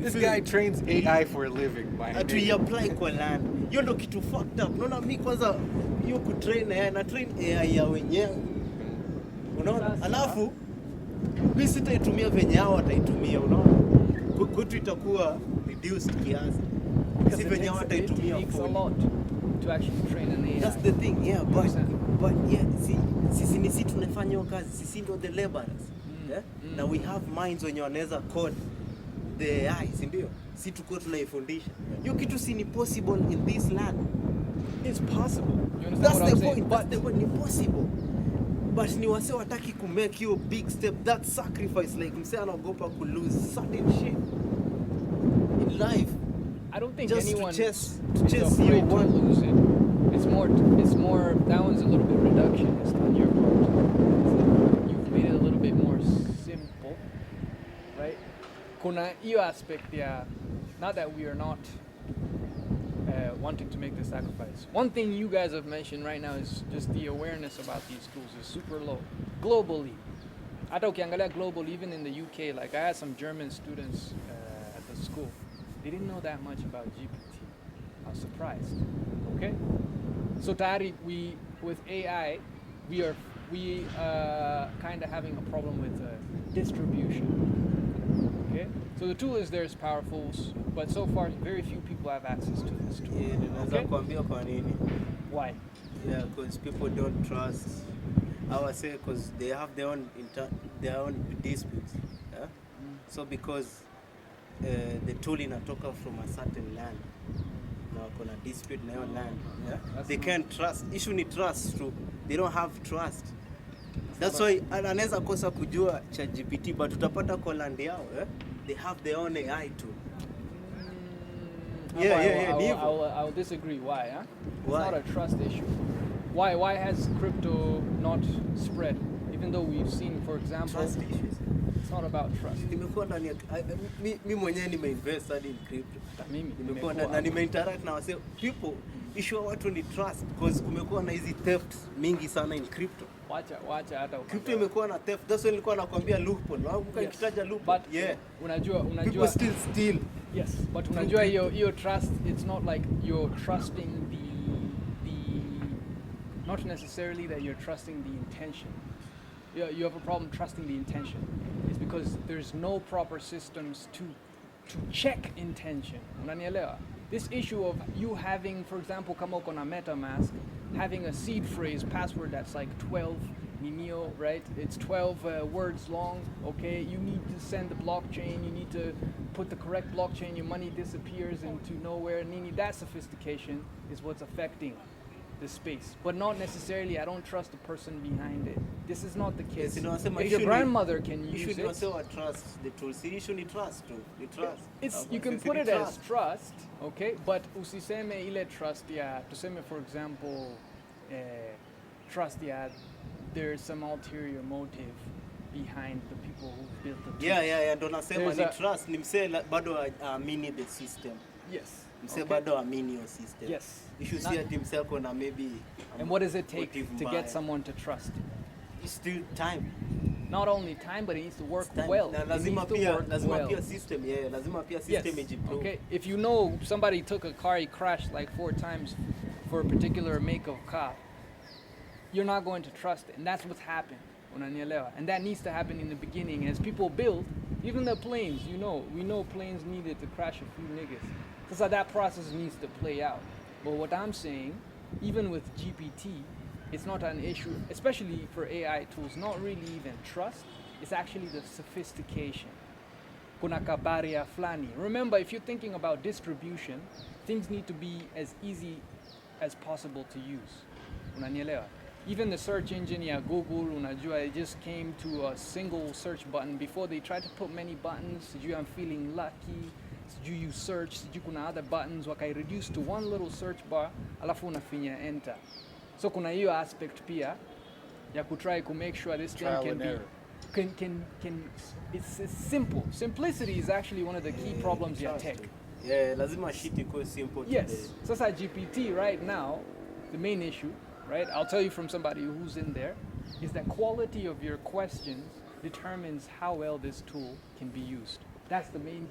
This Feel- guy trains AI for a living. My nigga. hatuiapply kwa land. Hiyo ndo kitu fucked up. Unaona mi kwanza hiyo kutrain AI na train AI ya wenyewe. Unaona? Sasa- Alafu mi sitaitumia venye hao wataitumia, unaona? Kwetu itakuwa reduced kiasi. because Si it venye takes, hao it wataitumia takes a fully. lot to actually train an AI. That's the thing, yeah, but 100%. yeah, sisi ni sisi tunafanya hiyo kazi, sisi ndo the laborers. Yeah? Na we have minds wenye wanaweza code the AI, si ndio? Si tuko tunaifundisha. Hiyo kitu si ni possible in this land. It's possible. You understand That's what the I'm saying? point. That's the point. Ni possible. But ni wase wataki ku make hiyo big step, that sacrifice, like mse anaogopa ku lose certain shit in life. I don't think Just to anyone chase- is to chase afraid your to one. lose it. It's more. That one's a little bit reductionist on your part. You've made it a little bit more simple, right? Kuna hiyo aspect ya, not that we are not wanting to make the sacrifice. One thing you guys have mentioned right now is just the awareness about these tools is super low globally. Hata ukiangalia globally, even in the UK, like I had some German students at the school. They didn't know that much about GPT. I was surprised. Okay, so tayari we with AI, we kind of having a problem with distribution. Okay, so the tool is there, it's powerful, but so far very few people have access to this tool. Yeah, naweza Okay? kuambia kwa nini. Why? Yeah, because people don't trust. I would say because they have their own disputes. Yeah? So because the tool inatoka from a certain land, na wako na dispute na hiyo land. Yeah? That's They not- can't trust. Issue ni trust too. They don't have trust. That's why anaweza kosa kujua ChatGPT, but utapata kwa land yao. They have their own AI too. Yeah, I yeah, will disagree. Why? Huh? It's Why? not a trust issue. Why has crypto not spread? Even though we've seen, for example, Trust issues. it's not about trust. Nimekuwa ndani ya mi mwenyewe nimeinvest hadi in crypto. Mimi Nimekuwa nimekuwa na nimeinteract na wase people, issue watu ni trust because kumekuwa na hizi theft mingi sana in crypto. Wacha hata Crypto imekuwa na theft. That's why nilikuwa nakwambia loophole. Nakumbuka Yes. nikitaja loophole. But Yeah. unajua People still steal. yes, but unajua hiyo trust, it's not like you're trusting the not necessarily that you're trusting the intention. You have a problem trusting the intention. It's because there's no proper systems to check intention. Unanielewa? This issue of you having, for example, kama uko na MetaMask, having a seed phrase password that's like 12 Ninio, right? It's 12 words long, okay? You need to send the blockchain, you need to put the correct blockchain, your money disappears into nowhere. Nini, that sophistication is what's affecting the space. But not necessarily, I don't trust the person behind it. This is not the case. Yes, nasema If your issue ni- grandmother can use issue ni it, wase wa trust the tool. Si issue ni trust tu. Ni trust. it's you can Sisi put ni it as trust, okay, but usiseme ile trust ya tuseme, for example, trust ya there's some ulterior motive behind the people who built the tool. Yeah, ndo nasema There's ni a- trust. Ni msee bado aamini the system. Yes. Msee Okay. bado aamini your system. Yes. Issue Not- si ati msee ako na maybe And what does it take motive to mbaya. get someone to trust? It's still time. Not only time, but it needs to work It's time. well. Na It lazima needs to pia work lazima well. pia system, yeah, lazima pia Yes. system ijiprove. Okay. If you know somebody took a car, he crashed like 4 times for a particular make of car, you're not going to trust it, and that's what's happened. Unanielewa? And that needs to happen in the beginning as people build. Even the planes, we know planes needed to crash a few niggas. So that process needs to play out. But what I'm saying, even with GPT, it's not an issue, especially for AI tools, not really even trust. It's actually the sophistication. Kuna kabaria flani. Remember, if you're thinking about distribution, things need to be as easy as possible to use. Unanielewa? even the search engine ya Google, unajua, it just came to a single search button. Before they tried to put many buttons, sijui I'm feeling lucky, sijui you search, sijui kuna other buttons, wakai reduce to one little search bar, alafu unafinya enter. So kuna hiyo aspect pia ya kutry to make sure this thing Trial can and be error. it's simple. Simplicity is actually one of the key problems ya tech. Yeah, lazima shit iko simple today. Yes. Sasa GPT right now, the main issue, right? I'll tell you from somebody who's in there, is that quality of your questions determines how well this tool can be used. That's the main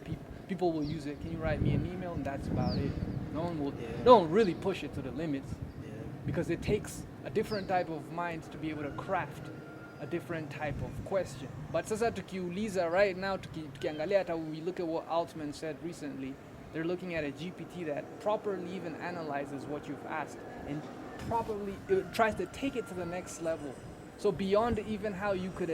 people will use it. Can you write me an email? And that's about it. No one really push it to the limits because it takes a different type of mind to be able to craft a different type of question. But sasa tukiuliza right now, tukiangalia hata we look at what Altman said recently, they're looking at a GPT that properly even analyzes what you've asked and properly it tries to take it to the next level. So beyond even how you could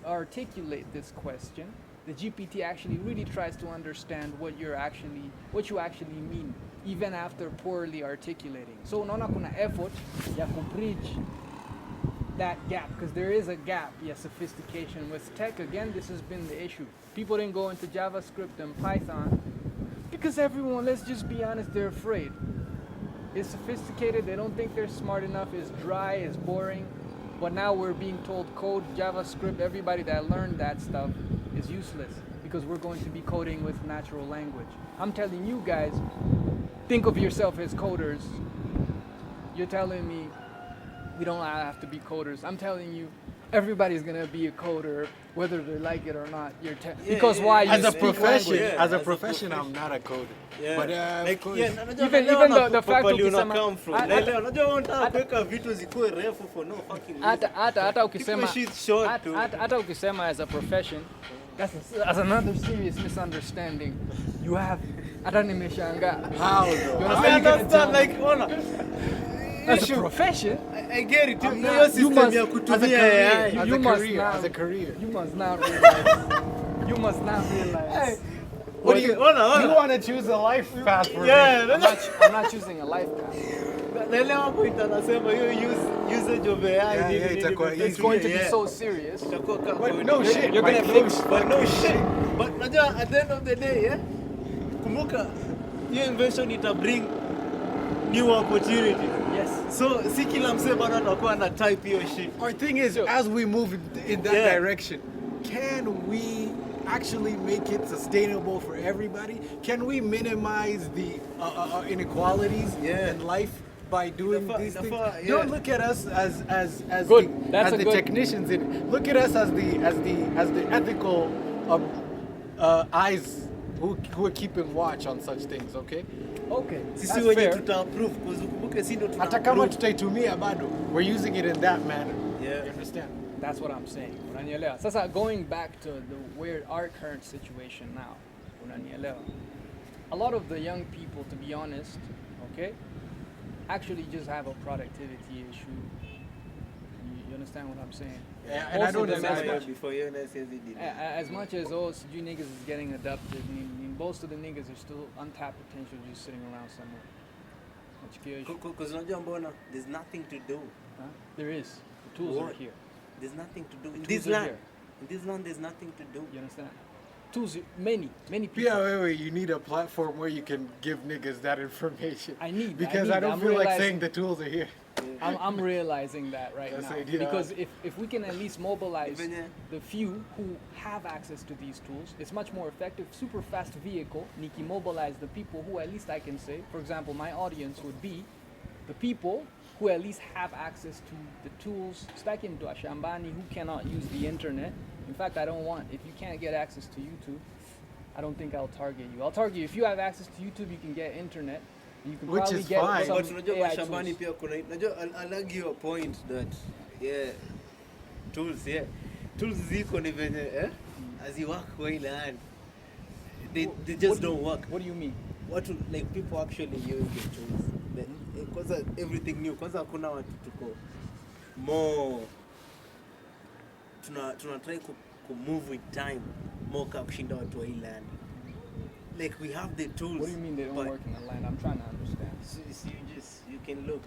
articulate this question, the GPT actually really tries to understand what you actually mean, even after poorly articulating. So unaona kuna effort ya kubridge that gap, because there is a gap, sophistication. With tech, again, this has been the issue. People didn't go into JavaScript and Python because everyone, let's just be honest, they're afraid. It's sophisticated, they don't think they're smart enough, it's dry, it's boring. But now we're being told code JavaScript, everybody that learned that stuff is useless because we're going to be coding with natural language. I'm telling you guys, think of yourself as coders. You're telling me we don't have to be coders. I'm telling you, everybody's gonna be a coder, whether they like it or not. Because why? You As a speak profession, language. as a profession, I'm not a coder. Yeah. But Like, of course, even the fact ukisema come from. Unajua unataka kuweka vitu zikuwe refu for no fucking reason. hata ukisema Keep your shit short, too. hata ukisema as a profession, that's another serious misunderstanding. You have hata nimeshangaa. how though? I understand, like, ona. As a profession, I get it. I'm Hiyo not- you system must- ya As a kutumia career, AI. as You a must career, not- as a career. you must not realize. You must not realize. What do you? Ona. You want to choose a life path for me? Yeah, I'm not choosing a life path. naelewa point anasema hiyo usage of AI Yeah, nini, yeah, nini, itakuwa nini, It's going to be yeah. so serious. Itakuwa kama But coding. no shit. You're my gonna clothes- But no shit. But unajua at the end of the day, yeah, kumbuka hiyo invention ita bring new opportunity. Yes. So si kila msee bado atakuwa na type hiyo shit. Our thing is, as we move in that Yeah. direction, can we actually make it sustainable for everybody? Can we minimize the inequalities Yeah. in life by doing Inafa- these things? inafa- yeah. Don't look at us as Good. the, That's as a the good- technicians. Look at us as the ethical eyes who are keeping watch on such things. Okay. Okay. Sisi That's wenye fair. tuta approve because ukumbuke si ndo tuna Hata kama approve. tutaitumia bado, we're using it in that manner. Yeah. You understand? That's what I'm saying. Unanielewa. Sasa going back to where our current situation now. Unanielewa. A lot of the young people, to be honest, okay, actually just have a productivity issue. You understand what I'm saying? Yeah, and I Most don't of them deny as that. much- Before you know says it did. As much as sijui niggas is getting adopted, most of the niggas are still untapped potential just sitting around somewhere. Unachukua issue. Because unajua mbona there's nothing to do. Huh? There is. The tools are What? here. There's nothing to do in Tools this are land. here. In this land there's nothing to do. You understand? Tools, many people. Yeah, wait, you need a platform where you can give niggas that information. Because I don't I'm feel like realizing- saying the tools are here. I'm realizing that right That's now. it, yeah. Because if we can at least mobilize Even, yeah. the few who have access to these tools, it's much more effective. Super fast vehicle, Niki mobilize the people who at least I can say, for example, my audience would be the people who at least have access to the tools. Stakim to Ashambani who cannot use the internet. In fact, I don't want, if you can't get access to YouTube, I don't think I'll target you. I'll target you. If you have access to YouTube, you can get internet. You can Which probably is get fine. some But unajua AI mashambani tools. pia kuna unajua I'll argue your point that yeah tools tools ziko ni venye haziwork kwa ile hali. They just don't work. What do you mean? Watu like people actually use the tools. Kwanza everything new. Kwanza hakuna watu tuko more tuna try ku move with time more ka kushinda watu wa hii land. Like we have the tools. What do you mean they don't but work in the land? I'm trying to understand. So you can look.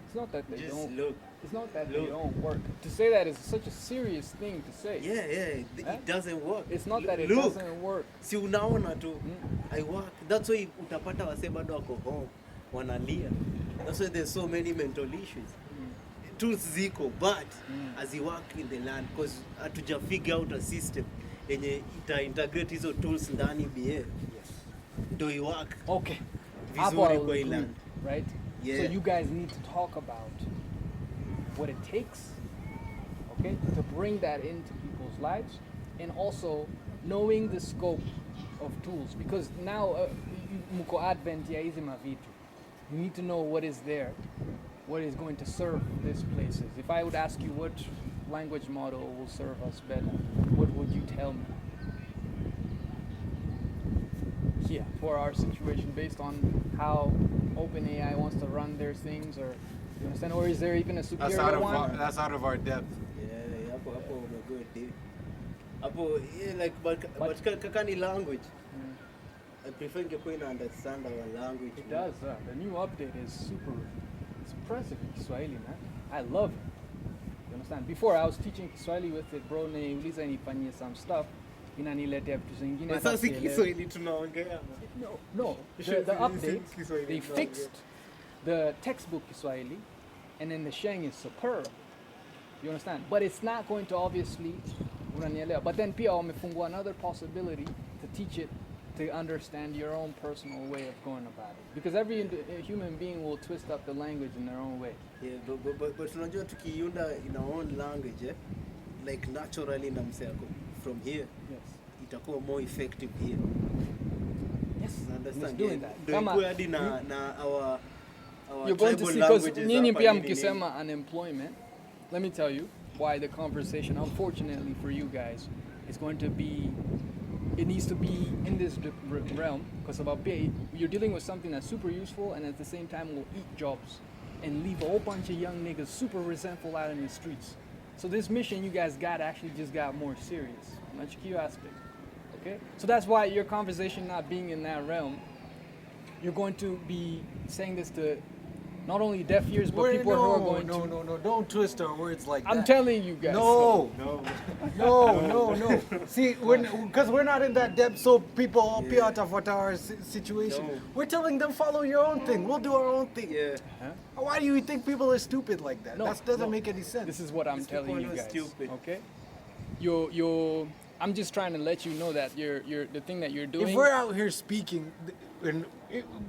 It's not that they Just don't. look. It's not that they Look. don't work. To say that is such a serious thing to say. Yeah, Huh? it doesn't work. It's not that it Look. doesn't work. Si unaona tu Mm. I work. That's why utapata wase bado wako home wanalia. That's why there's so many mental issues. Tools ziko but as you work in the land because hatuja figure out a system yenye ita integrate hizo tools ndani BA ndio i work Okay. vizuri Hapo I will kwa hii agree, land. right? Yeah. So you guys need to talk about what it takes, okay, to bring that into people's lives, and also knowing the scope of tools, because now muko advent ya hizi mavitu. You need to know what is there, what is going to serve these places. If I would ask you what language model will serve us better, what would you tell me? Here, for our situation, based on how OpenAI wants to run their things, or you understand, or is there even a superior one? That's out of our depth. Yeah, hapo umego deep. Hapo yeah, like but kakani language. I prefer ingekuwa ina understand our language. It does. The new update is super. It's impressive in Kiswahili, man. I love it. You understand? Before I was teaching Kiswahili with it, bro. Niuliza nifanyie some stuff. Inaniletea vitu zingine. hata Sasa si sielewi. Kiswahili tunaongea. No. The update, they fixed the textbook Kiswahili, and then the Sheng is superb. You understand? But it's not going to obviously, unanielewa. But then pia wamefungua another possibility to teach it to understand your own personal way of going about it. Because every human being will twist up the language in their own way. Yeah, but tunajua tukiunda in our own language, like naturally na mseko from here, Yes. itakuwa more effective here. Yes. You understand? It's doing that. Ndio Kama ikuwe hadi na our you're going to tribal see, because languages nyinyi hapa pia nini nini. mkisema unemployment, let me tell you why the conversation, unfortunately for you guys, is going to be, it needs to be in this realm, because about pay, you're dealing with something that's super useful and at the same time will eat jobs and leave a whole bunch of young niggas super resentful out in the streets. So this mission you guys got actually just got more serious. Nachikio aspect. Okay? So that's why your conversation not being in that realm, you're going to be saying this to not only deaf ears, but people who are going to... No, don't twist our words like that. I'm telling you guys. No. See, because we're not in that depth, so people pay out of what our situation. No. We're telling them follow your own thing. We'll do our own thing. Yeah. Why do you think people are stupid like that? No, That doesn't no. make any sense. This is what I'm These telling people you are guys. stupid. Okay? I'm just trying to let you know that you're the thing that you're doing. If we're out here speaking and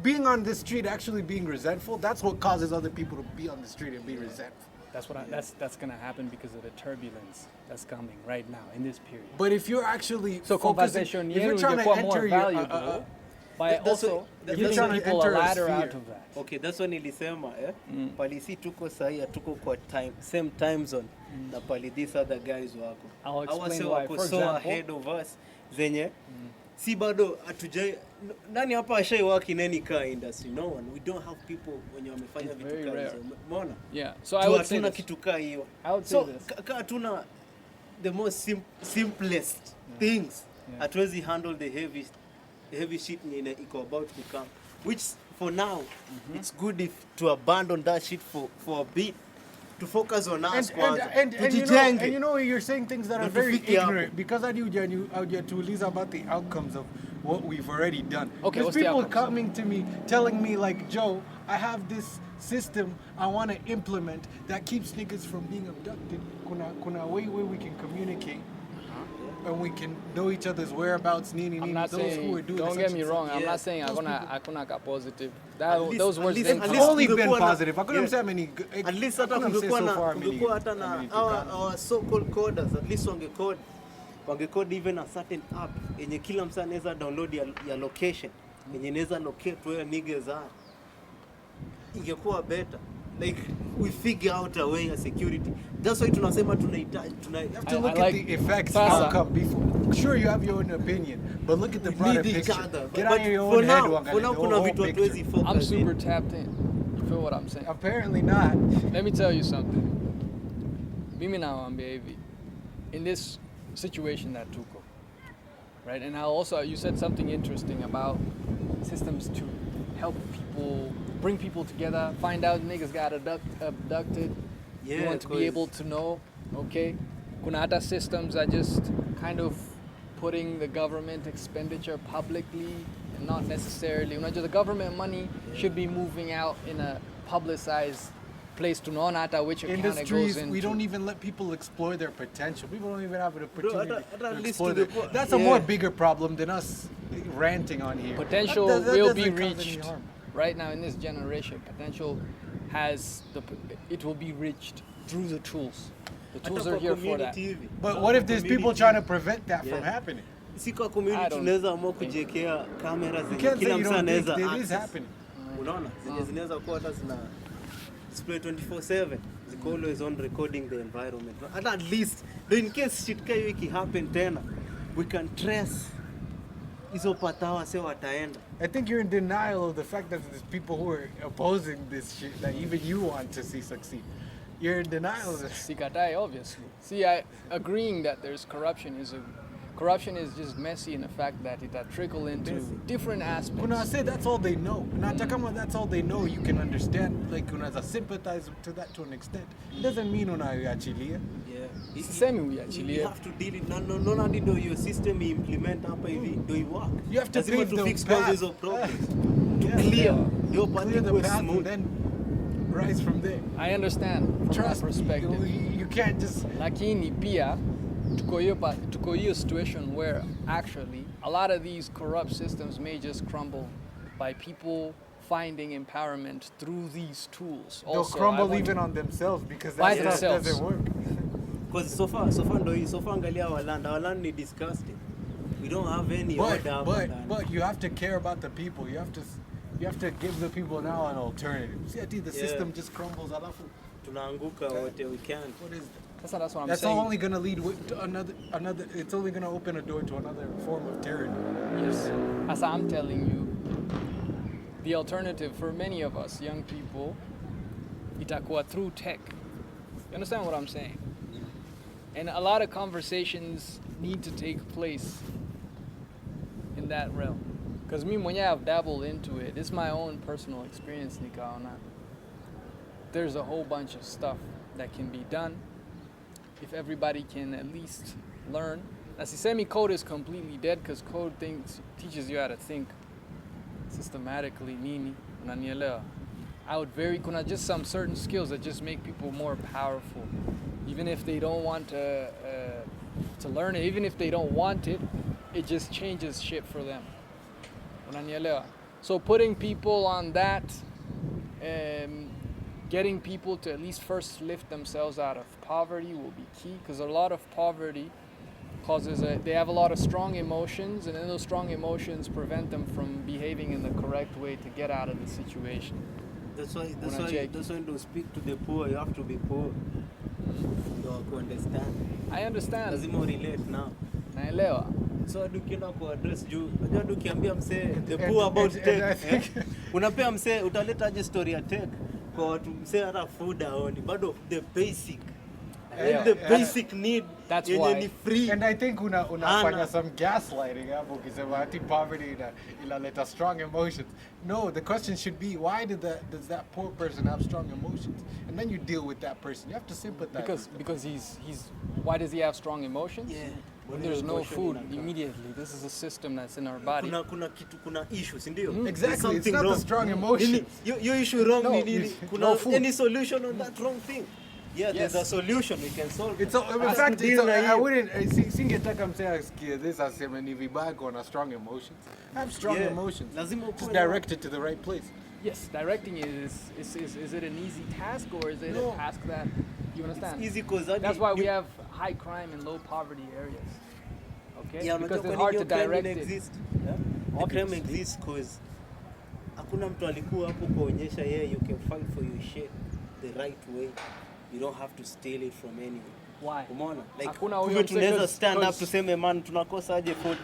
being on the street, actually being resentful, that's what causes other people to be on the street and be resentful. That's gonna happen because of the turbulence that's coming right now in this period. But if you're actually So focusing, conversation if you're yenu trying to ingekuwa more enter your, valuable by That's also what- that's giving trying to people a enter a ladder sphere. out of that. Okay, that's when nilisema palisi tuko sahi tuko kwa same time zone na pali these other guys wako. I'll explain Hawa sio why. wako For so example- ahead of us zenye si bado hatujai nani hapa ashai work in any car industry, no one. We don't have people wenye wamefanya It's vitu very kama rare. hizo. Umeona? Yeah. So I would say Hatuna this. kitu kaa hiyo. I would say So this. ka hatuna the most simplest things. Yeah. Hatuwezi handle the heavy shit yenye iko about to come, which for now it's good if to abandon that shit for a bit, to focus on us kwanza, and tujijenge. you know you're saying things that are Na very tufike hapo. ignorant because hauja about the outcomes of what we've already done. Okay, There's what's the people outcomes? coming to me telling me like, Joe, I have this system I want to implement that keeps niggas from being abducted. Kuna way we can communicate. And we can know each other's whereabouts, I'm not those who are saying, doing don't such get and me such. wrong, I'm Yeah. not saying hakuna ka positive. At least- Those words at least- didn't at come It's least out. only been kungekuwa na- positive. I couldn't yeah. say many. At least hata kungekuwa hata na our so-called coders, at least wangecode even a certain app yenye kila msa anaweza download ya location yenye inaweza locate where niggas are. Ingekuwa better. Like we figure out a way ya security. That's why tunasema tunahitaji You have I to look like at the effects, Sasa. outcome before. Sure, you have your own opinion, but look at the we broader need each picture. other. Get But out of your for own head, now Wangale, the kuna whole vitu picture. hatuwezi focus I'm super in. tapped in. You feel what I'm saying? Apparently not. Let me tell you something. Mimi nawaambia hivi. In this situation that tuko, right? And I also, you said something interesting about systems to help people bring people together, find out niggas got abducted. You want to be able to know, okay? Kuna hata systems are just kind of putting the government expenditure publicly and not necessarily. The government money should be moving out in a publicized place to know hata which account it goes into. We don't even let people explore their potential. People don't even have an opportunity to explore That's a more bigger problem than us ranting on here. Potential will be reached. Right now in this generation, potential it will be reached through the tools. The tools are here for that. But what if there's people trying to prevent that from happening? Si kwa community tunaweza amua kujiwekea kamera zenye kila mtu anaweza access. It is happening. Unaona? Zenye zinaweza kuwa hata zina display 24/7. Ziko always on recording the environment. At least in case shit kama hiyo happen tena, we can trace hizo patawa sio wataenda. I think you're in denial of the fact that there's people who are opposing this shit that even you want to see succeed. You're in denial of this. Sikatai, obviously. See, I agreeing that there's corruption is just messy in the fact that it trickle into different aspects. When I say that's all they know, that's all they know, you can understand. Like when I sympathize to that to an extent, it doesn't mean unayachilia. Yeah, it's the same uyachilia. You have to deal it. No, do your system implement hapa hivi, do it work? You have to fix causes of problems. Clear the path and then rise from there. I understand from Trust that perspective. You can't just. Lakini pia tuko hiyo situation where actually a lot of these corrupt systems may just crumble by people finding empowerment through these tools. They'll crumble even on themselves because that stuff doesn't work. Because so far angalia our land is disgusting. We don't have any order. But you have to care about the people. You have to give the people now an alternative. See, I think the system just crumbles. Alafu tunaanguka what we can. What is that? That's what I'm saying. That's only going to lead to another. It's only going to open a door to another form of tyranny. Yes. As I'm telling you, the alternative for many of us young people, itakuwa through tech. You understand what I'm saying? And a lot of conversations need to take place in that realm. Because me, when I've dabbled into it, it's my own personal experience, nikaona. There's a whole bunch of stuff that can be done if everybody can at least learn. As semi code is completely dead because code teaches you how to think systematically. Nini, unanielewa. Kuna just some certain skills that just make people more powerful, even if they don't want to learn it. Even if they don't want it, it just changes shit for them. Unanielewa. So putting people on that. Getting people to at least first lift themselves out of poverty will be key, because a lot of poverty causes they have a lot of strong emotions, and then those strong emotions prevent them from behaving in the correct way to get out of the situation. That's why to speak to the poor, you have to be poor. You have to understand. I understand. Lazima relate now. Naelewa. So ukienda ku address juu, unajua ukiambia msee the poor about tech, unapea msee utaleta aje story ya tech. Kwa watu msee hata food aoni, bado the basic. The basic need yenye free. And I think unafanya some gaslighting hapo ukisema ati poverty inaleta strong emotions. No, the question should be, why does that poor person have strong emotions? And then you deal with that person. You have to sympathize. Because why does he have strong emotions? Yeah. When there's no food immediately, this is a system that's in our body. Kuna issues, ndio? Exactly, it's not the strong emotions. Your issue wrong, no food. Any solution on that wrong thing? Yeah, there's a solution, we can solve it. In fact, I wouldn't, singetaka msee asikie this aseme ni vibaya kuwa strong emotions. Have strong emotions. Just direct it to the right place. Yes, directing it is it an easy task, or is it a task that, you understand? It's easy because that's why we have high crime in low poverty areas. Okay? Yeah, because it's hard to direct it. The crime exists because hakuna mtu alikuwa hapo kuonyesha you can fight for your shit the right way. You don't have to steal it from anyone. Why? Umeona? Like tunaweza stand up tuseme man tunakosa aje food.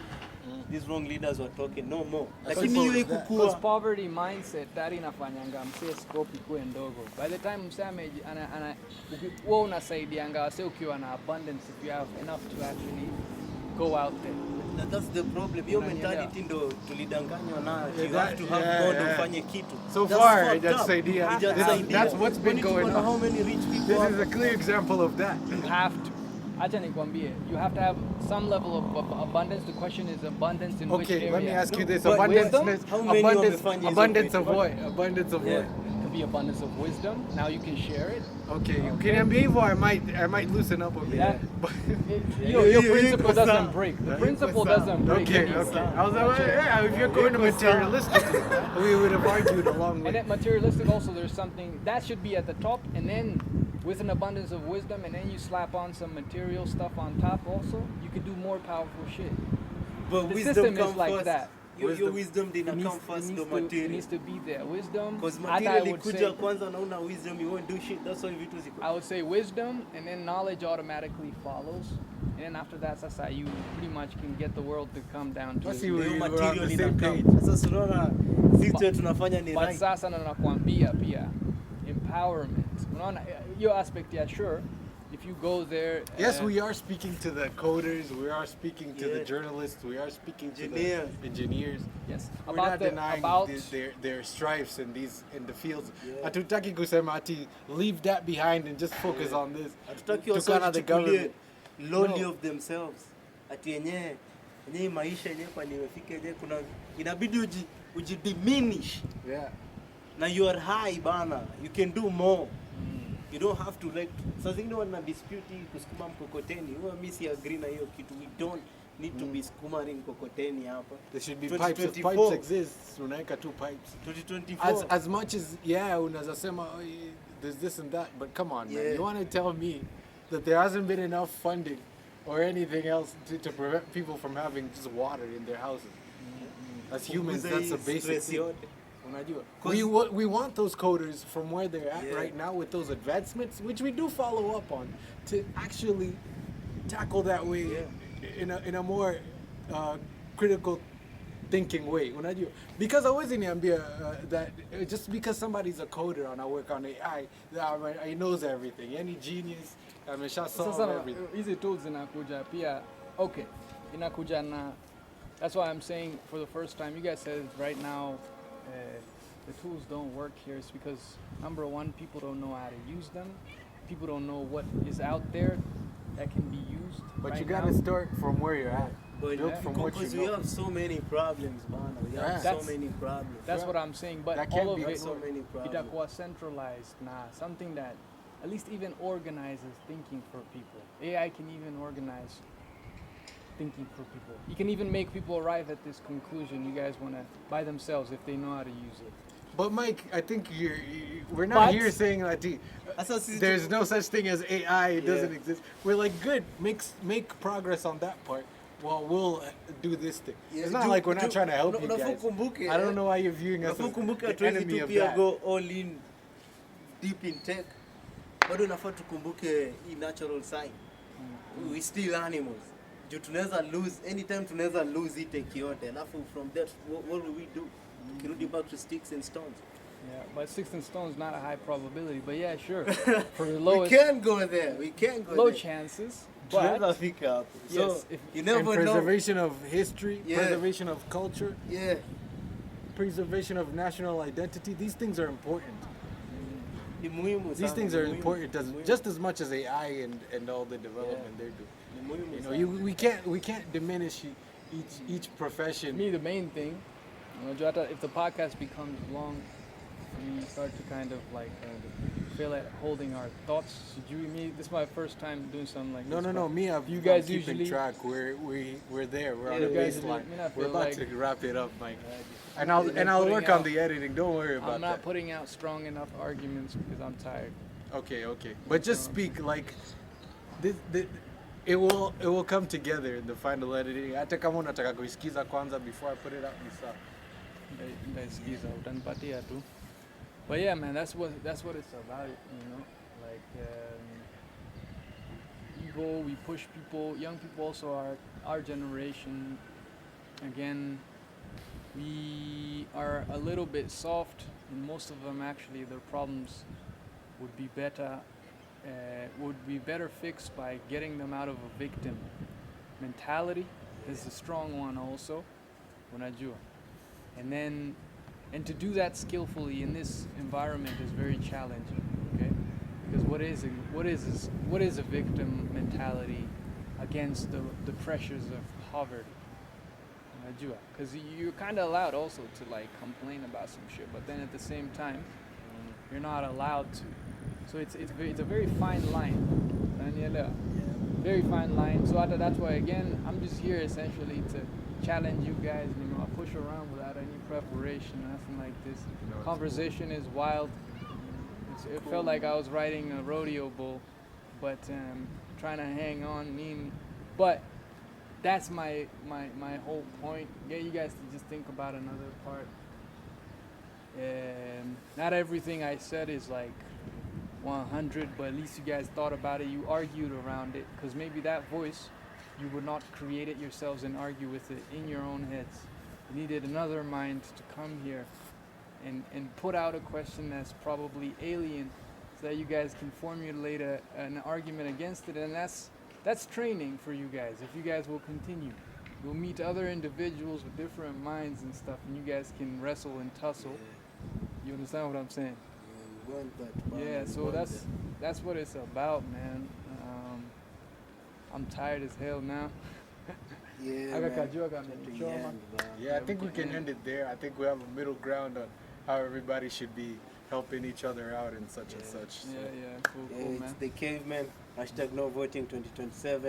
These wrong leaders were talking no more. Lakini hiyo ikukua. Because poverty mindset tari inafanyanga msee scope ikuwe ndogo. By the time msee wewe unasaidianga wase ukiwa na abundance, if you have enough to actually go out there. That's the problem. Hiyo Unanielewa? mentality ndo tulidanganywa nayo. Yeah, You have to have yeah, God yeah. ufanye kitu. So That's far, fucked that's up. the idea. That's That's what's been going on. How many rich people This are- is a clear example of that. You have to. Acha nikwambie, you have to have some level of abundance. The question is abundance in which Okay, area? let me ask you this: but abundance, wisdom? How many wamefanya hizo abundance vitu? of what? Abundance of Yeah. what? It could be abundance of wisdom. Now you can share it. Okay, ukiniambia hivyo, I might loosen up a bit. Yeah. But- Your you principle iko sawa. doesn't break. The principle doesn't break. Okay, any okay. time. I was like, well, yeah, if you're going to materialistic, we would have argued a long And way. then materialistic also, there's something that should be at the top, and then with an abundance of wisdom, and then you slap on some material stuff on top also, you could do more powerful shit. But The wisdom system is come like first. that. Your wisdom did not It come first, no it material. needs to be there. Wisdom, Because and material I would ikuja say, kwanza na una wisdom, you won't do shit. That's why vitu ziko. I would say wisdom, and then knowledge automatically follows. And then after that, sasa, you pretty much can get the world to come down to Let's it. see where Hiyo you were on material the same inakam. page. Sasa unaona sisi tunafanya ni But right. sasa na nakwambia pia empowerment. Unaona your aspect, yeah, sure. If you go there, Yes, we are speaking to the coders, we are speaking to the Yeah. journalists, we are speaking to Engineers. the engineers. Yes, We're not denying about their stripes in the fields. Yeah. Hatutaki kusema ati leave that behind and just focus on this. Hatutaki Tukana the wasichukulie government. lowly No. of themselves. Ati yenyewe maisha yenyewe kwa nimefika yenyewe kuna inabidi uji diminish Yeah. na you are high bana. You can do more. You don't have to like saa zingine wana dispute hii kusukuma mkokoteni. Huwa mimi si agree na hiyo kitu. We don't need to be scootering mkokoteni hapa. There should be pipes. If 2024. pipes exist, unaweka two pipes. 2024. As much as unaweza sema oh, there's this and that, but come on, man. Yeah. You want to tell me that there hasn't been enough funding or anything else to prevent people from having just water in their houses? As humans, Kupunguza that's a hii basic stress thing. yote. Unajua. 'Cause- We want those coders from where they're at Yeah. right now with those advancements, which we do follow up on, to actually tackle that way in a more critical thinking way. Unajua. Because hawezi niambia that just because somebody's a coder and I work on AI, that he knows everything. Any genius amesha solve sasa everything. hizi tools zinakuja pia. Okay, inakuja na. That's why I'm saying for the first time, you guys said right now the tools don't work here. It's because number one, people don't know how to use them. People don't know what is out there that can be used. But right you gotta now. start from where you're at. But Build from what because you we know. have so many problems, man. We have Yeah. so many problems. That's what I'm saying. But That can't all of be it, so many problems. itakuwa centralized. Nah, something that at least even organizes thinking for people. AI can even organize thinking for people. You can even make people arrive at this conclusion you guys want to by themselves if they know how to use it. But Mike, I think we're not But- here saying that Sasa sisi there's no such thing as AI. It doesn't Yeah. exist. We're like, good, make progress on that part. While we'll do this thing. Yeah, It's not ju- like we're not ju- trying to help no- you unafaa guys. ukumbuke, I don't know why you're viewing us unafaa as ukumbuke the hatuwezi enemy tu of pia that. go all in deep in tech. Bado unafaa tukumbuke hii natural side. We still animals. Juu tunaweza lose anytime, tunaweza lose hii tech yote. Alafu from that what will we do? Kirudi back to sticks and stones. Yeah, but sticks and stones not a high probability. But yeah, sure. For the We lowest, can go there. We can go low there. chances. Tunaweza But fika hapo. So yes, if you And never know. preservation of history, Yeah. preservation of culture, Yeah. preservation of national identity. These things are important. Ni muhimu These sana, things ni are muhimu, important ni muhimu. just as much as AI and all the development they're doing. Ni muhimu You know, sana. we can't diminish each profession. me, the main thing, unajua hata if the podcast becomes long, we start to kind of like feel like holding our thoughts. This is my first time doing something like No, this. no, no. but Me, You I'm guys keeping usually- track. We're there. We're on Yeah, the you guys baseline. usually- I We're feel about like- to wrap it up, Mike. And I'm I'll putting work on out- the editing. Don't worry about I'm not that. putting out strong enough arguments because I'm tired. Okay. But just speak like this. It will come together in the final editing. Hata kama unataka kuisikiza kwanza before I put it out, ni sawa. Ndaisikiza, utanipatia tu. But yeah, man, that's what it's about, you know. Like ego, we push people. Young people also are our generation. Again, we are a little bit soft, and most of them actually their problems would be better fixed by getting them out of a victim mentality is a strong one also. Unajua. And to do that skillfully in this environment is very challenging, okay? Because what is a victim mentality against the pressures of poverty? Unajua. Because you're kind of allowed also to like complain about some shit, but then at the same time, you're not allowed to. So it's a very fine line. Daniela. Very fine line. So that's why again I'm just here essentially to challenge you guys. You know, I push around without any preparation, nothing like this. No, it's Conversation is wild. It felt like I was riding a rodeo bull, but trying to hang on. But that's my whole point. Get you guys to just think about another part. Not everything I said is like 100, but at least you guys thought about it. You argued around it, because maybe that voice, you would not create it yourselves and argue with it in your own heads. You needed another mind to come here and put out a question that's probably alien, so that you guys can formulate an argument against it, and that's training for you guys. If you guys will continue, you'll meet other individuals with different minds and stuff, and you guys can wrestle and tussle. You understand what I'm saying? Yeah, so that's what it's about, man. I'm tired as hell now. Yeah, Yeah, I think we can end it there. I think we have a middle ground on how everybody should be helping each other out and such and such. So. Yeah, cool, It's man. the caveman. #NoVoting 2027.